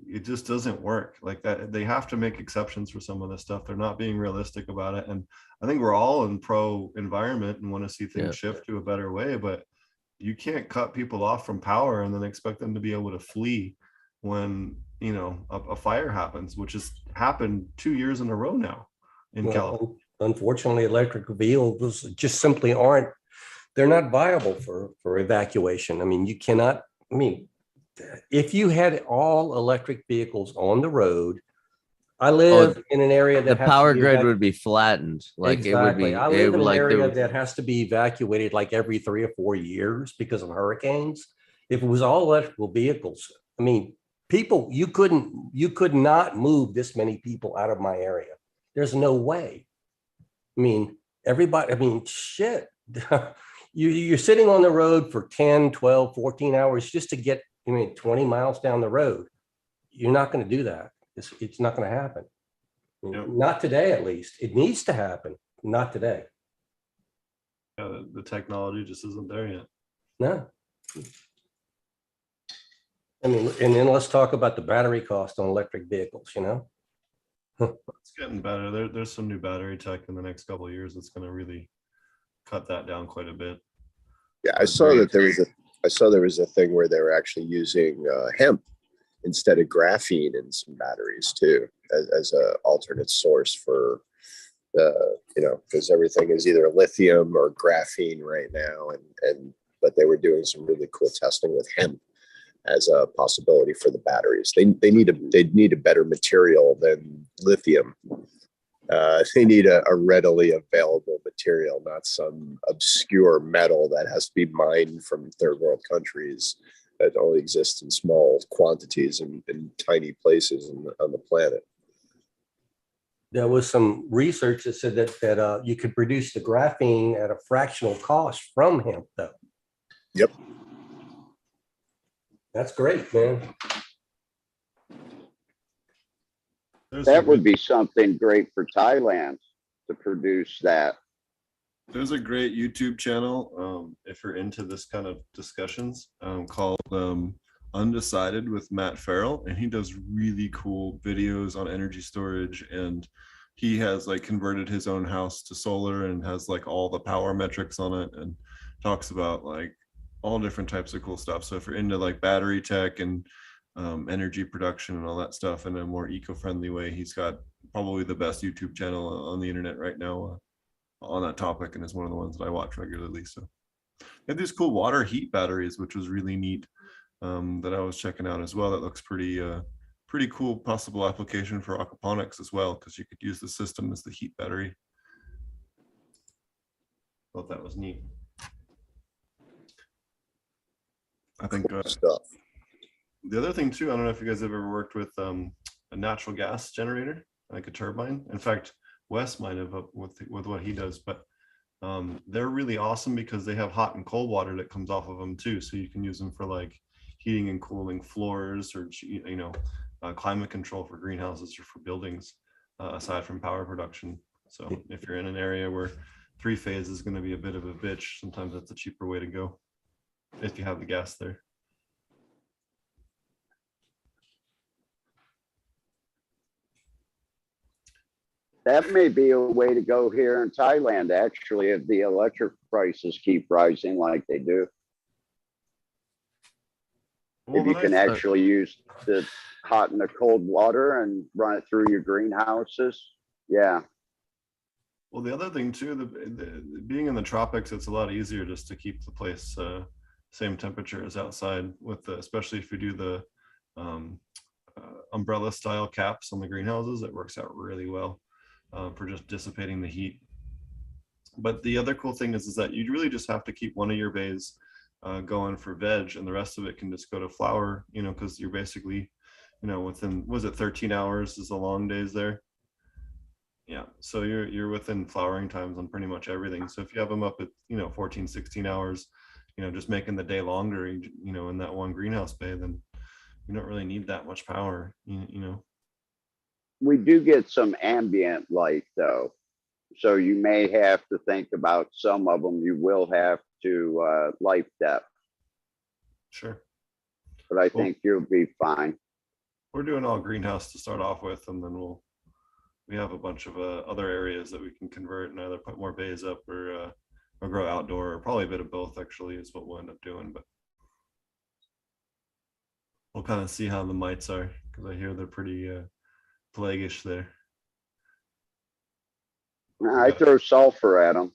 it just doesn't work like that. They have to make exceptions for some of this stuff. They're not being realistic about it. And I think we're all in pro environment and want to see things shift to a better way, but you can't cut people off from power and then expect them to be able to flee when a fire happens, which has happened 2 years in a row now in California. Unfortunately, electric vehicles just simply aren't, they're not viable for evacuation. I mean, you cannot, if you had all electric vehicles on the road, I live in an area that the power grid would be flattened. Like exactly. It would be. I live in an area that has to be evacuated like every 3 or 4 years because of hurricanes. If it was all electrical vehicles, people, you could not move this many people out of my area. There's no way. Everybody, shit. You're sitting on the road for 10, 12, 14 hours just to get 20 miles down the road. You're not going to do that. It's not going to happen. Not today, at least. It needs to happen. Not today. The technology just isn't there yet. No. And then let's talk about the battery cost on electric vehicles, It's getting better. There's some new battery tech in the next couple of years that's going to really cut that down quite a bit. Yeah, I saw there was a thing where they were actually using hemp instead of graphene in some batteries too, as a alternate source for because everything is either lithium or graphene right now, but they were doing some really cool testing with hemp as a possibility for the batteries. They need a better material than lithium. They need a readily available material, not some obscure metal that has to be mined from third world countries that only exists in small quantities in tiny places on the planet. There was some research that said that you could produce the graphene at a fractional cost from hemp, though. Yep. That's great, man. That would be something great for Thailand to produce that. There's a great YouTube channel, if you're into this kind of discussions, called Undecided with Matt Farrell, and he does really cool videos on energy storage, and he has like converted his own house to solar and has like all the power metrics on it and talks about like all different types of cool stuff. So if you're into like battery tech and energy production and all that stuff in a more eco-friendly way, he's got probably the best YouTube channel on the internet right now on that topic, and it's one of the ones that I watch regularly. So they have these cool water heat batteries, which was really neat, that I was checking out as well. That looks pretty cool possible application for aquaponics as well, because you could use the system as the heat battery. Thought that was neat. I think Stuff. the other thing too, I don't know if you guys have ever worked with a natural gas generator, like a turbine. In fact, Wes might have with what he does, but they're really awesome because they have hot and cold water that comes off of them too. So you can use them for like heating and cooling floors, or climate control for greenhouses or for buildings, aside from power production. So if you're in an area where 3-phase is going to be a bit of a bitch, sometimes that's a cheaper way to go if you have the gas there. That may be a way to go here in Thailand, actually, if the electric prices keep rising like they do. Well, If you can actually use the hot and the cold water and run it through your greenhouses. Yeah. Well, the other thing too, being in the tropics, it's a lot easier just to keep the place same temperature as outside, with especially if you do the umbrella style caps on the greenhouses. It works out really well for just dissipating the heat. But the other cool thing is that you really just have to keep one of your bays going for veg, and the rest of it can just go to flower, because you're basically, within, was it 13 hours is the long days there? Yeah, so you're within flowering times on pretty much everything. So if you have them up at 14, 16 hours, just making the day longer, in that one greenhouse bay, then you don't really need that much power. We do get some ambient light though. So you may have to think about some of them. You will have to light depth, Sure. but I Well, think you'll be fine. we're doing all greenhouse to start off with, and then we have a bunch of other areas that we can convert and either put more bays up or grow outdoor, or probably a bit of both actually is what we'll end up doing. But we'll kind of see how the mites are, because I hear they're pretty plaguish there. I throw sulfur at them.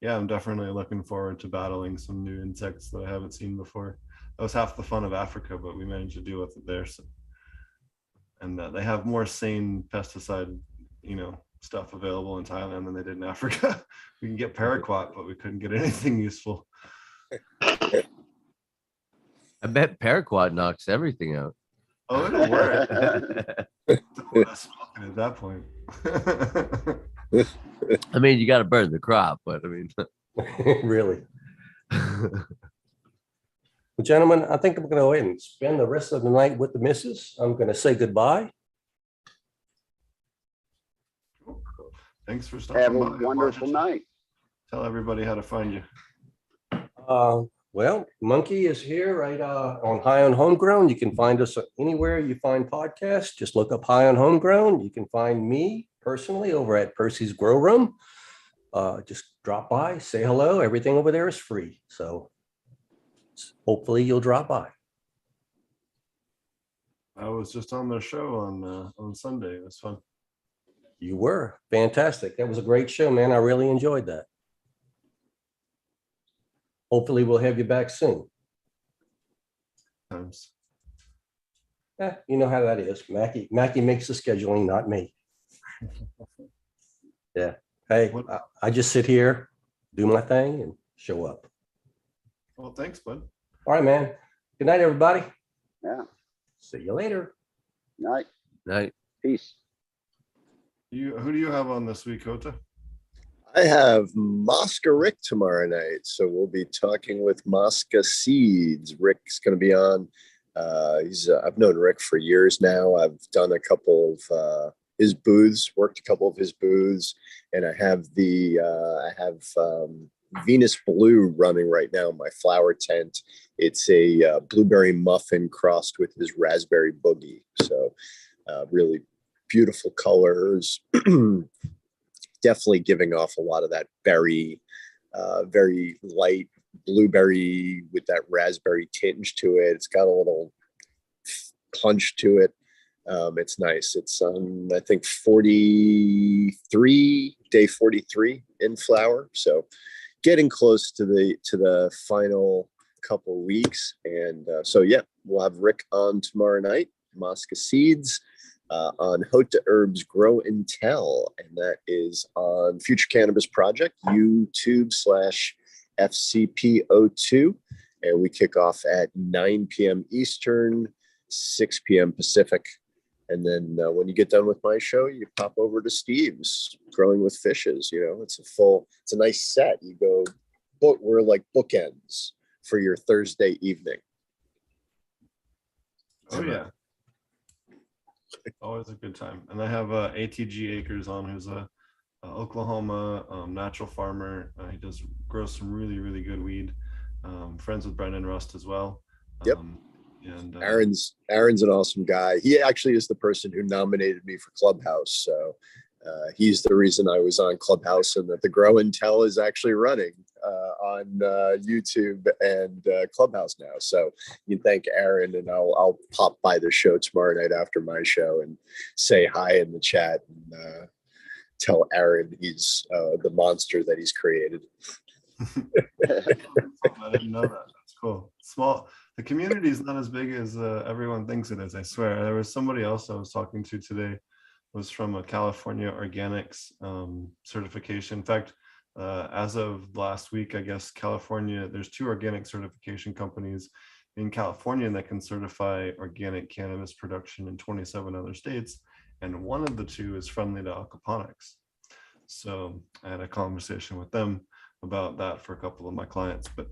Yeah, I'm definitely looking forward to battling some new insects that I haven't seen before. That was half the fun of Africa, but we managed to deal with it there. So, and they have more sane pesticide, stuff available in Thailand than they did in Africa. We can get paraquat, but we couldn't get anything useful. I bet paraquat knocks everything out. Oh, it'll work. Smoking at that point. I mean, you got to burn the crop, but I mean, Really. Well, gentlemen, I think I'm going to go ahead and spend the rest of the night with the missus. I'm going to say goodbye. Thanks for stopping Have a by. wonderful night. Tell everybody how to find you. Well, Monkey is here right on High on Homegrown. You can find us anywhere you find podcasts. Just look up High on Homegrown. You can find me personally over at Percy's Grow Room. Just drop by, say hello. Everything over there is free. So hopefully you'll drop by. I was just on their show on Sunday. It was fun. You were fantastic. That was a great show, man. I really enjoyed that. Hopefully we'll have you back soon. Times. You know how that is. Mackie makes the scheduling, not me. Yeah. Hey, I just sit here, do my thing, and show up. Well, thanks, bud. All right, man. Good night, everybody. Yeah. See you later. Night. night. Peace. Who do you have on this week, Hota? I have Mosca Rick tomorrow night. So we'll be talking with Mosca Seeds. Rick's going to be on. I've known Rick for years now. I've done a couple of his booths, worked a couple of his booths, and I have Venus Blue running right now in my flower tent. It's a blueberry muffin crossed with his raspberry boogie. So really beautiful colors. Definitely giving off a lot of that berry, very light blueberry with that raspberry tinge to it. It's got a little punch to it. It's nice. It's I think day 43 in flower. So getting close to the final couple weeks. And so yeah, we'll have Rick on tomorrow night, Mosca Seeds. On Hota Herbs Grow and Tell, and that is on Future Cannabis Project, YouTube/FCP02. And we kick off at 9 p.m. Eastern, 6 p.m. Pacific. And then when you get done with my show, you pop over to Steve's Growing with Fishes. It's a nice set. You go, we're like bookends for your Thursday evening. Oh, yeah. Always a good time. And I have ATG Acres on, who's a Oklahoma natural farmer. He grows some really, really good weed. Friends with Brendan Rust as well. Yep. And Aaron's an awesome guy. He actually is the person who nominated me for Clubhouse. So he's the reason I was on Clubhouse, and that the Grow and Tell is actually running on YouTube and Clubhouse now. So you can thank Aaron, and I'll pop by the show tomorrow night after my show and say hi in the chat and tell Aaron he's the monster that he's created. I didn't know that. That's cool. The community is not as big as everyone thinks it is. I swear. There was somebody else I was talking to today, was from a California organics certification. In fact, as of last week, I guess California, there's 2 organic certification companies in California that can certify organic cannabis production in 27 other states. and one of the two is friendly to aquaponics. So I had a conversation with them about that for a couple of my clients. But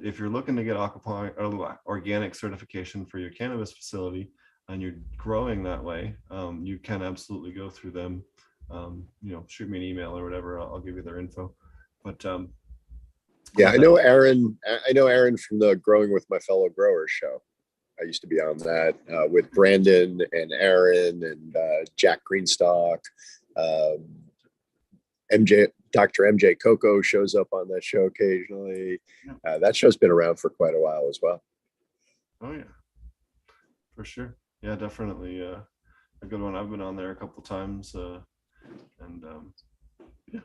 if you're looking to get aquaponic or organic certification for your cannabis facility and you're growing that way, you can absolutely go through them. Shoot me an email or whatever. I'll give you their info. But yeah, I know Aaron. I know Aaron from the Growing with My Fellow Growers show. I used to be on that with Brandon and Aaron and Jack Greenstock. Dr. MJ Coco shows up on that show occasionally. That show's been around for quite a while as well. Oh yeah, for sure. Yeah, definitely a good one. I've been on there a couple times, and yeah.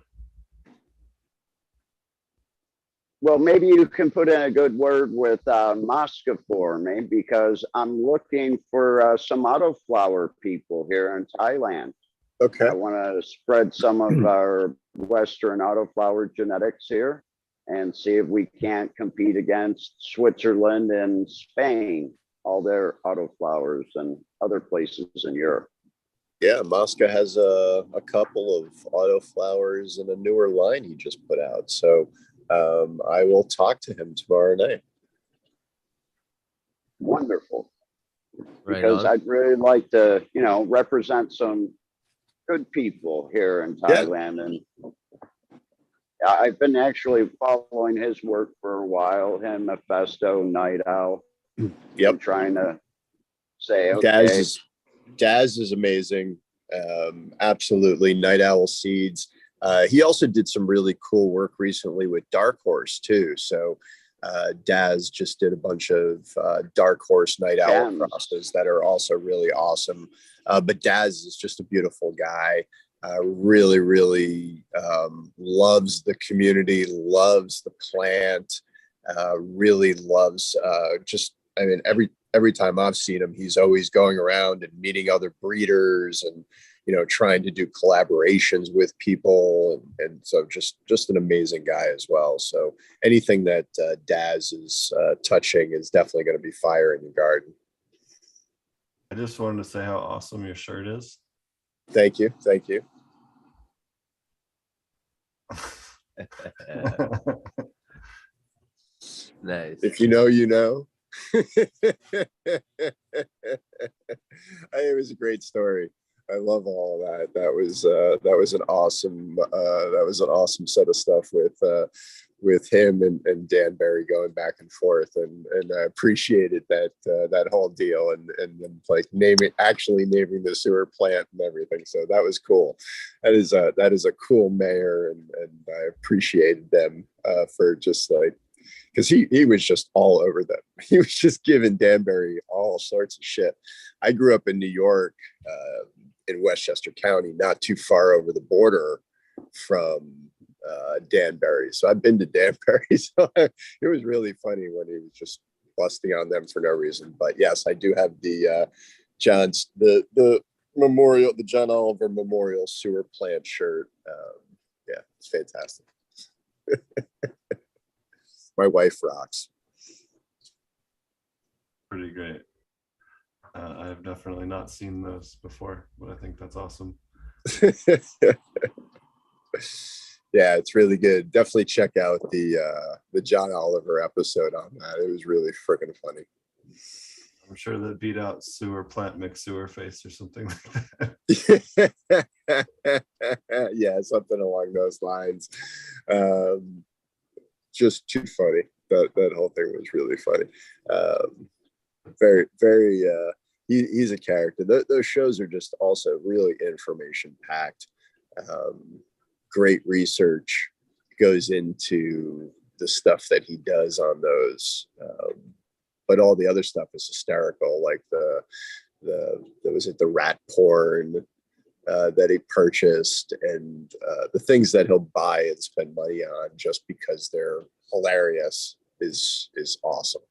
Well, maybe you can put in a good word with Mosca for me, because I'm looking for some autoflower people here in Thailand. Okay. I want to spread some of our Western autoflower genetics here and see if we can't compete against Switzerland and Spain, all their autoflowers, and other places in Europe. Yeah, Mosca has a couple of autoflowers and a newer line he just put out. So I will talk to him tomorrow night. Wonderful. Right Because on. I'd really like to, represent some good people here in Thailand. And I've been actually following his work for a while, him, Mephisto, Night Owl. Yep. Trying to say, okay. Daz is amazing. Absolutely. Night Owl Seeds. He also did some really cool work recently with Dark Horse too. So Daz just did a bunch of Dark Horse Night Owl crosses that are also really awesome. But Daz is just a beautiful guy. Really, really loves the community, loves the plant, really loves every time I've seen him, he's always going around and meeting other breeders and, trying to do collaborations with people. And so just an amazing guy as well. So anything that Daz is touching is definitely going to be fire in the garden. I just wanted to say how awesome your shirt is. Thank you. Thank you. Nice. If you know, you know. It was a great story. I love all of that. That was an awesome set of stuff with him and Dan Barry going back and forth, and I appreciated that whole deal and then like actually naming the sewer plant and everything. So that was cool. That is a cool mayor, and I appreciated them for just like, because he was just all over them. He was just giving Danbury all sorts of shit. I grew up in New York, in Westchester County, not too far over the border from Danbury. So I've been to Danbury. So it was really funny when he was just busting on them for no reason. But yes, I do have the memorial, the John Oliver Memorial Sewer Plant shirt. Yeah, it's fantastic. My wife rocks. Pretty great. I have definitely not seen those before, but I think that's awesome. Yeah, it's really good. Definitely check out the John Oliver episode on that. It was really freaking funny. I'm sure that beat out sewer plant mix sewer face or something like that. Yeah, something along those lines. Just too funny. That whole thing was really funny. Very, very. He's a character. Those shows are just also really information packed. Great research goes into the stuff that he does on those, but all the other stuff is hysterical. Like the rat porn that he purchased, and the things that he'll buy and spend money on just because they're hilarious is awesome.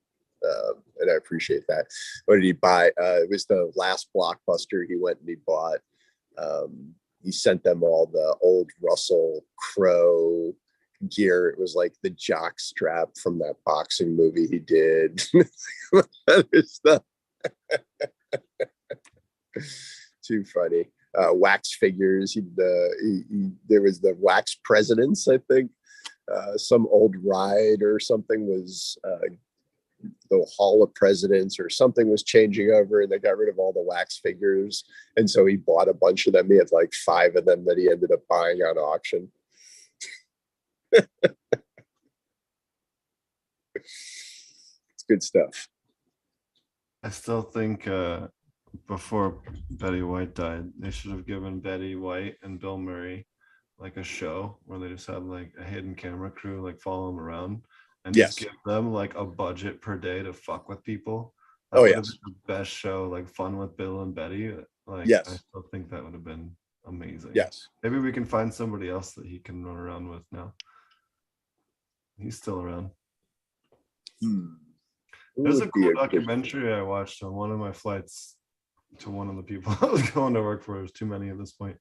And I appreciate that. What did he buy? It was the last Blockbuster he went and he bought. He sent them all the old Russell Crowe gear. It was like the jock strap from that boxing movie he did. Other stuff. too funny. Wax figures. There was the wax presidents, I think. Some old ride or something was the Hall of Presidents or something was changing over, and they got rid of all the wax figures. And so he bought a bunch of them. He had like 5 of them that he ended up buying on auction. It's good stuff. I still think before Betty White died, they should have given Betty White and Bill Murray like a show where they just had like a hidden camera crew like follow them around and just give them like a budget per day to fuck with people. That would have been the best show, like Fun with Bill and Betty. Like I still think that would have been amazing. Yes. Maybe we can find somebody else that he can run around with now. He's still around. There's a cool documentary I watched on one of my flights to one of the people I was going to work for. There's too many at this point.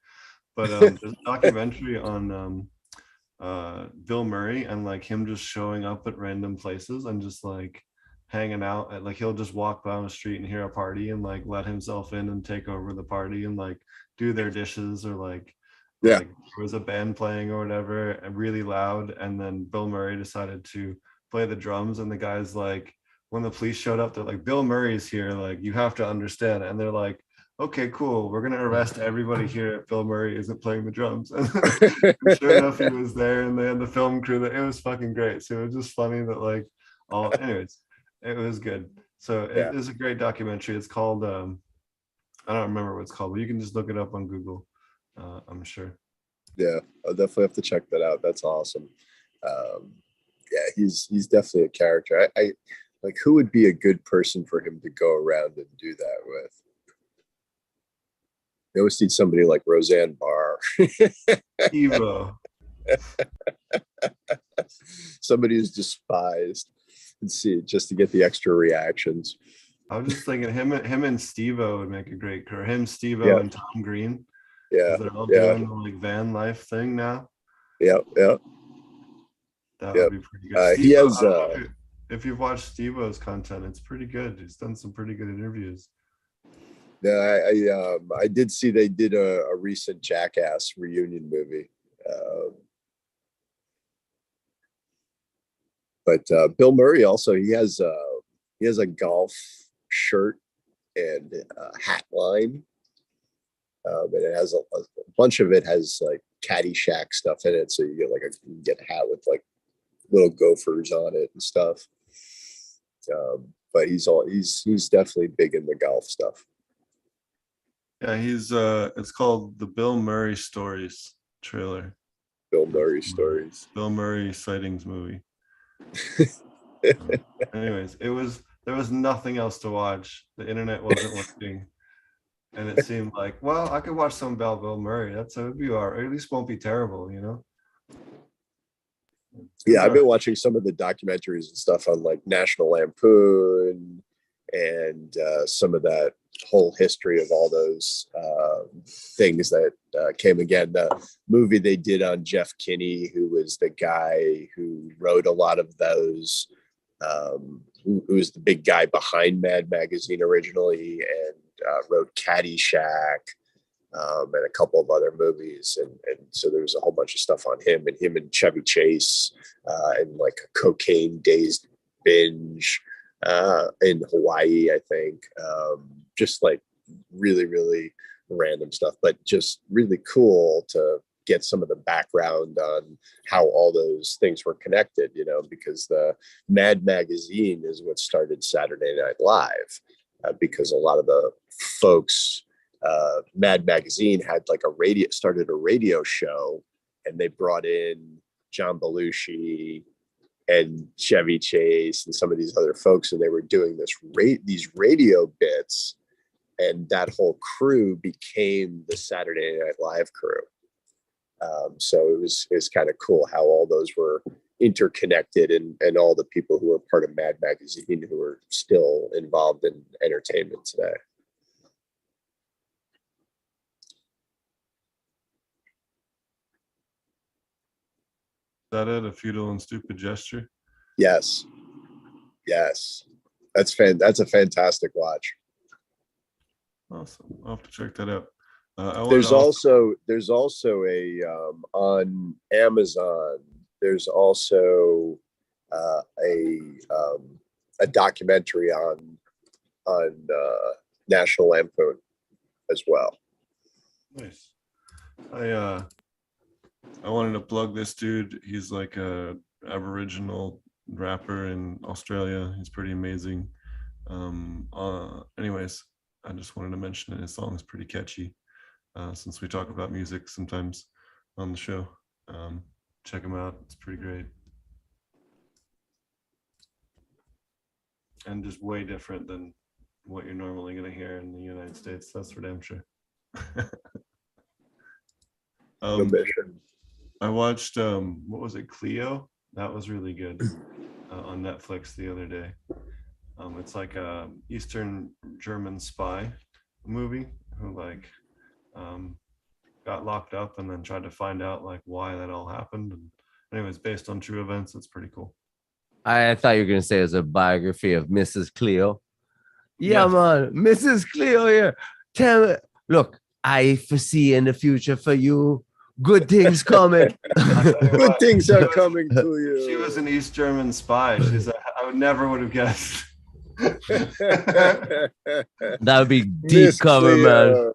But there's a documentary on Bill Murray and like him just showing up at random places and just like hanging out at, like, he'll just walk down the street and hear a party and like let himself in and take over the party and like do their dishes or like there was a band playing or whatever and really loud, and then Bill Murray decided to play the drums, and the guys like, when the police showed up, they're like, Bill Murray's here, like you have to understand. And they're like, okay, cool, we're gonna arrest everybody here if Bill Murray isn't playing the drums. And sure enough, he was there, and they had the film crew. That it was fucking great. So it was just funny that like anyways, it was good. So it is a great documentary. It's called I don't remember what it's called, but you can just look it up on Google. I'm sure. Yeah, I'll definitely have to check that out. That's awesome. He's definitely a character. I like, who would be a good person for him to go around and do that with? You always need somebody like Roseanne Barr. Evo. Somebody who's despised and see just to get the extra reactions. I was just thinking him and Steve-O would make a great career. Him, Steve-O, and Tom Green. Yeah. They're all doing the like van life thing now. Yeah. That would be pretty good. He has if you've watched Steve-O's content, it's pretty good. He's done some pretty good interviews. Yeah, I did see they did a recent Jackass reunion movie. But Bill Murray also, he has a golf shirt and hat line. And it has a bunch of it has like Caddyshack stuff in it, so you get like you can get a hat with like little gophers on it and stuff. But he's definitely big in the golf stuff. Yeah, he's it's called the Bill Murray Stories trailer. Bill Murray Stories. Bill Murray sightings movie. Anyways, there was nothing else to watch. The internet wasn't working. And it seemed like, well, I could watch some about Bill Murray. It would be all right. At least won't be terrible, you know? Yeah, I've been watching some of the documentaries and stuff on like National Lampoon and some of that whole history of all those things that came again. The movie they did on Jeff Kinney, who was the guy who wrote a lot of those, who was the big guy behind Mad Magazine originally, and wrote Caddyshack and a couple of other movies. And so there was a whole bunch of stuff on him and Chevy Chase and like a cocaine dazed binge in Hawaii, I think. Just like really, really random stuff, but just really cool to get some of the background on how all those things were connected, you know, because the Mad Magazine is what started Saturday Night Live. Because a lot of the folks, Mad Magazine had like started a radio show, and they brought in John Belushi and Chevy Chase and some of these other folks, and they were doing these radio bits, and that whole crew became the Saturday Night Live crew. So it was kind of cool how all those were interconnected, and all the people who were part of Mad Magazine who are still involved in entertainment today. Is that it? A futile and stupid gesture? Yes. That's a fantastic watch. Awesome. I'll have to check that out. There's also a on Amazon. There's also a documentary on National Lampoon as well. Nice. I wanted to plug this dude. He's like a Aboriginal rapper in Australia. He's pretty amazing. Anyways, I just wanted to mention it. His song is pretty catchy. Since we talk about music sometimes on the show, check him out. It's pretty great. And just way different than what you're normally going to hear in the United States. That's for damn sure. I watched, what was it, Cleo? That was really good on Netflix the other day. It's like a Eastern German spy movie who like got locked up and then tried to find out like why that all happened. And anyways, based on true events, it's pretty cool. I thought you were going to say it was a biography of Mrs. Cleo. Yeah, Yes. man. Mrs. Cleo here. Tell me, look, I foresee in the future for you good things coming. Good things are coming to you. She was an East German spy. I would never would have guessed. That would be deep Miss cover, Cleo.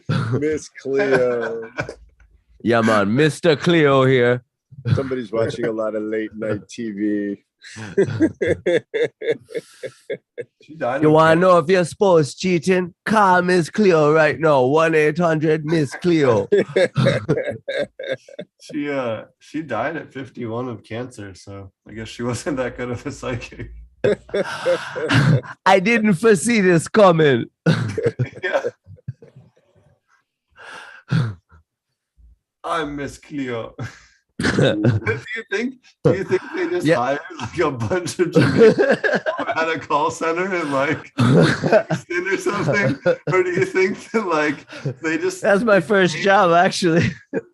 man. Miss Cleo. Yeah, man. Mr. Cleo here. Somebody's watching a lot of late night TV. She died. You of want to cancer. know if your spouse cheating? Call Miss Cleo right now. 1-800 Miss Cleo. She died at 51 of cancer, so I guess she wasn't that good of a psychic. I didn't foresee this coming. Yeah. I'm Miss Cleo. Do you think they just Yeah. hired like a bunch of Jamaicans at a call center in like Houston or something? Or do you think that like they just That's my first job, actually.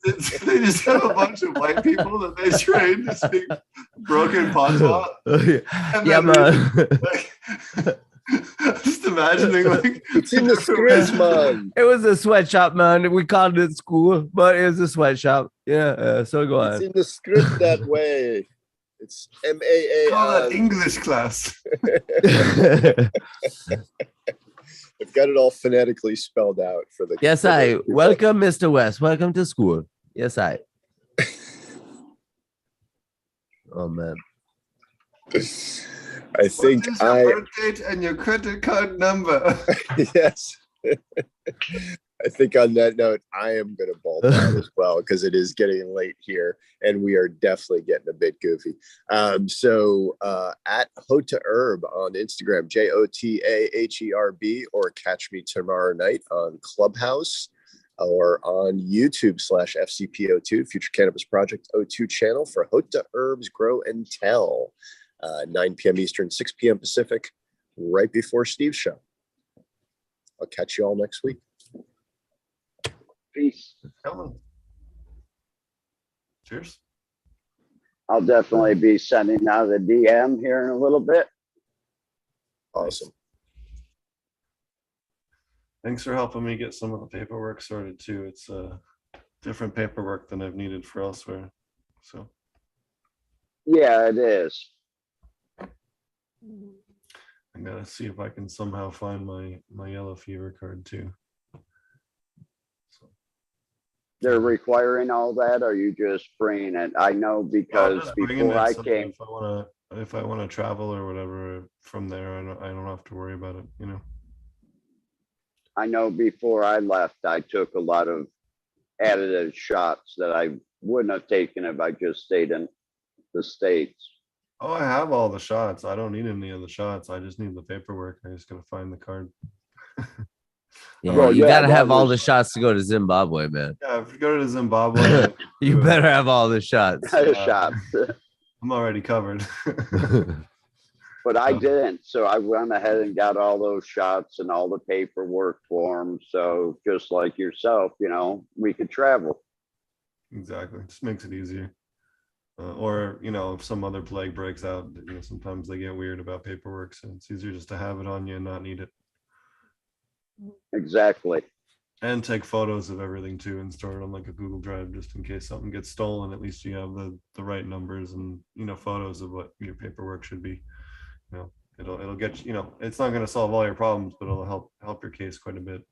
they just have a bunch of white people that they train to speak broken patois? And Yeah, then man. like, just imagining like It's in the script, man. It was a sweatshop, man. We called it school, but it was a sweatshop. Yeah, so go It's on. in the script that way. It's call that MAA. English class. I've got it all phonetically spelled out for the. Yes, I. Welcome, Mr. West. Welcome to school. Yes, I. Oh, man. I think What is your birth date and your credit card number? yes. I think on that note, I am going to bulb out as well because it is getting late here and we are definitely getting a bit goofy. So at Hota Herb on Instagram, JOTAHERB, or catch me tomorrow night on Clubhouse or on YouTube /FCP02, Future Cannabis Project 02 channel for Hota Herb's Grow and Tell. 9 p.m. Eastern, 6 p.m. Pacific, right before Steve's show. I'll catch you all next week. Peace. Come on. Cheers. I'll definitely be sending out a DM here in a little bit. Awesome. Thanks for helping me get some of the paperwork sorted too. It's different paperwork than I've needed for elsewhere. So Yeah, it is. I gotta see if I can somehow find my yellow fever card too. They're requiring all that, or you just bringing it? I know I'm because just bringing before it I so that came, if I wanna travel or whatever from there, I don't have to worry about it, you know. I know before I left, I took a lot of additive shots that I wouldn't have taken if I just stayed in the States. Oh, I have all the shots. I don't need any of the shots. I just need the paperwork. I just gotta find the card. Yeah, Well, you yeah, gotta that have all the was- shots to go to Zimbabwe, man. Yeah, if you go to Zimbabwe, You better have all the shots. Shots. I'm already covered. But I Oh. didn't. So I went ahead and got all those shots and all the paperwork for them. So just like yourself, you know, we could travel. Exactly. Just makes it easier. Or, you know, if some other plague breaks out, you know, sometimes they get weird about paperwork. So it's easier just to have it on you and not need it. Exactly. And take photos of everything too and store it on like a Google Drive just in case something gets stolen. At least you have the right numbers and photos of what your paperwork should be. It'll get it's not going to solve all your problems, but it'll help your case quite a bit.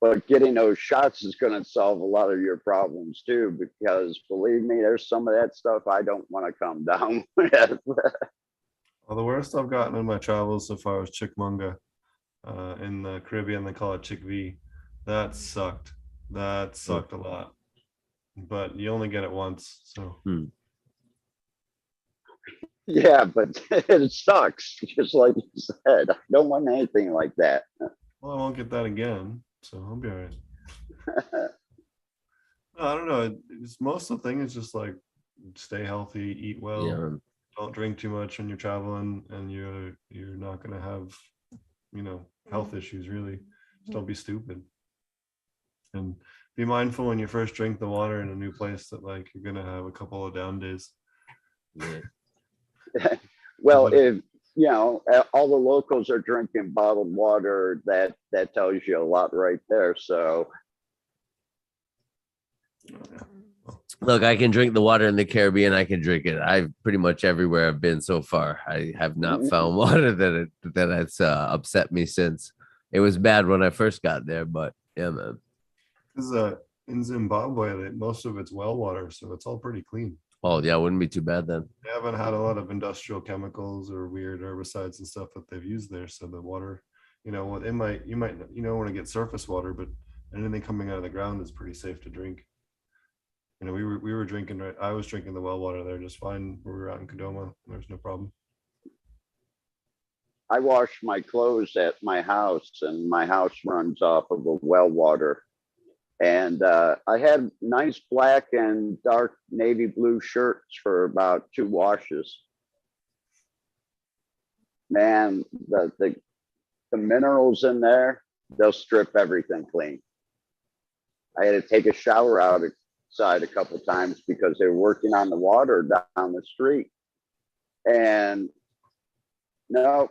But getting those shots is going to solve a lot of your problems too, because believe me, there's some of that stuff I don't want to come down with. Well, the worst I've gotten in my travels so far was Chikmunga. In the Caribbean, they call it Chick-V. That sucked. That sucked a lot. But you only get it once, so. Yeah, but it sucks, just like you said. I don't want anything like that. Well, I won't get that again, so I'll be all right. I don't know. Most of the thing is just like stay healthy, eat well, Yeah. don't drink too much when you're traveling, and you're not gonna have health issues really. Just don't be stupid. And be mindful when you first drink the water in a new place that like you're gonna have a couple of down days. Well, if all the locals are drinking bottled water, that tells you a lot right there. So Look, I can drink the water in the Caribbean. I can drink it. I've pretty much everywhere I've been so far. I have not found water that has upset me since. It was bad when I first got there, but yeah, man. Because in Zimbabwe, most of it's well water, so it's all pretty clean. Oh yeah, wouldn't be too bad then. They haven't had a lot of industrial chemicals or weird herbicides and stuff that they've used there. So the water, you might want to get surface water, but anything coming out of the ground is pretty safe to drink. We were drinking. I was drinking the well water there just fine. We were out in Kadoma. There's no problem. I wash my clothes at my house, and my house runs off of a well water. And I had nice black and dark navy blue shirts for about 2 washes. Man, the minerals in there, they'll strip everything clean. I had to take a shower outside a couple times because they were working on the water down the street. And no,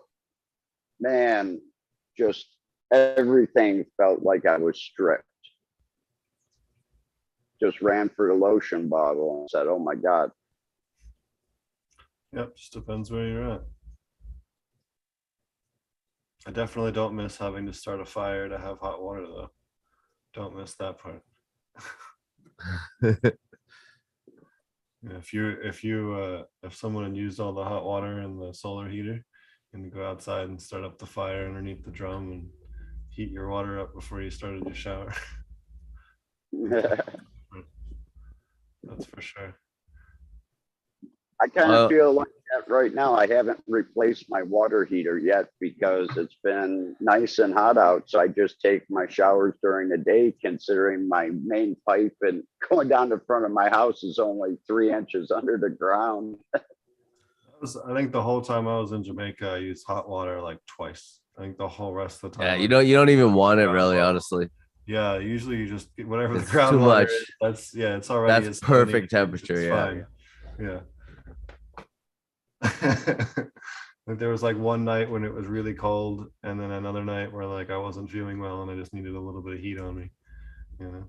man, just everything felt like I was stripped. Just ran for the lotion bottle and said, oh my God. Yep, just depends where you're at. I definitely don't miss having to start a fire to have hot water though. Don't miss that part. If someone had used all the hot water in the solar heater and you go outside and start up the fire underneath the drum and heat your water up before you started your shower. That's for sure. I kind of feel like that right now. I haven't replaced my water heater yet because it's been nice and hot out. So I just take my showers during the day, considering my main pipe and going down the front of my house is only 3 inches under the ground. I think the whole time I was in Jamaica, I used hot water like twice. I think the whole rest of the time. Yeah, you don't even want it really, honestly. Yeah, usually you just get whatever It's the ground too much. Is. It's already. That's perfect temperature. Yeah. Yeah. Like there was like one night when it was really cold, and then another night where like I wasn't feeling well and I just needed a little bit of heat on me. And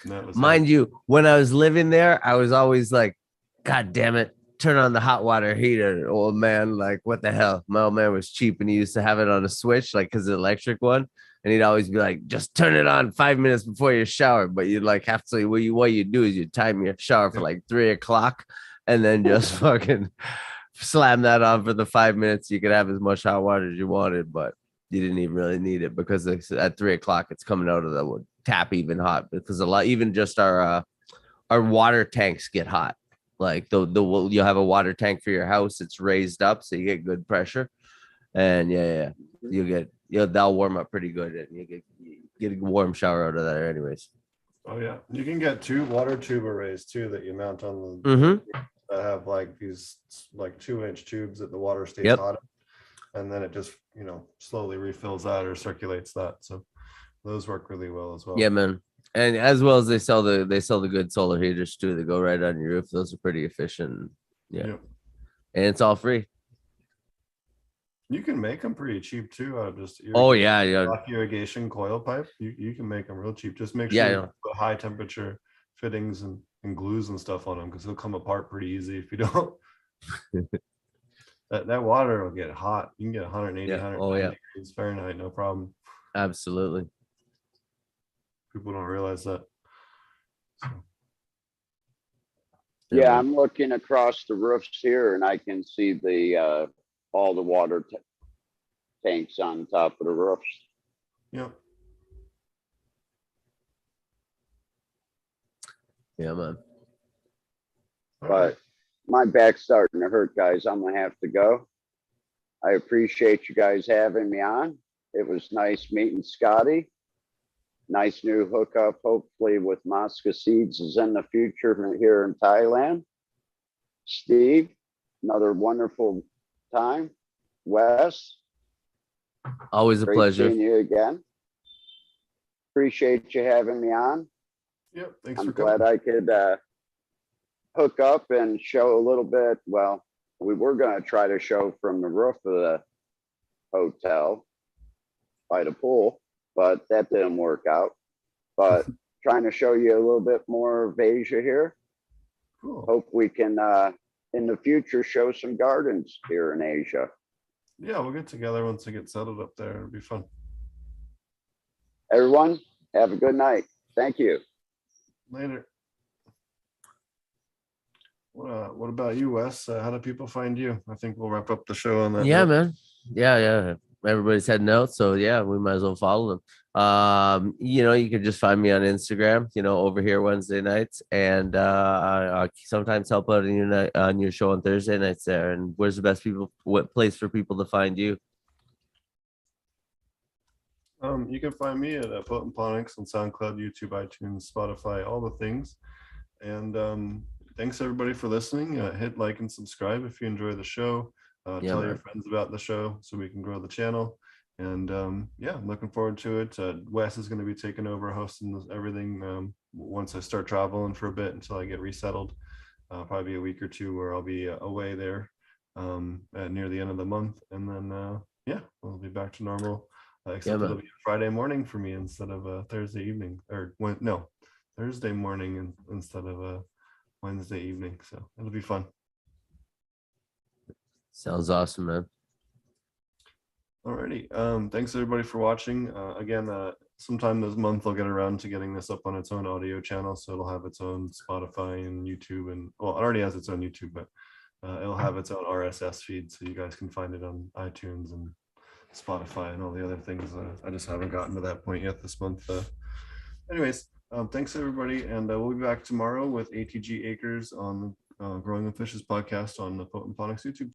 that was Mind you, when I was living there, I was always like, God damn it, turn on the hot water heater. Old man, like, what the hell? My old man was cheap and he used to have it on a switch, like, because the electric one. And he'd always be like, just turn it on 5 minutes before your shower. But you'd like have to, what you do is you time your shower for like 3 o'clock and then just fucking slam that on for the 5 minutes. You could have as much hot water as you wanted, but you didn't even really need it because at 3 o'clock it's coming out of the tap even hot, because even just our water tanks get hot. Like you'll have a water tank for your house. It's raised up, so you get good pressure, and that'll warm up pretty good, and you get a warm shower out of that, anyways. Oh yeah, you can get 2 water tube arrays too that you mount on the that have like these like 2-inch tubes that the water stays hot, and then it just slowly refills that or circulates that. So those work really well as well. Yeah, man. And as well as they sell the good solar heaters too that go right on your roof. Those are pretty efficient. Yeah. And it's all free. You can make them pretty cheap too out of just Oh yeah, block irrigation coil pipe. You can make them real cheap. Just make Yeah, sure yeah. you put high temperature fittings and glues and stuff on them because they'll come apart pretty easy if you don't. That water will get hot. You can get 180, Yeah. 190 Oh, yeah. degrees Fahrenheit, no problem. Absolutely. People don't realize that. So, Yeah, man. I'm looking across the roofs here and I can see the, all the water tanks on top of the roofs. yeah. Yeah, man. All right. But my back's starting to hurt, guys. I'm gonna have to go. I appreciate you guys having me on. It was nice meeting Scotty. Nice new hookup, hopefully with Mosca Seeds is in the future here in Thailand. Steve, another wonderful time. Wes, Always a great pleasure. seeing you again. Appreciate you having me on. Yep. Thanks I'm for coming. glad I could hook up and show a little bit. Well, we were going to try to show from the roof of the hotel by the pool, but that didn't work out. But trying to show you a little bit more of Asia here. Cool. Hope we can in the future show some gardens here in Asia. Yeah, we'll get together once I get settled up there. It'll be fun. Everyone, have a good night. Thank you. Later. What about you, Wes? How do people find you? I think we'll wrap up the show on that. Yeah, note. man. Yeah. Everybody's heading out, so yeah, we might as well follow them. You can just find me on Instagram, over here Wednesday nights, and I sometimes help out on your show on Thursday nights there. And where's the best place for people to find you? You can find me at Potent Ponics on SoundCloud, YouTube, iTunes, Spotify, all the things. And thanks everybody for listening. Hit like and subscribe if you enjoy the show. Tell your man. friends about the show so we can grow the channel. And yeah, I'm looking forward to it. Wes is going to be taking over hosting everything once I start traveling for a bit until I get resettled. Probably a week or two where I'll be away there near the end of the month. And then, yeah, we'll be back to normal. Except man. it'll be a Friday morning for me instead of a Thursday evening, or Thursday morning instead of a Wednesday evening. So it'll be fun. Sounds awesome, man. Alrighty. Thanks everybody for watching. Again, sometime this month I'll get around to getting this up on its own audio channel, so it'll have its own Spotify and YouTube, and well, it already has its own YouTube, but it'll have its own RSS feed, so you guys can find it on iTunes and Spotify and all the other things. I just haven't gotten to that point yet this month. Anyways, thanks everybody, and we'll be back tomorrow with ATG Acres on Growing the Fishes podcast on the Potent Ponics YouTube.